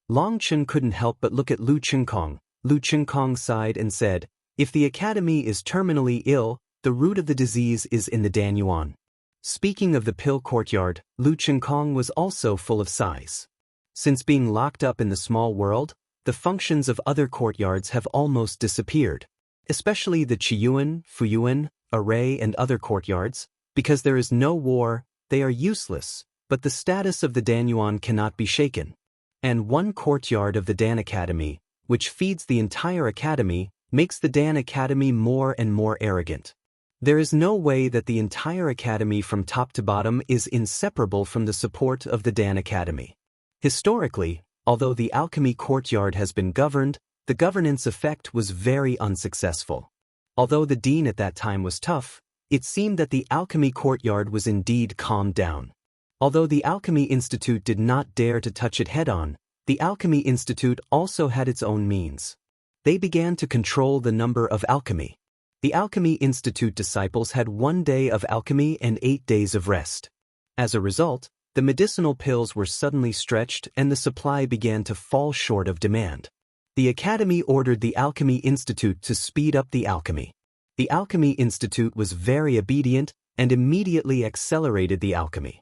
Long Chen couldn't help but look at Lu Qinkong. Lu Qinkong sighed and said, "If the academy is terminally ill, the root of the disease is in the Danyuan." Speaking of the pill courtyard, Lu Qinkong was also full of sighs. Since being locked up in the small world, the functions of other courtyards have almost disappeared, especially the Qiyuan, Fuyuan, Array and other courtyards. Because there is no war, they are useless, but the status of the Danyuan cannot be shaken. And one courtyard of the Dan Academy, which feeds the entire academy, makes the Dan Academy more and more arrogant. There is no way that the entire academy from top to bottom is inseparable from the support of the Dan Academy. Historically, although the alchemy courtyard has been governed, the governance effect was very unsuccessful. Although the dean at that time was tough, it seemed that the alchemy courtyard was indeed calmed down. Although the Alchemy Institute did not dare to touch it head-on, the Alchemy Institute also had its own means. They began to control the number of alchemy. The Alchemy Institute disciples had 1 day of alchemy and 8 days of rest. As a result, the medicinal pills were suddenly stretched and the supply began to fall short of demand. The Academy ordered the Alchemy Institute to speed up the alchemy. The Alchemy Institute was very obedient and immediately accelerated the alchemy.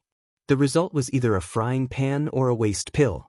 The result was either a frying pan or a waste pill.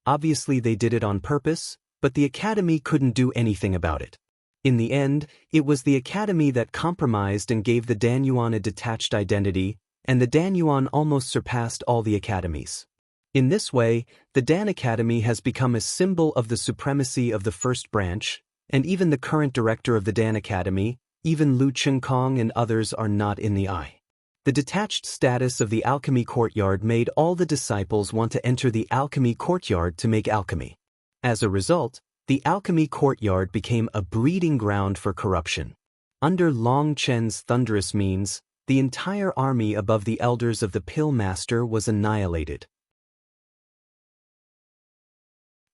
Obviously they did it on purpose, but the Academy couldn't do anything about it. In the end, it was the Academy that compromised and gave the Danyuan a detached identity, and the Danyuan almost surpassed all the academies. In this way, the Dan Academy has become a symbol of the supremacy of the first branch, and even the current director of the Dan Academy, even Lu Qinkong and others are not in the eye. The detached status of the alchemy courtyard made all the disciples want to enter the alchemy courtyard to make alchemy. As a result, the alchemy courtyard became a breeding ground for corruption. Under Long Chen's thunderous means, the entire army above the elders of the Pill Master was annihilated.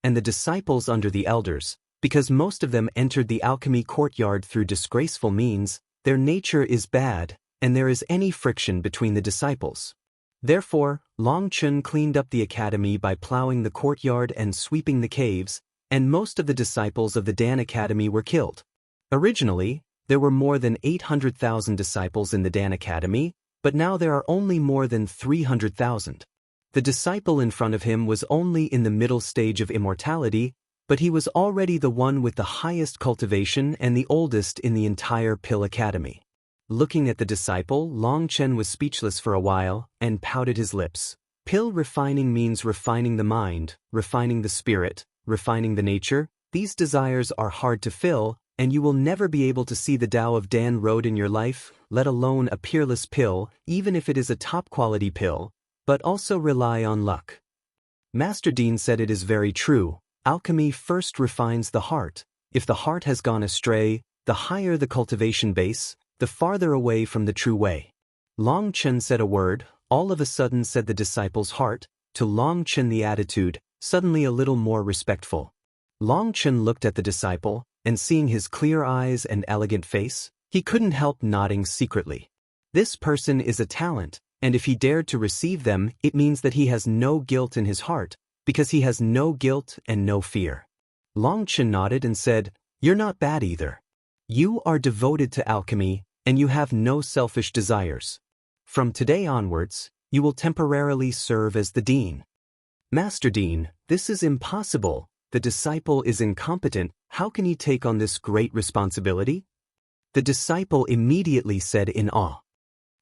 And the disciples under the elders, because most of them entered the alchemy courtyard through disgraceful means, their nature is bad, and there is any friction between the disciples. Therefore, Long Chen cleaned up the academy by plowing the courtyard and sweeping the caves, and most of the disciples of the Dan Academy were killed. Originally, there were more than 800,000 disciples in the Dan Academy, but now there are only more than 300,000. The disciple in front of him was only in the middle stage of immortality, but he was already the one with the highest cultivation and the oldest in the entire Pill Academy. Looking at the disciple, Long Chen was speechless for a while and pouted his lips. Pill refining means refining the mind, refining the spirit, refining the nature. These desires are hard to fill, and you will never be able to see the Tao of Dan road in your life, let alone a peerless pill, even if it is a top-quality pill, but also rely on luck. Master Dean said it is very true. Alchemy first refines the heart. If the heart has gone astray, the higher the cultivation base, the farther away from the true way. Long Chen said a word, all of a sudden said the disciple's heart, to Long Chen the attitude, suddenly a little more respectful. Long Chen looked at the disciple, and seeing his clear eyes and elegant face, he couldn't help nodding secretly. This person is a talent, and if he dared to receive them, it means that he has no guilt in his heart, because he has no guilt and no fear. Long Chen nodded and said, "You're not bad either. You are devoted to alchemy, and you have no selfish desires. From today onwards, you will temporarily serve as the dean." Master Dean, this is impossible. The disciple is incompetent. How can he take on this great responsibility? The disciple immediately said in awe,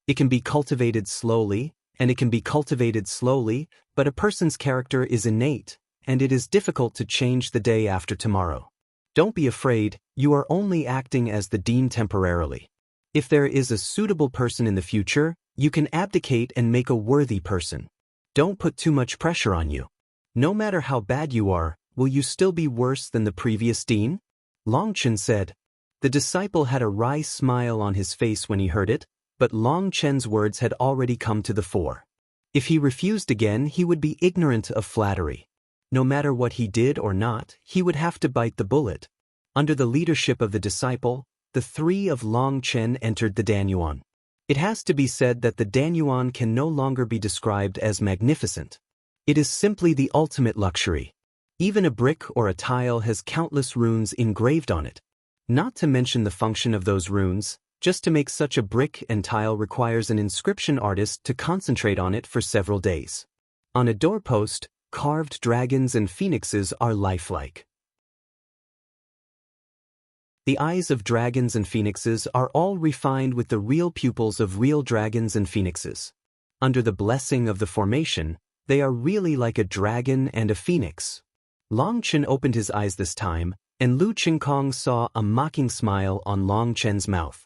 "It can be cultivated slowly, and it can be cultivated slowly, but a person's character is innate, and it is difficult to change the day after tomorrow. Don't be afraid, you are only acting as the dean temporarily. If there is a suitable person in the future, you can abdicate and make a worthy person. Don't put too much pressure on you. No matter how bad you are, will you still be worse than the previous dean?" Long Chen said. The disciple had a wry smile on his face when he heard it, but Long Chen's words had already come to the fore. If he refused again, he would be ignorant of flattery. No matter what he did or not, he would have to bite the bullet. Under the leadership of the disciple, the three of Long Chen entered the Danyuan. It has to be said that the Danyuan can no longer be described as magnificent. It is simply the ultimate luxury. Even a brick or a tile has countless runes engraved on it. Not to mention the function of those runes, just to make such a brick and tile requires an inscription artist to concentrate on it for several days. On a doorpost, carved dragons and phoenixes are lifelike. The eyes of dragons and phoenixes are all refined with the real pupils of real dragons and phoenixes. Under the blessing of the formation, they are really like a dragon and a phoenix. Long Chen opened his eyes this time, and Lu Qingkong saw a mocking smile on Long Chen's mouth.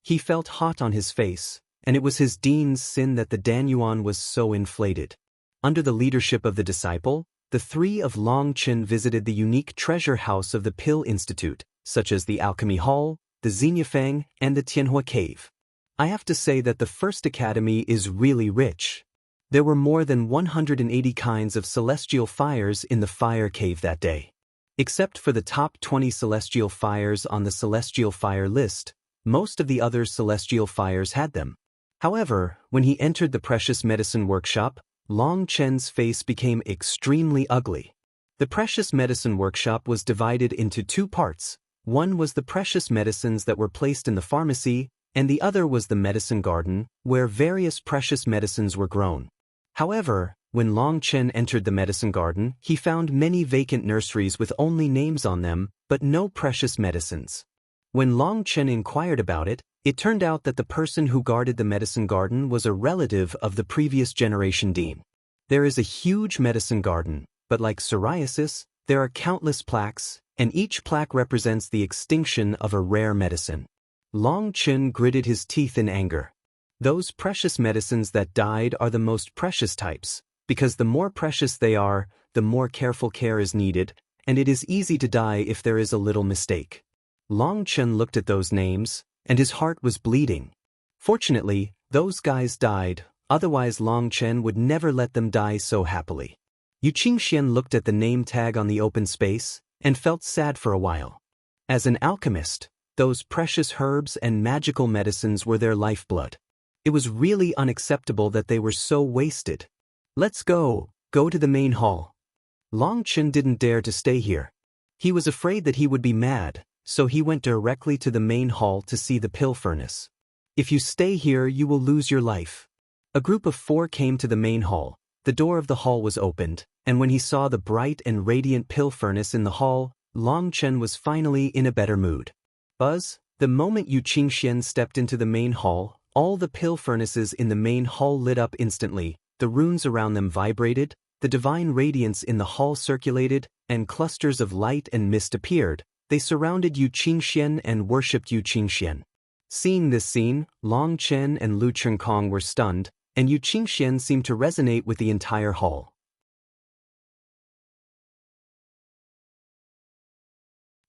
He felt hot on his face, and it was his dean's sin that the Danyuan was so inflated. Under the leadership of the disciple, the three of Long Chen visited the unique treasure house of the Pill Institute, such as the Alchemy Hall, the Xinyiafang, and the Tianhua Cave. I have to say that the first academy is really rich. There were more than 180 kinds of celestial fires in the fire cave that day. Except for the top 20 celestial fires on the celestial fire list, most of the other celestial fires had them. However, when he entered the precious medicine workshop, Long Chen's face became extremely ugly. The precious medicine workshop was divided into two parts. One was the precious medicines that were placed in the pharmacy, and the other was the medicine garden, where various precious medicines were grown. However, when Long Chen entered the medicine garden, he found many vacant nurseries with only names on them, but no precious medicines. When Long Chen inquired about it, it turned out that the person who guarded the medicine garden was a relative of the previous generation dean. There is a huge medicine garden, but like psoriasis, there are countless plaques, and each plaque represents the extinction of a rare medicine. Long Chen gritted his teeth in anger. Those precious medicines that died are the most precious types, because the more precious they are, the more careful care is needed, and it is easy to die if there is a little mistake. Long Chen looked at those names, and his heart was bleeding. Fortunately, those guys died, otherwise Long Chen would never let them die so happily. Yu Qingxian looked at the name tag on the open space, and felt sad for a while. As an alchemist, those precious herbs and magical medicines were their lifeblood. It was really unacceptable that they were so wasted. Let's go to the main hall. Long Chen didn't dare to stay here. He was afraid that he would be mad, so he went directly to the main hall to see the pill furnace. If you stay here, you will lose your life. A group of 4 came to the main hall. The door of the hall was opened, and when he saw the bright and radiant pill furnace in the hall, Long Chen was finally in a better mood. Buzz, the moment Yu Qingxian stepped into the main hall, all the pill furnaces in the main hall lit up instantly, the runes around them vibrated, the divine radiance in the hall circulated, and clusters of light and mist appeared. they surrounded Yu Qingxian and worshipped Yu Qingxian. Seeing this scene, Long Chen and Lu Chengkong were stunned, and Yu Qingxian seemed to resonate with the entire hall.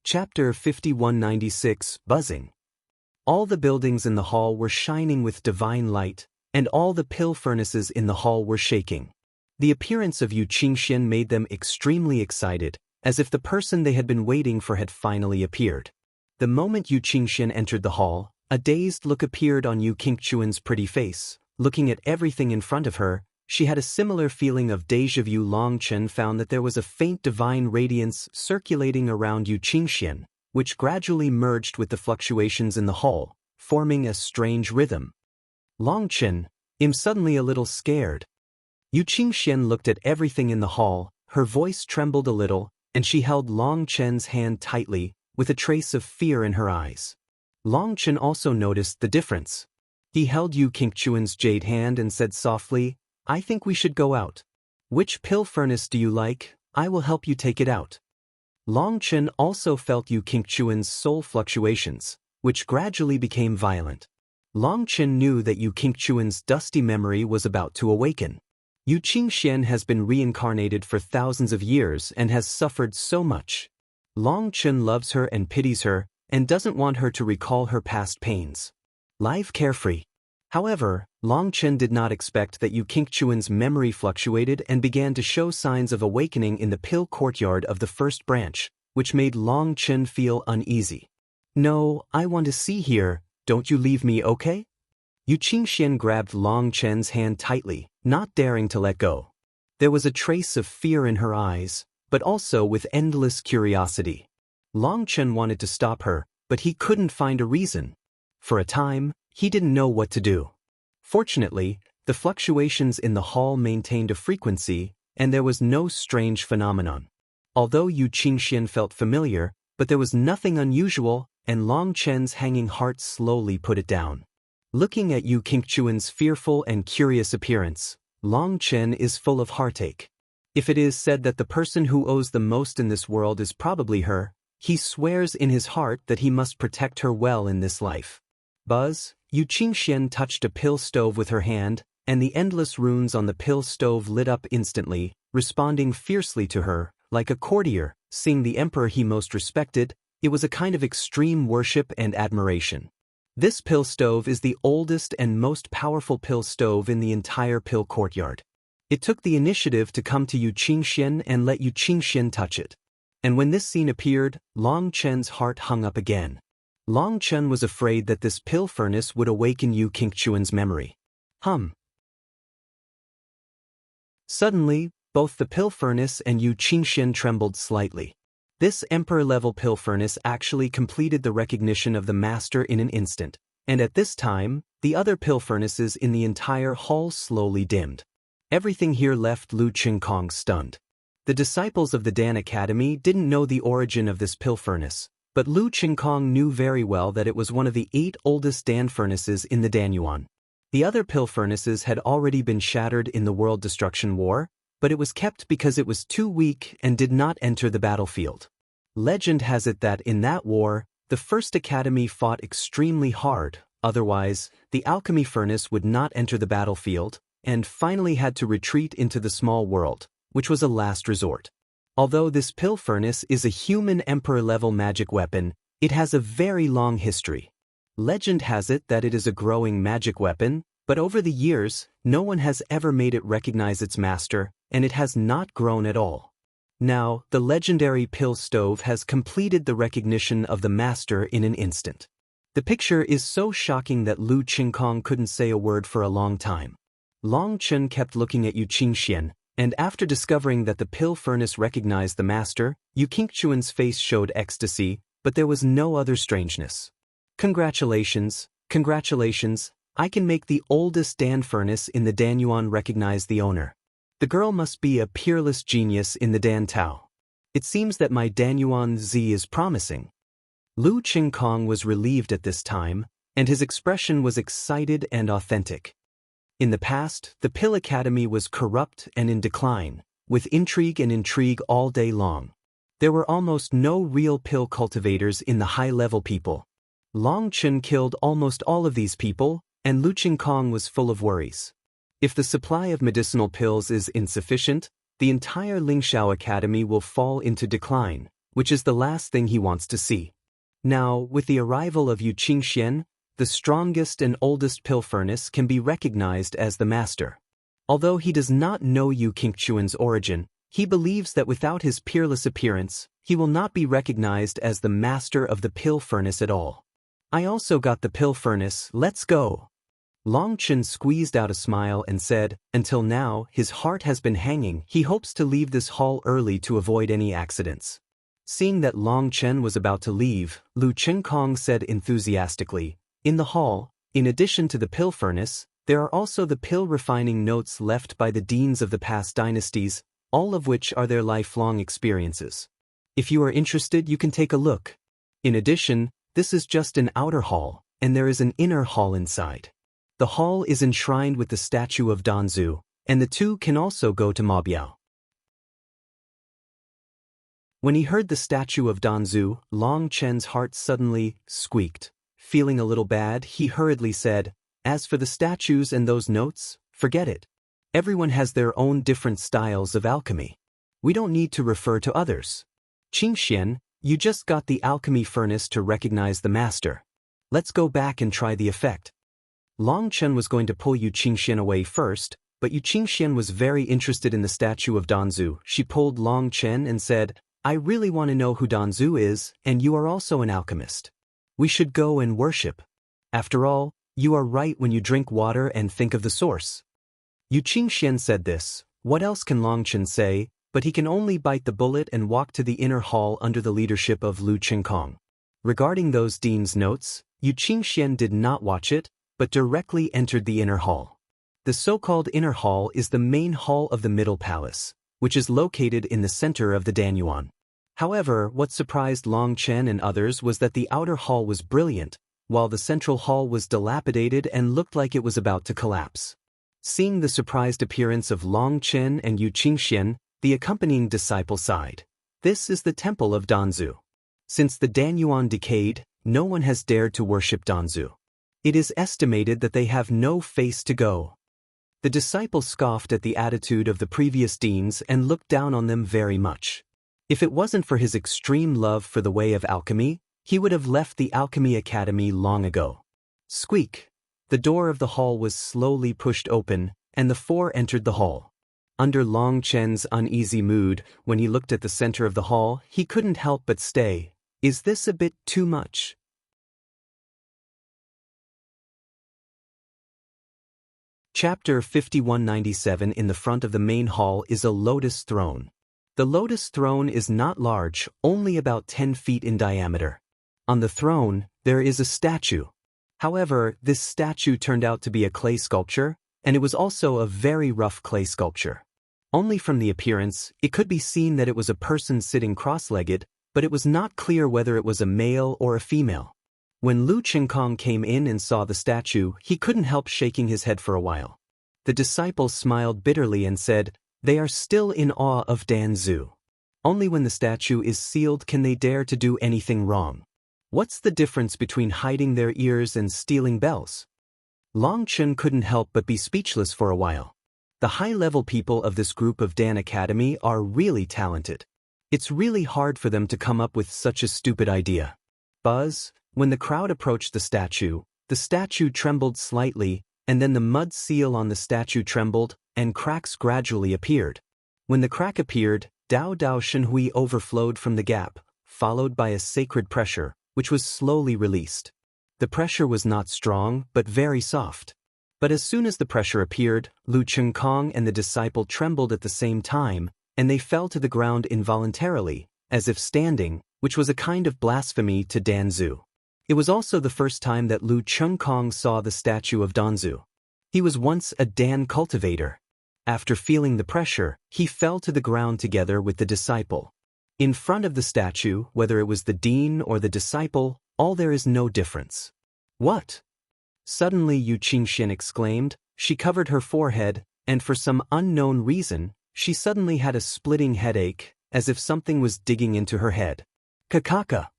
Chapter 5196, Buzzing. All the buildings in the hall were shining with divine light, and all the pill furnaces in the hall were shaking. The appearance of Yu Qingxian made them extremely excited, as if the person they had been waiting for had finally appeared. The moment Yu Qingxian entered the hall, a dazed look appeared on Yu Qingchuan's pretty face. Looking at everything in front of her, she had a similar feeling of déjà vu. Long Chen found that there was a faint divine radiance circulating around Yu Qingxian, which gradually merged with the fluctuations in the hall, forming a strange rhythm. Long Chen am suddenly a little scared. Yu Qingxian looked at everything in the hall, her voice trembled a little, and she held Long Chen's hand tightly, with a trace of fear in her eyes. Long Chen also noticed the difference. He held Yu Qingchuan's jade hand and said softly, "I think we should go out. Which pill furnace do you like? I will help you take it out." Long Chen also felt Yu Qingchuan's soul fluctuations, which gradually became violent. Long Chen knew that Yu Qingchuan's dusty memory was about to awaken. Yu Qingxian has been reincarnated for thousands of years and has suffered so much. Long Chen loves her and pities her, and doesn't want her to recall her past pains. Live carefree. However, Long Chen did not expect that Yu Qingchuan's memory fluctuated and began to show signs of awakening in the pill courtyard of the first branch, which made Long Chen feel uneasy. "No, I want to see here, don't you leave me, okay?" Yu Qingxian grabbed Long Chen's hand tightly, not daring to let go. There was a trace of fear in her eyes, but also with endless curiosity. Long Chen wanted to stop her, but he couldn't find a reason. For a time, he didn't know what to do. Fortunately, the fluctuations in the hall maintained a frequency, and there was no strange phenomenon. Although Yu Qingxian felt familiar, but there was nothing unusual, and Long Chen's hanging heart slowly put it down. Looking at Yu Qingchuan's fearful and curious appearance, Long Chen is full of heartache. If it is said that the person who owes the most in this world is probably her, he swears in his heart that he must protect her well in this life. Buzz, Yu Qingxian touched a pill stove with her hand, and the endless runes on the pill stove lit up instantly, responding fiercely to her, like a courtier, seeing the emperor he most respected. It was a kind of extreme worship and admiration. This pill stove is the oldest and most powerful pill stove in the entire pill courtyard. It took the initiative to come to Yu Qingxian and let Yu Qingxian touch it. And when this scene appeared, Long Chen's heart hung up again. Long Chen was afraid that this pill furnace would awaken Yu Qingchuan's memory. Suddenly, both the pill furnace and Yu Qingxian trembled slightly. This emperor-level pill furnace actually completed the recognition of the master in an instant, and at this time, the other pill furnaces in the entire hall slowly dimmed. Everything here left Lu Chengkong stunned. The disciples of the Dan Academy didn't know the origin of this pill furnace, but Lu Chengkong knew very well that it was one of the 8 oldest Dan furnaces in the Danyuan. The other pill furnaces had already been shattered in the World Destruction War, but it was kept because it was too weak and did not enter the battlefield. Legend has it that in that war, the First Academy fought extremely hard, otherwise, the alchemy furnace would not enter the battlefield, and finally had to retreat into the small world, which was a last resort. Although this pill furnace is a human emperor-level magic weapon, it has a very long history. Legend has it that it is a growing magic weapon, but over the years, no one has ever made it recognize its master, and it has not grown at all. Now, the legendary pill stove has completed the recognition of the master in an instant. The picture is so shocking that Lu Chengkong couldn't say a word for a long time. Long Chen kept looking at Yu Qingxian, and after discovering that the pill furnace recognized the master, Yu Qingchuan's face showed ecstasy, but there was no other strangeness. Congratulations, congratulations, I can make the oldest Dan furnace in the Danyuan recognize the owner. The girl must be a peerless genius in the Dan Tao. It seems that my Danyuan Z is promising. Lu Chengkong was relieved at this time, and his expression was excited and authentic. In the past, the Pill Academy was corrupt and in decline, with intrigue all day long. There were almost no real pill cultivators in the high-level people. Long Chen killed almost all of these people, and Lu Qingkong was full of worries. If the supply of medicinal pills is insufficient, the entire Lingxiao Academy will fall into decline, which is the last thing he wants to see. Now, with the arrival of Yu Qingxian, the strongest and oldest pill furnace can be recognized as the master. Although he does not know Yu Qingchuan's origin, he believes that without his peerless appearance, he will not be recognized as the master of the pill furnace at all. I also got the pill furnace, let's go. Long Chen squeezed out a smile and said, until now, his heart has been hanging. He hopes to leave this hall early to avoid any accidents. Seeing that Long Chen was about to leave, Lu Qingkong said enthusiastically, in the hall, in addition to the pill furnace, there are also the pill refining notes left by the deans of the past dynasties, all of which are their lifelong experiences. If you are interested, you can take a look. In addition, this is just an outer hall, and there is an inner hall inside. The hall is enshrined with the statue of Danzu, and the two can also go to Mabiao. When he heard the statue of Danzu, Long Chen's heart suddenly squeaked. Feeling a little bad, he hurriedly said, as for the statues and those notes, forget it. Everyone has their own different styles of alchemy. We don't need to refer to others. Qingxian, you just got the alchemy furnace to recognize the master. Let's go back and try the effect. Long Chen was going to pull Yu Qingxian away first, but Yu Qingxian was very interested in the statue of Danzu. She pulled Long Chen and said, I really want to know who Danzu is, and you are also an alchemist. We should go and worship. After all, you are right when you drink water and think of the source. Yu Qingxian said this. What else can Long Chen say, but he can only bite the bullet and walk to the inner hall under the leadership of Lu Qingkong. Regarding those dean's notes, Yu Qingxian did not watch it, but directly entered the inner hall. The so-called inner hall is the main hall of the Middle Palace, which is located in the center of the Danyuan. However, what surprised Long Chen and others was that the outer hall was brilliant, while the central hall was dilapidated and looked like it was about to collapse. Seeing the surprised appearance of Long Chen and Yu Qingxian, the accompanying disciple sighed. This is the temple of Danzu. Since the Danyuan decayed, no one has dared to worship Danzu. It is estimated that they have no face to go. The disciple scoffed at the attitude of the previous deans and looked down on them very much. If it wasn't for his extreme love for the way of alchemy, he would have left the Alchemy Academy long ago. Squeak! The door of the hall was slowly pushed open, and the four entered the hall. Under Long Chen's uneasy mood, when he looked at the center of the hall, he couldn't help but stay. Is this a bit too much? Chapter 5197. In the front of the main hall is a lotus throne. The lotus throne is not large, only about 10 feet in diameter. On the throne, there is a statue. However, this statue turned out to be a clay sculpture, and it was also a very rough clay sculpture. Only from the appearance, it could be seen that it was a person sitting cross-legged, but it was not clear whether it was a male or a female. When Lu Qingkong came in and saw the statue, he couldn't help shaking his head for a while. The disciple smiled bitterly and said, they are still in awe of Danzu. Only when the statue is sealed can they dare to do anything wrong. What's the difference between hiding their ears and stealing bells? Long Chen couldn't help but be speechless for a while. The high-level people of this group of Dan Academy are really talented. It's really hard for them to come up with such a stupid idea. Buzz, when the crowd approached the statue trembled slightly, and then the mud seal on the statue trembled, and cracks gradually appeared. When the crack appeared, Dao Dao Shenhui overflowed from the gap, followed by a sacred pressure, which was slowly released. The pressure was not strong, but very soft. But as soon as the pressure appeared, Lu Qingkong and the disciple trembled at the same time, and they fell to the ground involuntarily, as if standing, which was a kind of blasphemy to Danzu. It was also the first time that Lu Qingkong saw the statue of Danzu. He was once a Dan cultivator. After feeling the pressure, he fell to the ground together with the disciple. In front of the statue, whether it was the dean or the disciple, all there is no difference. What? Suddenly Yu Qingxian exclaimed. She covered her forehead, and for some unknown reason, she suddenly had a splitting headache, as if something was digging into her head. Kakaka!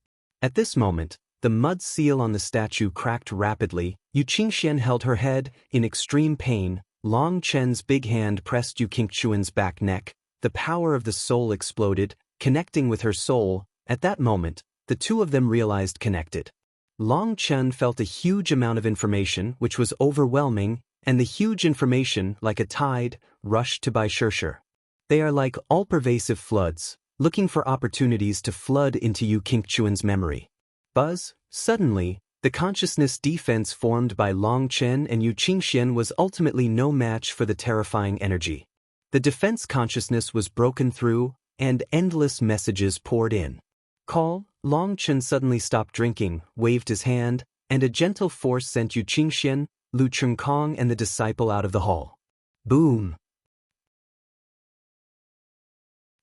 At this moment, the mud seal on the statue cracked rapidly. Yu Qingxian held her head, in extreme pain. Long Chen's big hand pressed Yu Qingchuan's back neck. The power of the soul exploded, connecting with her soul. At that moment, the two of them realized connected. Long Chen felt a huge amount of information, which was overwhelming, and the huge information, like a tide, rushed to Bai Shirshir. They are like all-pervasive floods, looking for opportunities to flood into Yu Qingchuan's memory. Buzz, suddenly, the consciousness defense formed by Long Chen and Yu Qingxian was ultimately no match for the terrifying energy. The defense consciousness was broken through, and endless messages poured in. Call. Long Chen suddenly stopped drinking, waved his hand, and a gentle force sent Yu Qingxian, Lu Chengkong and the disciple out of the hall. Boom!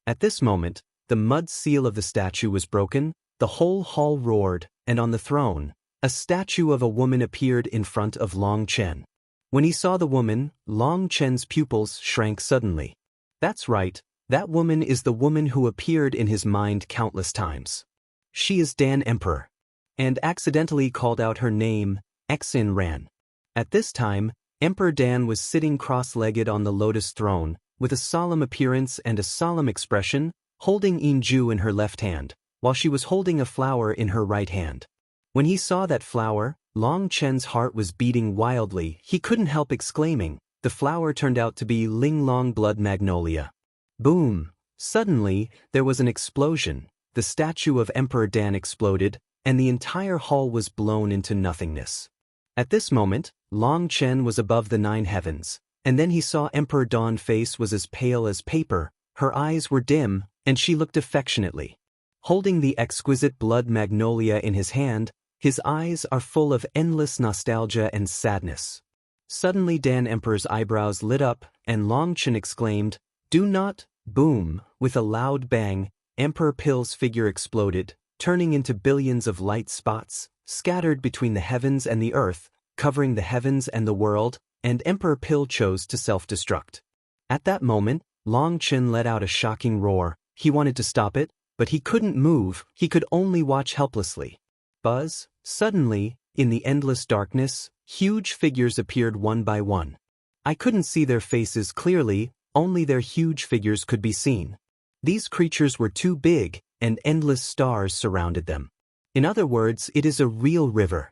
At this moment, the mud seal of the statue was broken, the whole hall roared, and on the throne, a statue of a woman appeared in front of Long Chen. When he saw the woman, Long Chen's pupils shrank suddenly. That's right, that woman is the woman who appeared in his mind countless times. She is Dan Emperor. And accidentally called out her name, Xin Ran. At this time, Emperor Dan was sitting cross-legged on the lotus throne, with a solemn appearance and a solemn expression, holding Yinju in her left hand, while she was holding a flower in her right hand. When he saw that flower, Long Chen's heart was beating wildly. He couldn't help exclaiming. The flower turned out to be Linglong Blood Magnolia. Boom! Suddenly, there was an explosion. The statue of Emperor Dan exploded, and the entire hall was blown into nothingness. At this moment, Long Chen was above the 9 heavens, and then he saw Emperor Dawn's face was as pale as paper, her eyes were dim, and she looked affectionately. Holding the exquisite blood magnolia in his hand, his eyes are full of endless nostalgia and sadness. Suddenly Dan Emperor's eyebrows lit up, and Long Chen exclaimed, "Do not!" Boom! With a loud bang, Emperor Pill's figure exploded, turning into billions of light spots, scattered between the heavens and the earth, covering the heavens and the world, and Emperor Pill chose to self-destruct. At that moment, Long Chen let out a shocking roar. He wanted to stop it, but he couldn't move, he could only watch helplessly. Buzz, suddenly, in the endless darkness, huge figures appeared one by one. I couldn't see their faces clearly, only their huge figures could be seen. These creatures were too big, and endless stars surrounded them. In other words, it is a real river.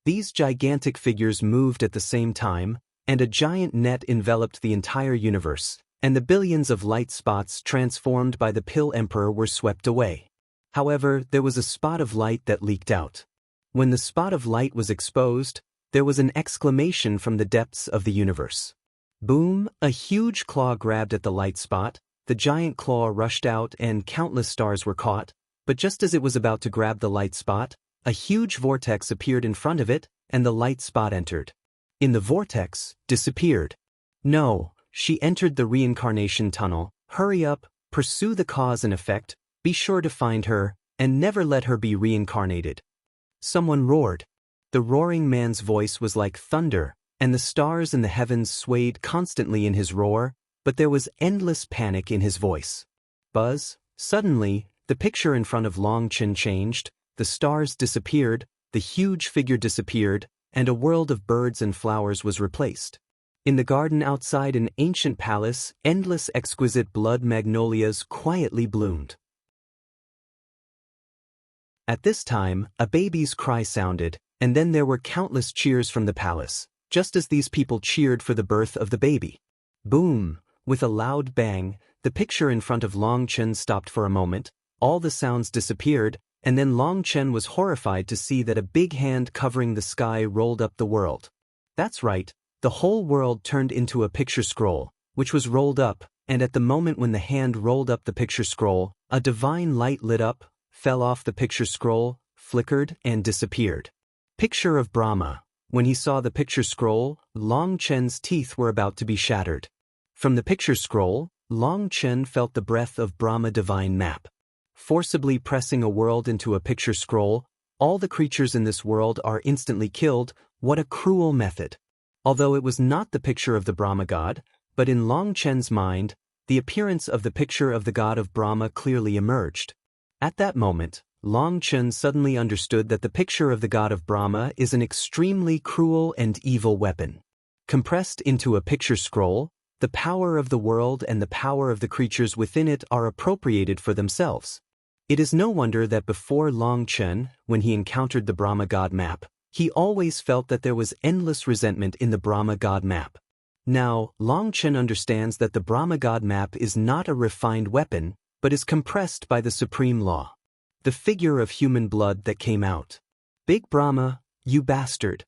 These gigantic figures moved at the same time, and a giant net enveloped the entire universe, and the billions of light spots transformed by the Pill Emperor were swept away. However, there was a spot of light that leaked out. When the spot of light was exposed, there was an exclamation from the depths of the universe. Boom! A huge claw grabbed at the light spot, the giant claw rushed out and countless stars were caught, but just as it was about to grab the light spot, a huge vortex appeared in front of it, and the light spot entered. In the vortex, disappeared. No, she entered the reincarnation tunnel. Hurry up, pursue the cause and effect, be sure to find her, and never let her be reincarnated. Someone roared. The roaring man's voice was like thunder, and the stars in the heavens swayed constantly in his roar, but there was endless panic in his voice. Buzz, suddenly, the picture in front of Long Chen changed, the stars disappeared, the huge figure disappeared, and a world of birds and flowers was replaced. In the garden outside an ancient palace, endless exquisite blood magnolias quietly bloomed. At this time, a baby's cry sounded, and then there were countless cheers from the palace, just as these people cheered for the birth of the baby. Boom! With a loud bang, the picture in front of Long Chen stopped for a moment, all the sounds disappeared, and then Long Chen was horrified to see that a big hand covering the sky rolled up the world. That's right, the whole world turned into a picture scroll, which was rolled up, and at the moment when the hand rolled up the picture scroll, a divine light lit up, fell off the picture scroll, flickered, and disappeared. Picture of Brahma. When he saw the picture scroll, Long Chen's teeth were about to be shattered. From the picture scroll, Long Chen felt the breath of Brahma divine map. Forcibly pressing a world into a picture scroll, all the creatures in this world are instantly killed. What a cruel method. Although it was not the picture of the Brahma god, but in Long Chen's mind, the appearance of the picture of the god of Brahma clearly emerged. At that moment, Long Chen suddenly understood that the picture of the god of Brahma is an extremely cruel and evil weapon. Compressed into a picture scroll, the power of the world and the power of the creatures within it are appropriated for themselves. It is no wonder that before Long Chen, when he encountered the Brahma god map, he always felt that there was endless resentment in the Brahma god map. Now, Long Chen understands that the Brahma god map is not a refined weapon, but is compressed by the supreme law. The figure of human blood that came out. Big Brahma, you bastard.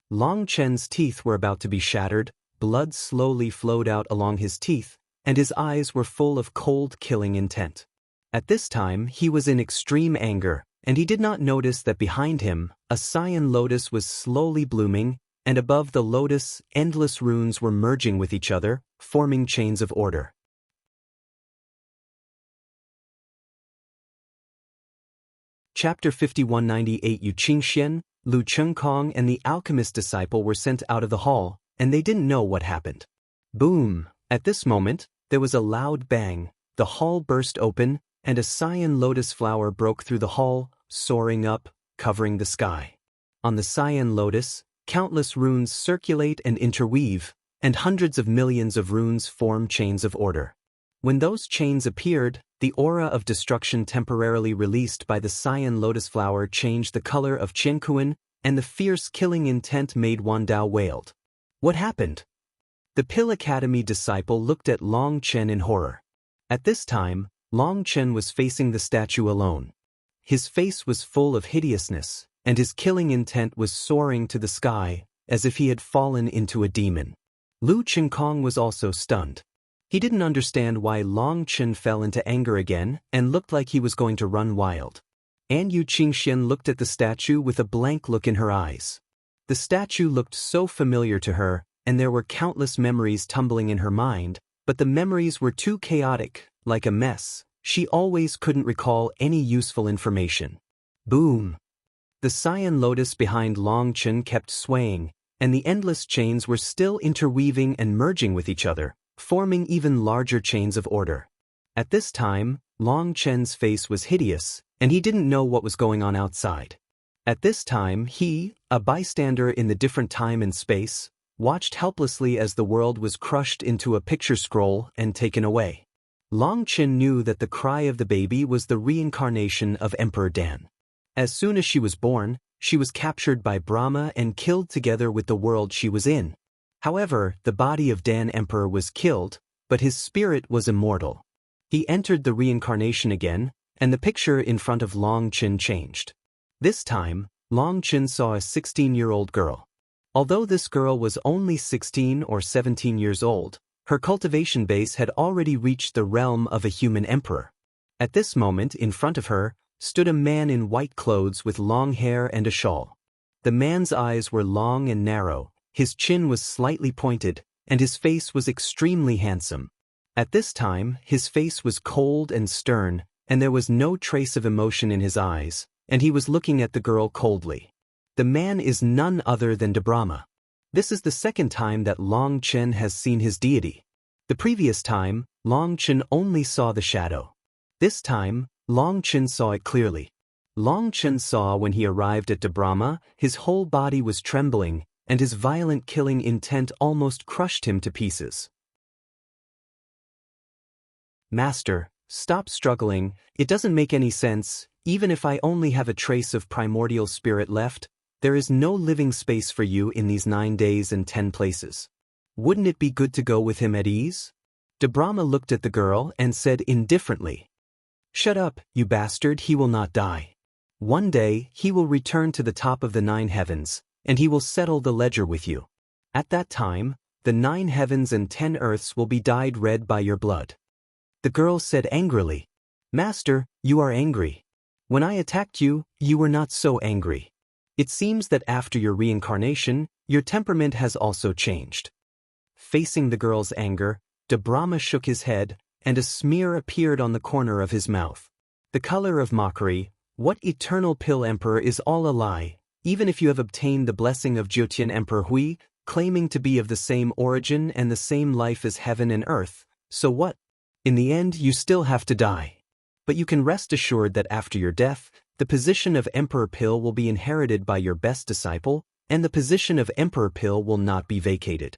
Long Chen's teeth were about to be shattered, blood slowly flowed out along his teeth, and his eyes were full of cold killing intent. At this time he was in extreme anger, and he did not notice that behind him, a cyan lotus was slowly blooming, and above the lotus, endless runes were merging with each other, forming chains of order. Chapter 5198 Yu Qingxian, Lu Chengkong and the alchemist disciple were sent out of the hall, and they didn't know what happened. Boom! At this moment, there was a loud bang, the hall burst open, and a cyan lotus flower broke through the hall, soaring up, covering the sky. On the cyan lotus, countless runes circulate and interweave, and hundreds of millions of runes form chains of order. When those chains appeared, the aura of destruction temporarily released by the cyan lotus flower changed the color of Qiankuan, and the fierce killing intent made Wandao wailed. What happened? The Pill Academy disciple looked at Long Chen in horror. At this time, Long Chen was facing the statue alone. His face was full of hideousness, and his killing intent was soaring to the sky, as if he had fallen into a demon. Lu Chengkong was also stunned. He didn't understand why Long Chen fell into anger again and looked like he was going to run wild. And Yu Qingxian looked at the statue with a blank look in her eyes. The statue looked so familiar to her, and there were countless memories tumbling in her mind, but the memories were too chaotic, like a mess. She always couldn't recall any useful information. Boom! The cyan lotus behind Long Chen kept swaying, and the endless chains were still interweaving and merging with each other, forming even larger chains of order. At this time, Long Chen's face was hideous, and he didn't know what was going on outside. At this time he, a bystander in the different time and space, watched helplessly as the world was crushed into a picture scroll and taken away. Long Chen knew that the cry of the baby was the reincarnation of Emperor Dan. As soon as she was born, she was captured by Brahma and killed together with the world she was in. However, the body of Dan Emperor was killed, but his spirit was immortal. He entered the reincarnation again, and the picture in front of Long Chen changed. This time, Long Chen saw a 16-year-old girl. Although this girl was only 16 or 17 years old, her cultivation base had already reached the realm of a human emperor. At this moment, in front of her, stood a man in white clothes with long hair and a shawl. The man's eyes were long and narrow, his chin was slightly pointed, and his face was extremely handsome. At this time, his face was cold and stern, and there was no trace of emotion in his eyes, and he was looking at the girl coldly. The man is none other than Brahma. This is the second time that Long Chen has seen his deity. The previous time, Long Chen only saw the shadow. This time, Long Chen saw it clearly. Long Chen saw when he arrived at Brahma, his whole body was trembling, and his violent killing intent almost crushed him to pieces. Master, stop struggling, it doesn't make any sense. Even if I only have a trace of primordial spirit left, there is no living space for you in these 9 days and 10 places. Wouldn't it be good to go with him at ease? Brahma looked at the girl and said indifferently, "Shut up, you bastard, he will not die. One day, he will return to the top of the 9 heavens, and he will settle the ledger with you. At that time, the 9 heavens and 10 earths will be dyed red by your blood." The girl said angrily, "Master, you are angry. When I attacked you, you were not so angry. It seems that after your reincarnation, your temperament has also changed." Facing the girl's anger, Brahma shook his head, and a smear appeared on the corner of his mouth. The color of mockery, what eternal pill emperor is all a lie, even if you have obtained the blessing of Jyotian Emperor Hui, claiming to be of the same origin and the same life as heaven and earth, so what? In the end, you still have to die. But you can rest assured that after your death, the position of Emperor Pill will be inherited by your best disciple, and the position of Emperor Pill will not be vacated.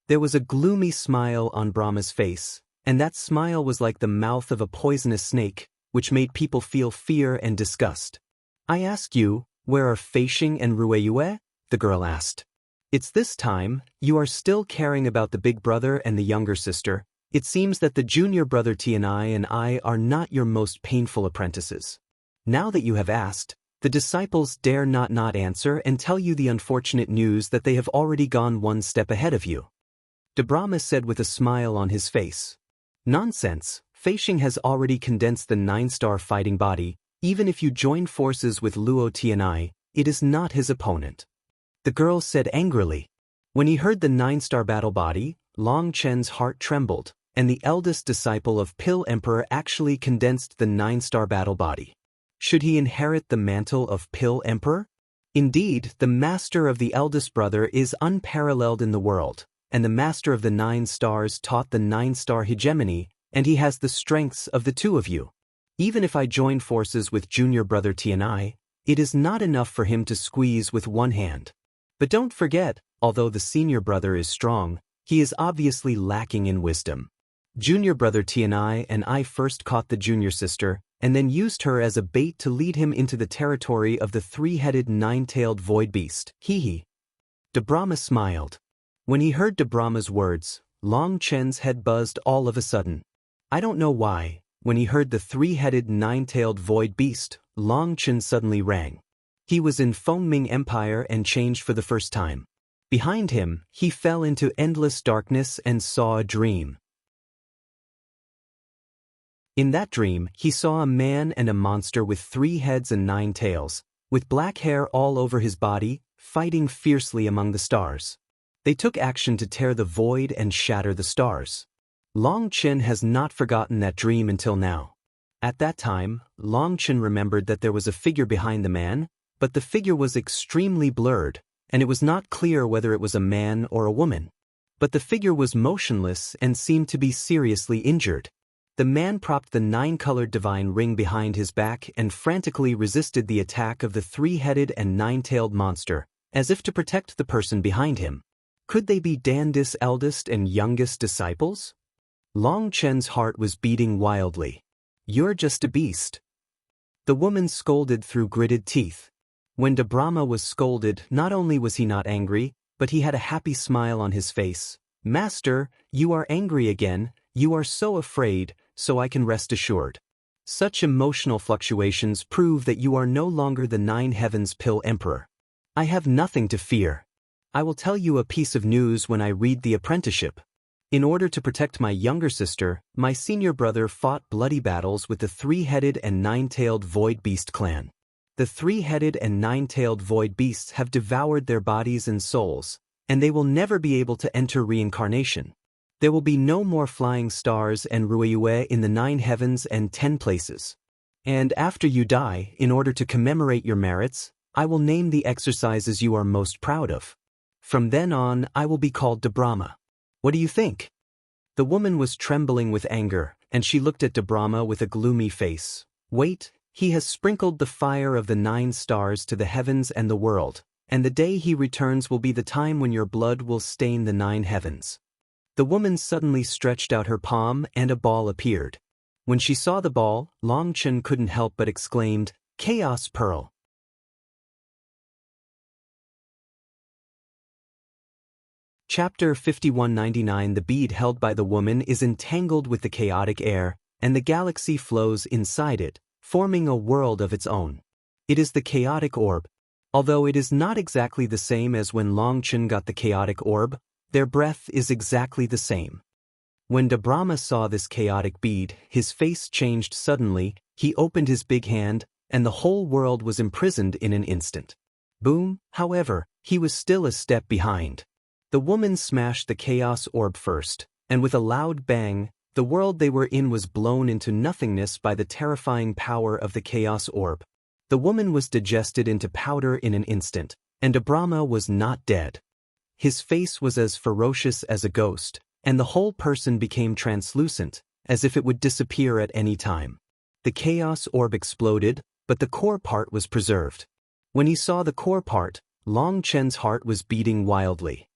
There was a gloomy smile on Brahma's face, and that smile was like the mouth of a poisonous snake, which made people feel fear and disgust. I ask you, where are Feishing and Rueyue? The girl asked. It's this time, you are still caring about the big brother and the younger sister. It seems that the junior brother Tianai and I are not your most painful apprentices. Now that you have asked, the disciples dare not answer and tell you the unfortunate news that they have already gone one step ahead of you. De Brahma said with a smile on his face. Nonsense, Feishing has already condensed the 9-star fighting body. Even if you join forces with Luo Tianai, it is not his opponent. The girl said angrily. When he heard the 9-star battle body, Long Chen's heart trembled, and the eldest disciple of Pill Emperor actually condensed the 9-star battle body. Should he inherit the mantle of Pill Emperor? Indeed, the master of the eldest brother is unparalleled in the world, and the master of the 9 stars taught the 9-star hegemony, and he has the strengths of the two of you. Even if I join forces with junior brother Tianai, it is not enough for him to squeeze with one hand. But don't forget, although the senior brother is strong, he is obviously lacking in wisdom. Junior brother Tianai and I first caught the junior sister, and then used her as a bait to lead him into the territory of the 3-headed 9-tailed void beast. Hee. De Brahma smiled. When he heard De Brahma's words, Long Chen's head buzzed all of a sudden. I don't know why, when he heard the 3-headed 9-tailed void beast, Long Chen suddenly rang. He was in Fengming Empire and changed for the first time. Behind him, he fell into endless darkness and saw a dream. In that dream, he saw a man and a monster with 3 heads and 9 tails, with black hair all over his body, fighting fiercely among the stars. They took action to tear the void and shatter the stars. Long Chen has not forgotten that dream until now. At that time, Long Chen remembered that there was a figure behind the man, but the figure was extremely blurred, and it was not clear whether it was a man or a woman. But the figure was motionless and seemed to be seriously injured. The man propped the 9-colored divine ring behind his back and frantically resisted the attack of the 3-headed and 9-tailed monster, as if to protect the person behind him. Could they be Dandis' eldest and youngest disciples? Long Chen's heart was beating wildly. You're just a beast. The woman scolded through gritted teeth. When De Brahma was scolded, not only was he not angry, but he had a happy smile on his face. Master, you are angry again, you are so afraid, so I can rest assured. Such emotional fluctuations prove that you are no longer the 9 Heavens Pill Emperor. I have nothing to fear. I will tell you a piece of news when I read the apprenticeship. In order to protect my younger sister, my senior brother fought bloody battles with the 3-headed and 9-tailed Void Beast clan. The 3-headed and 9-tailed Void Beasts have devoured their bodies and souls, and they will never be able to enter reincarnation. There will be no more flying stars and Rueyue in the 9 heavens and 10 places. And after you die, in order to commemorate your merits, I will name the exercises you are most proud of. From then on, I will be called De Brahma. What do you think? The woman was trembling with anger, and she looked at De Brahma with a gloomy face. Wait, he has sprinkled the fire of the 9 stars to the heavens and the world, and the day he returns will be the time when your blood will stain the 9 heavens. The woman suddenly stretched out her palm and a ball appeared. When she saw the ball, Long Chen couldn't help but exclaimed, Chaos Pearl. Chapter 5199. The bead held by the woman is entangled with the chaotic air, and the galaxy flows inside it, forming a world of its own. It is the chaotic orb. Although it is not exactly the same as when Long Chen got the chaotic orb, their breath is exactly the same. When De Brahma saw this chaotic bead, his face changed suddenly, he opened his big hand, and the whole world was imprisoned in an instant. Boom, however, he was still a step behind. The woman smashed the chaos orb first, and with a loud bang, the world they were in was blown into nothingness by the terrifying power of the chaos orb. The woman was digested into powder in an instant, and De Brahma was not dead. His face was as ferocious as a ghost, and the whole person became translucent, as if it would disappear at any time. The chaos orb exploded, but the core part was preserved. When he saw the core part, Long Chen's heart was beating wildly.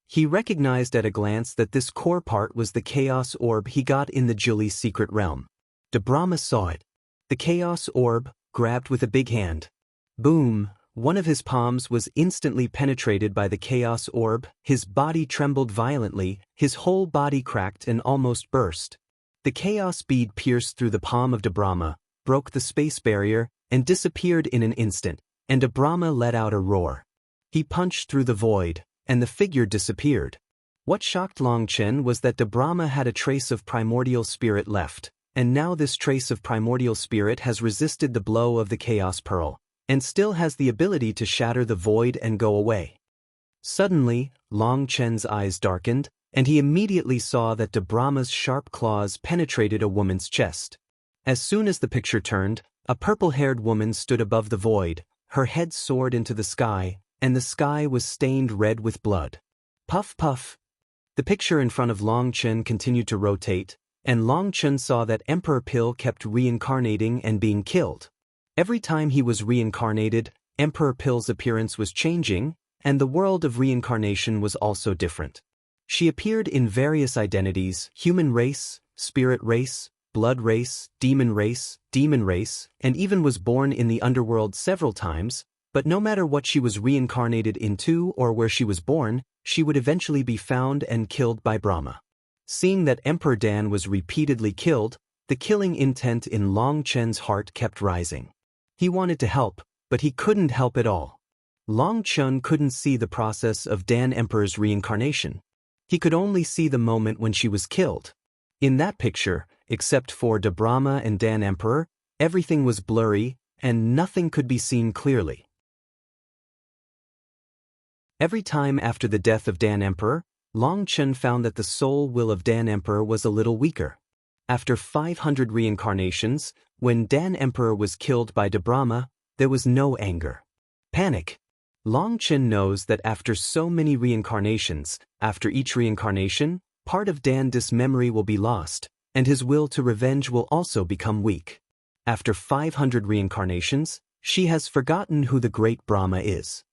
He recognized at a glance that this core part was the chaos orb he got in the Julie's secret realm. De Brahma saw it. The chaos orb, grabbed with a big hand. Boom! One of his palms was instantly penetrated by the chaos orb, his body trembled violently, his whole body cracked and almost burst. The chaos bead pierced through the palm of De Brahma, broke the space barrier, and disappeared in an instant, and De Brahma let out a roar. He punched through the void, and the figure disappeared. What shocked Long Chen was that De Brahma had a trace of primordial spirit left, and now this trace of primordial spirit has resisted the blow of the chaos pearl, and still has the ability to shatter the void and go away. Suddenly, Long Chen's eyes darkened, and he immediately saw that De Brahma's sharp claws penetrated a woman's chest. As soon as the picture turned, a purple-haired woman stood above the void, her head soared into the sky, and the sky was stained red with blood. Puff puff! The picture in front of Long Chen continued to rotate, and Long Chen saw that Emperor Pill kept reincarnating and being killed. Every time he was reincarnated, Emperor Pill's appearance was changing, and the world of reincarnation was also different. She appeared in various identities: human race, spirit race, blood race, demon race, and even was born in the underworld several times, but no matter what she was reincarnated into or where she was born, she would eventually be found and killed by Brahma. Seeing that Emperor Dan was repeatedly killed, the killing intent in Long Chen's heart kept rising. He wanted to help, but he couldn't help at all. Long Chen couldn't see the process of Dan Emperor's reincarnation. He could only see the moment when she was killed. In that picture, except for De Brahma and Dan Emperor, everything was blurry, and nothing could be seen clearly. Every time after the death of Dan Emperor, Long Chen found that the soul will of Dan Emperor was a little weaker. After 500 reincarnations, when Dan Emperor was killed by De Brahma, there was no anger. Panic. Long Chen knows that after so many reincarnations, after each reincarnation, part of Dan's memory will be lost, and his will to revenge will also become weak. After 500 reincarnations, she has forgotten who the great Brahma is.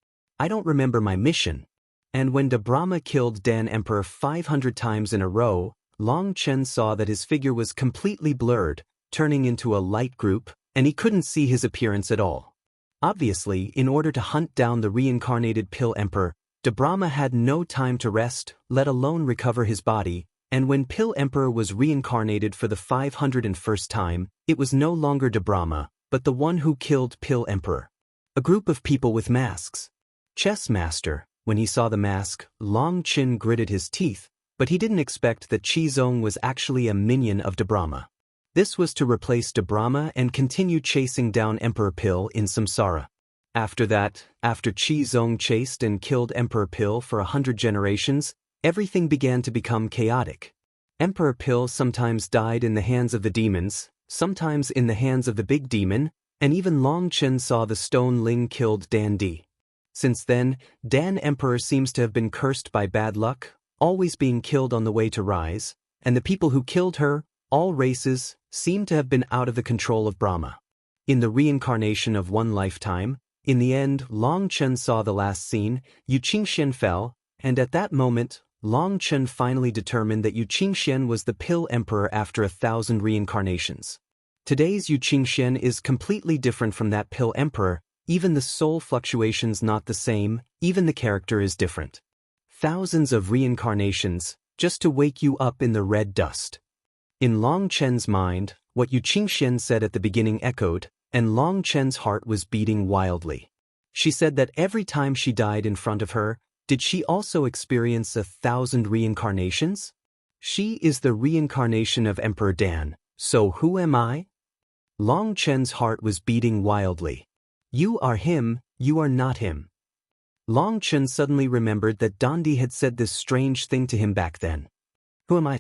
I don't remember my mission. And when De Brahma killed Dan Emperor 500 times in a row, Long Chen saw that his figure was completely blurred, turning into a light group, and he couldn't see his appearance at all. Obviously, in order to hunt down the reincarnated Pill Emperor, De Brahma had no time to rest, let alone recover his body, and when Pill Emperor was reincarnated for the 501st time, it was no longer De Brahma, but the one who killed Pill Emperor. A group of people with masks. Chess Master. When he saw the mask, Long Chen gritted his teeth, but he didn't expect that Qizong was actually a minion of De Brahma. This was to replace De Brahma and continue chasing down Emperor Pill in Samsara. After that, after Qizong chased and killed Emperor Pill for 100 generations, everything began to become chaotic. Emperor Pill sometimes died in the hands of the demons, sometimes in the hands of the big demon, and even Long Chen saw the stone Ling killed Dan Di. Since then, Dan Emperor seems to have been cursed by bad luck, always being killed on the way to rise, and the people who killed her, all races, seem to have been out of the control of Brahma. In the reincarnation of one lifetime, in the end, Long Chen saw the last scene, Yu Qingxian fell, and at that moment, Long Chen finally determined that Yu Qingxian was the Pill Emperor after 1,000 reincarnations. Today's Yu Qingxian is completely different from that Pill Emperor. Even the soul fluctuation's not the same, even the character is different. Thousands of reincarnations, just to wake you up in the red dust. In Long Chen's mind, what Yu Qingxian said at the beginning echoed, and Long Chen's heart was beating wildly. She said that every time she died in front of her, did she also experience 1,000 reincarnations? She is the reincarnation of Emperor Dan, so who am I? Long Chen's heart was beating wildly. You are him, you are not him. Long Chen suddenly remembered that Dandi had said this strange thing to him back then. Who am I?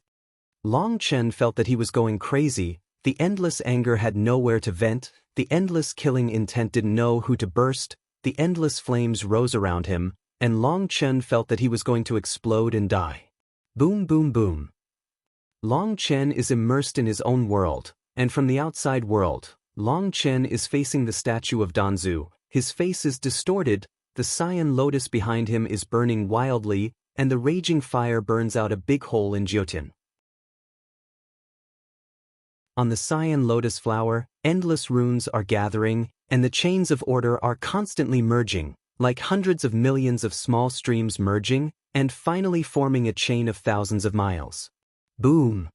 Long Chen felt that he was going crazy, the endless anger had nowhere to vent, the endless killing intent didn't know who to burst, the endless flames rose around him, and Long Chen felt that he was going to explode and die. Boom boom boom. Long Chen is immersed in his own world, and from the outside world, Long Chen is facing the statue of Danzu. His face is distorted, the cyan lotus behind him is burning wildly, and the raging fire burns out a big hole in Jyotin. On the cyan lotus flower, endless runes are gathering, and the chains of order are constantly merging, like hundreds of millions of small streams merging, and finally forming a chain of thousands of miles. Boom!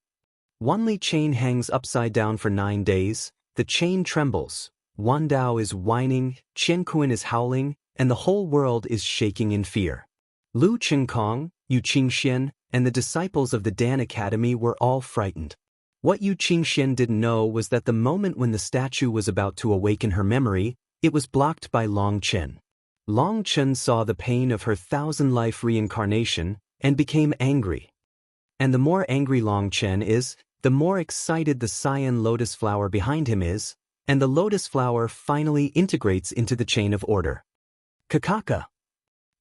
Wanli chain hangs upside down for 9 days, the chain trembles, Wandao is whining, Qianquan is howling, and the whole world is shaking in fear. Lu Qingkong, Yu Qingxian, and the disciples of the Dan Academy were all frightened. What Yu Qingxian didn't know was that the moment when the statue was about to awaken her memory, it was blocked by Long Chen. Long Chen saw the pain of her 1,000-life reincarnation and became angry. And the more angry Long Chen is, the more excited the cyan lotus flower behind him is, and the lotus flower finally integrates into the chain of order. Kakaka.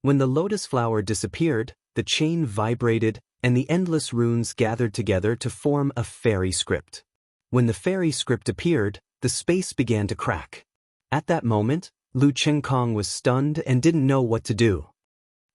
When the lotus flower disappeared, the chain vibrated, and the endless runes gathered together to form a fairy script. When the fairy script appeared, the space began to crack. At that moment, Lu Qingkong was stunned and didn't know what to do.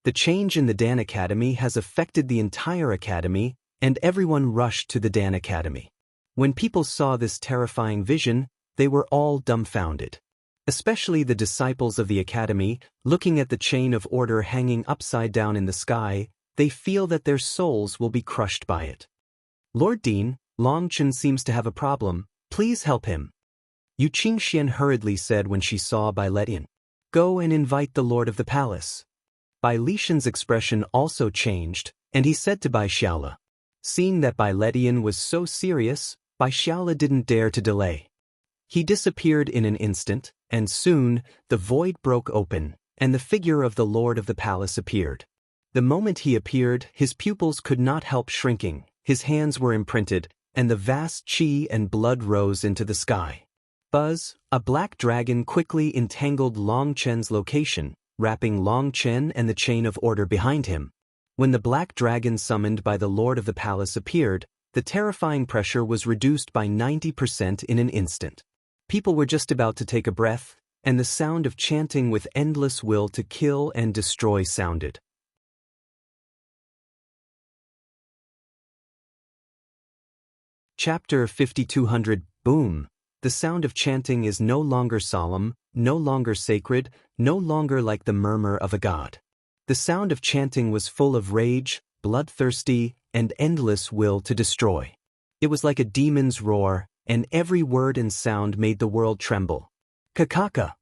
The change in the Dan Academy has affected the entire academy, and everyone rushed to the Dan Academy. When people saw this terrifying vision, they were all dumbfounded. Especially the disciples of the academy, looking at the chain of order hanging upside down in the sky, they feel that their souls will be crushed by it. Lord Dean, Long Chen seems to have a problem, please help him. Yu Qingxian hurriedly said when she saw Bai Letian. Go and invite the Lord of the Palace. Bai Lishan's expression also changed, and he said to Bai Xiaola. Seeing that Bai Letian was so serious, Bai Xiaola didn't dare to delay. He disappeared in an instant, and soon, the void broke open, and the figure of the Lord of the Palace appeared. The moment he appeared, his pupils could not help shrinking, his hands were imprinted, and the vast qi and blood rose into the sky. Buzz, a black dragon quickly entangled Long Chen's location, wrapping Long Chen and the chain of order behind him. When the black dragon summoned by the Lord of the Palace appeared, the terrifying pressure was reduced by 90% in an instant. People were just about to take a breath, and the sound of chanting with endless will to kill and destroy sounded. Chapter 5200 Boom! The sound of chanting is no longer solemn, no longer sacred, no longer like the murmur of a god. The sound of chanting was full of rage, bloodthirsty, and endless will to destroy. It was like a demon's roar, and every word and sound made the world tremble. Kakaka!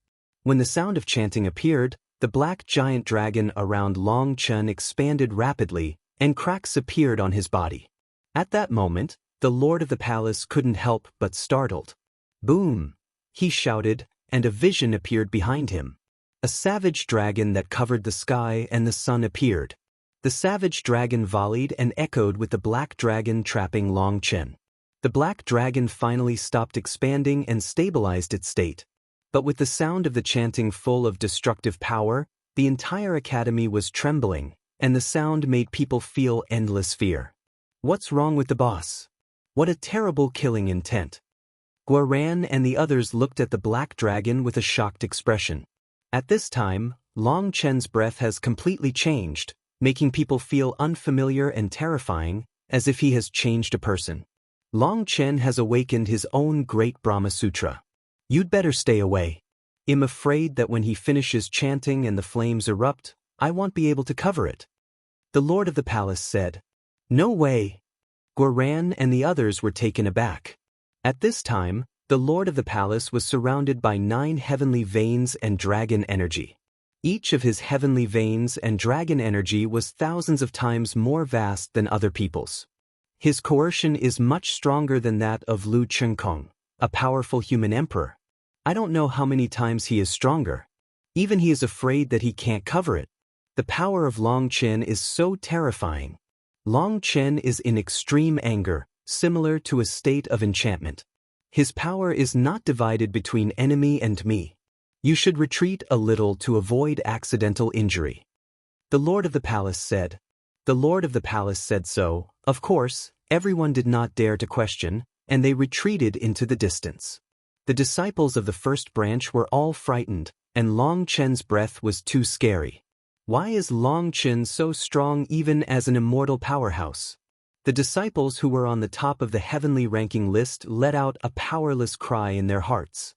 When the sound of chanting appeared, the black giant dragon around Long Chen expanded rapidly, and cracks appeared on his body. At that moment, the Lord of the Palace couldn't help but startled. Boom! He shouted, and a vision appeared behind him. A savage dragon that covered the sky and the sun appeared. The savage dragon volleyed and echoed with the black dragon trapping Long Chen. The black dragon finally stopped expanding and stabilized its state. But with the sound of the chanting full of destructive power, the entire academy was trembling, and the sound made people feel endless fear. What's wrong with the boss? What a terrible killing intent. Guoran and the others looked at the black dragon with a shocked expression. At this time, Long Chen's breath has completely changed, making people feel unfamiliar and terrifying, as if he has changed a person. Long Chen has awakened his own great Brahma Sutra. You'd better stay away. I'm afraid that when he finishes chanting and the flames erupt, I won't be able to cover it. The Lord of the Palace said. No way. Guoran and the others were taken aback. At this time, the Lord of the Palace was surrounded by 9 heavenly veins and dragon energy. Each of his heavenly veins and dragon energy was thousands of times more vast than other people's. His coercion is much stronger than that of Lu Qingkong, a powerful human emperor. I don't know how many times he is stronger. Even he is afraid that he can't cover it. The power of Long Chen is so terrifying. Long Chen is in extreme anger, similar to a state of enchantment. His power is not divided between enemy and me. You should retreat a little to avoid accidental injury. The Lord of the Palace said. The Lord of the Palace said so, of course, Everyone did not dare to question, and they retreated into the distance. The disciples of the first branch were all frightened, and Long Chen's breath was too scary. Why is Long Chen so strong even as an immortal powerhouse? The disciples who were on the top of the heavenly ranking list let out a powerless cry in their hearts.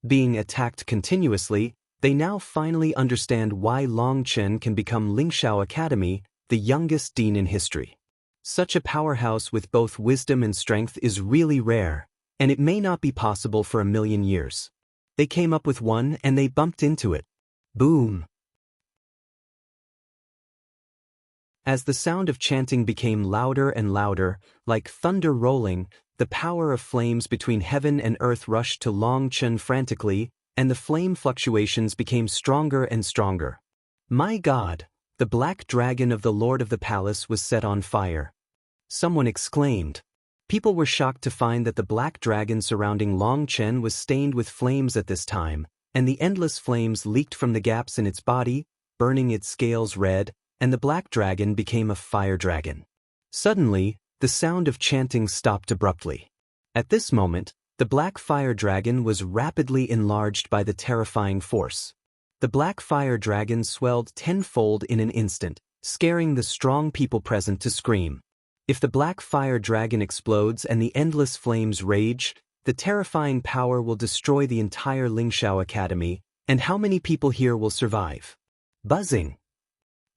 Being attacked continuously, they now finally understand why Long Chen can become Lingshao Academy, the youngest dean in history. Such a powerhouse with both wisdom and strength is really rare, and it may not be possible for 1,000,000 years. They came up with one and they bumped into it. Boom! As the sound of chanting became louder and louder, like thunder rolling, the power of flames between heaven and earth rushed to Long Chen frantically, and the flame fluctuations became stronger and stronger. My God! The black dragon of the Lord of the Palace was set on fire. Someone exclaimed. People were shocked to find that the black dragon surrounding Long Chen was stained with flames at this time, and the endless flames leaked from the gaps in its body, burning its scales red, and the black dragon became a fire dragon. Suddenly, the sound of chanting stopped abruptly. At this moment, the black fire dragon was rapidly enlarged by the terrifying force. The black fire dragon swelled tenfold in an instant, scaring the strong people present to scream. If the black fire dragon explodes and the endless flames rage, the terrifying power will destroy the entire Lingshao Academy, and how many people here will survive? Buzzing.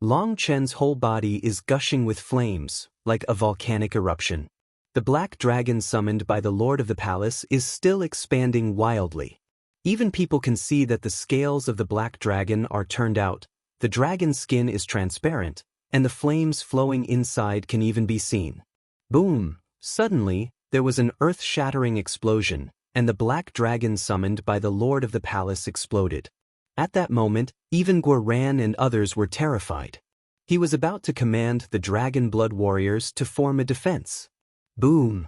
Long Chen's whole body is gushing with flames, like a volcanic eruption. The black dragon summoned by the Lord of the Palace is still expanding wildly. Even people can see that the scales of the black dragon are turned out, the dragon's skin is transparent, and the flames flowing inside can even be seen. Boom! Suddenly, there was an earth-shattering explosion, and the black dragon summoned by the Lord of the Palace exploded. At that moment, even Guoran and others were terrified. He was about to command the Dragon Blood Warriors to form a defense. Boom!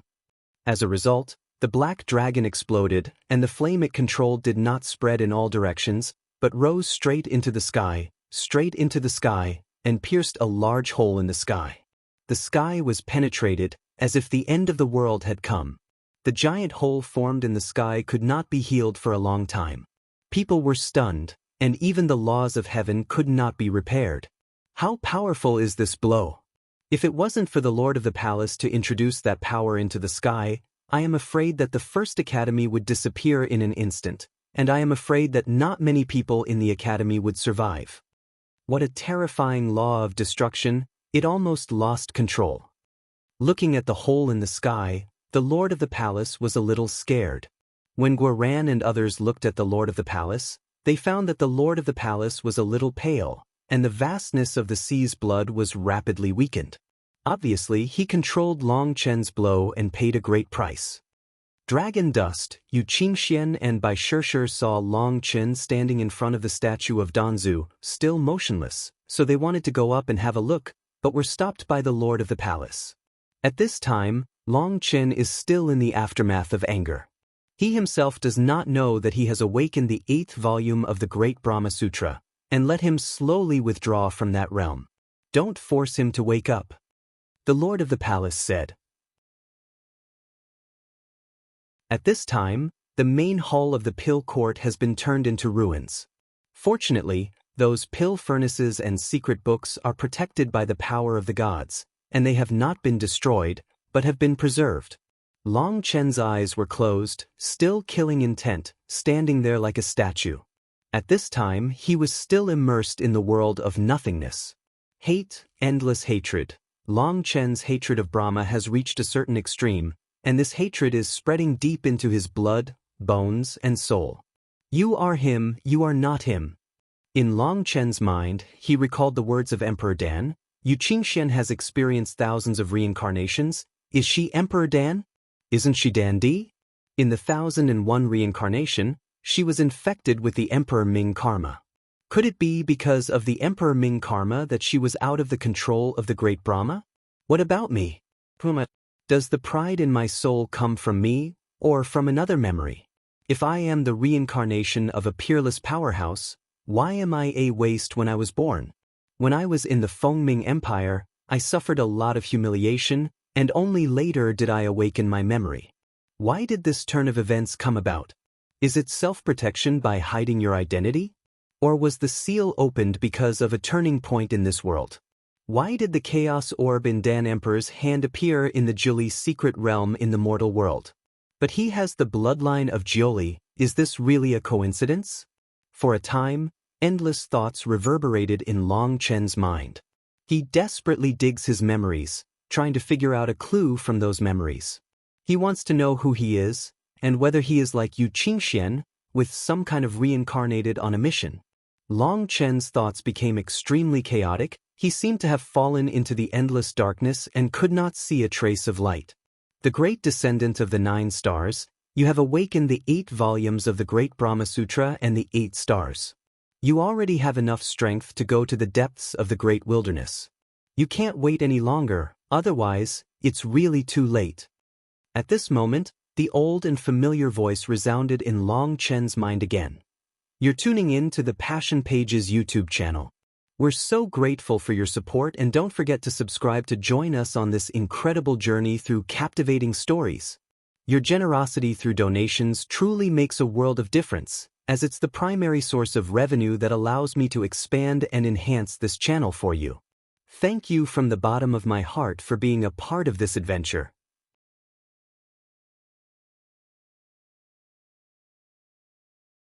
As a result, the black dragon exploded, and the flame it controlled did not spread in all directions, but rose straight into the sky, and pierced a large hole in the sky. The sky was penetrated, as if the end of the world had come. The giant hole formed in the sky could not be healed for a long time. People were stunned, and even the laws of heaven could not be repaired. How powerful is this blow? If it wasn't for the Lord of the Palace to introduce that power into the sky, I am afraid that the first academy would disappear in an instant, and I am afraid that not many people in the academy would survive. What a terrifying law of destruction, it almost lost control. Looking at the hole in the sky, the Lord of the Palace was a little scared. When Guoran and others looked at the Lord of the Palace, they found that the Lord of the Palace was a little pale, and the vastness of the sea's blood was rapidly weakened. Obviously, he controlled Long Chen's blow and paid a great price. Dragon Dust, Yu Qingxian and Bai Shishir saw Long Chen standing in front of the statue of Danzu, still motionless, so they wanted to go up and have a look, but were stopped by the Lord of the Palace. At this time, Long Chen is still in the aftermath of anger. He himself does not know that he has awakened the 8th volume of the Great Brahma Sutra, and let him slowly withdraw from that realm. Don't force him to wake up. The Lord of the Palace said. At this time, the main hall of the pill court has been turned into ruins. Fortunately, those pill furnaces and secret books are protected by the power of the gods, and they have not been destroyed, but have been preserved. Long Chen's eyes were closed, still killing intent, standing there like a statue. At this time, he was still immersed in the world of nothingness. Hate, endless hatred. Long Chen's hatred of Brahma has reached a certain extreme, and this hatred is spreading deep into his blood, bones, and soul. You are him, you are not him. In Long Chen's mind, he recalled the words of Emperor Dan. Yu Qingxian has experienced thousands of reincarnations. Is she Emperor Dan? Isn't she Dan Di? In the 1001 reincarnation, she was infected with the Emperor Ming karma. Could it be because of the Emperor Ming karma that she was out of the control of the great Brahma? What about me? Puma, does the pride in my soul come from me, or from another memory? If I am the reincarnation of a peerless powerhouse, why am I a waste when I was born? When I was in the Fengming Empire, I suffered a lot of humiliation, and only later did I awaken my memory. Why did this turn of events come about? Is it self-protection by hiding your identity? Or was the seal opened because of a turning point in this world? Why did the chaos orb in Dan Emperor's hand appear in the Jiuli's secret realm in the mortal world? But he has the bloodline of Jiuli. Is this really a coincidence? For a time, endless thoughts reverberated in Long Chen's mind. He desperately digs his memories, trying to figure out a clue from those memories. He wants to know who he is, and whether he is like Yu Qingxian, with some kind of reincarnated on a mission. Long Chen's thoughts became extremely chaotic. He seemed to have fallen into the endless darkness and could not see a trace of light. The great descendant of the 9 stars, you have awakened the 8 volumes of the Great Brahma Sutra and the 8 stars. You already have enough strength to go to the depths of the great wilderness. You can't wait any longer, otherwise, it's really too late. At this moment, the old and familiar voice resounded in Long Chen's mind again. You're tuning in to the Passion Pages YouTube channel. We're so grateful for your support, and don't forget to subscribe to join us on this incredible journey through captivating stories. Your generosity through donations truly makes a world of difference, as it's the primary source of revenue that allows me to expand and enhance this channel for you. Thank you from the bottom of my heart for being a part of this adventure.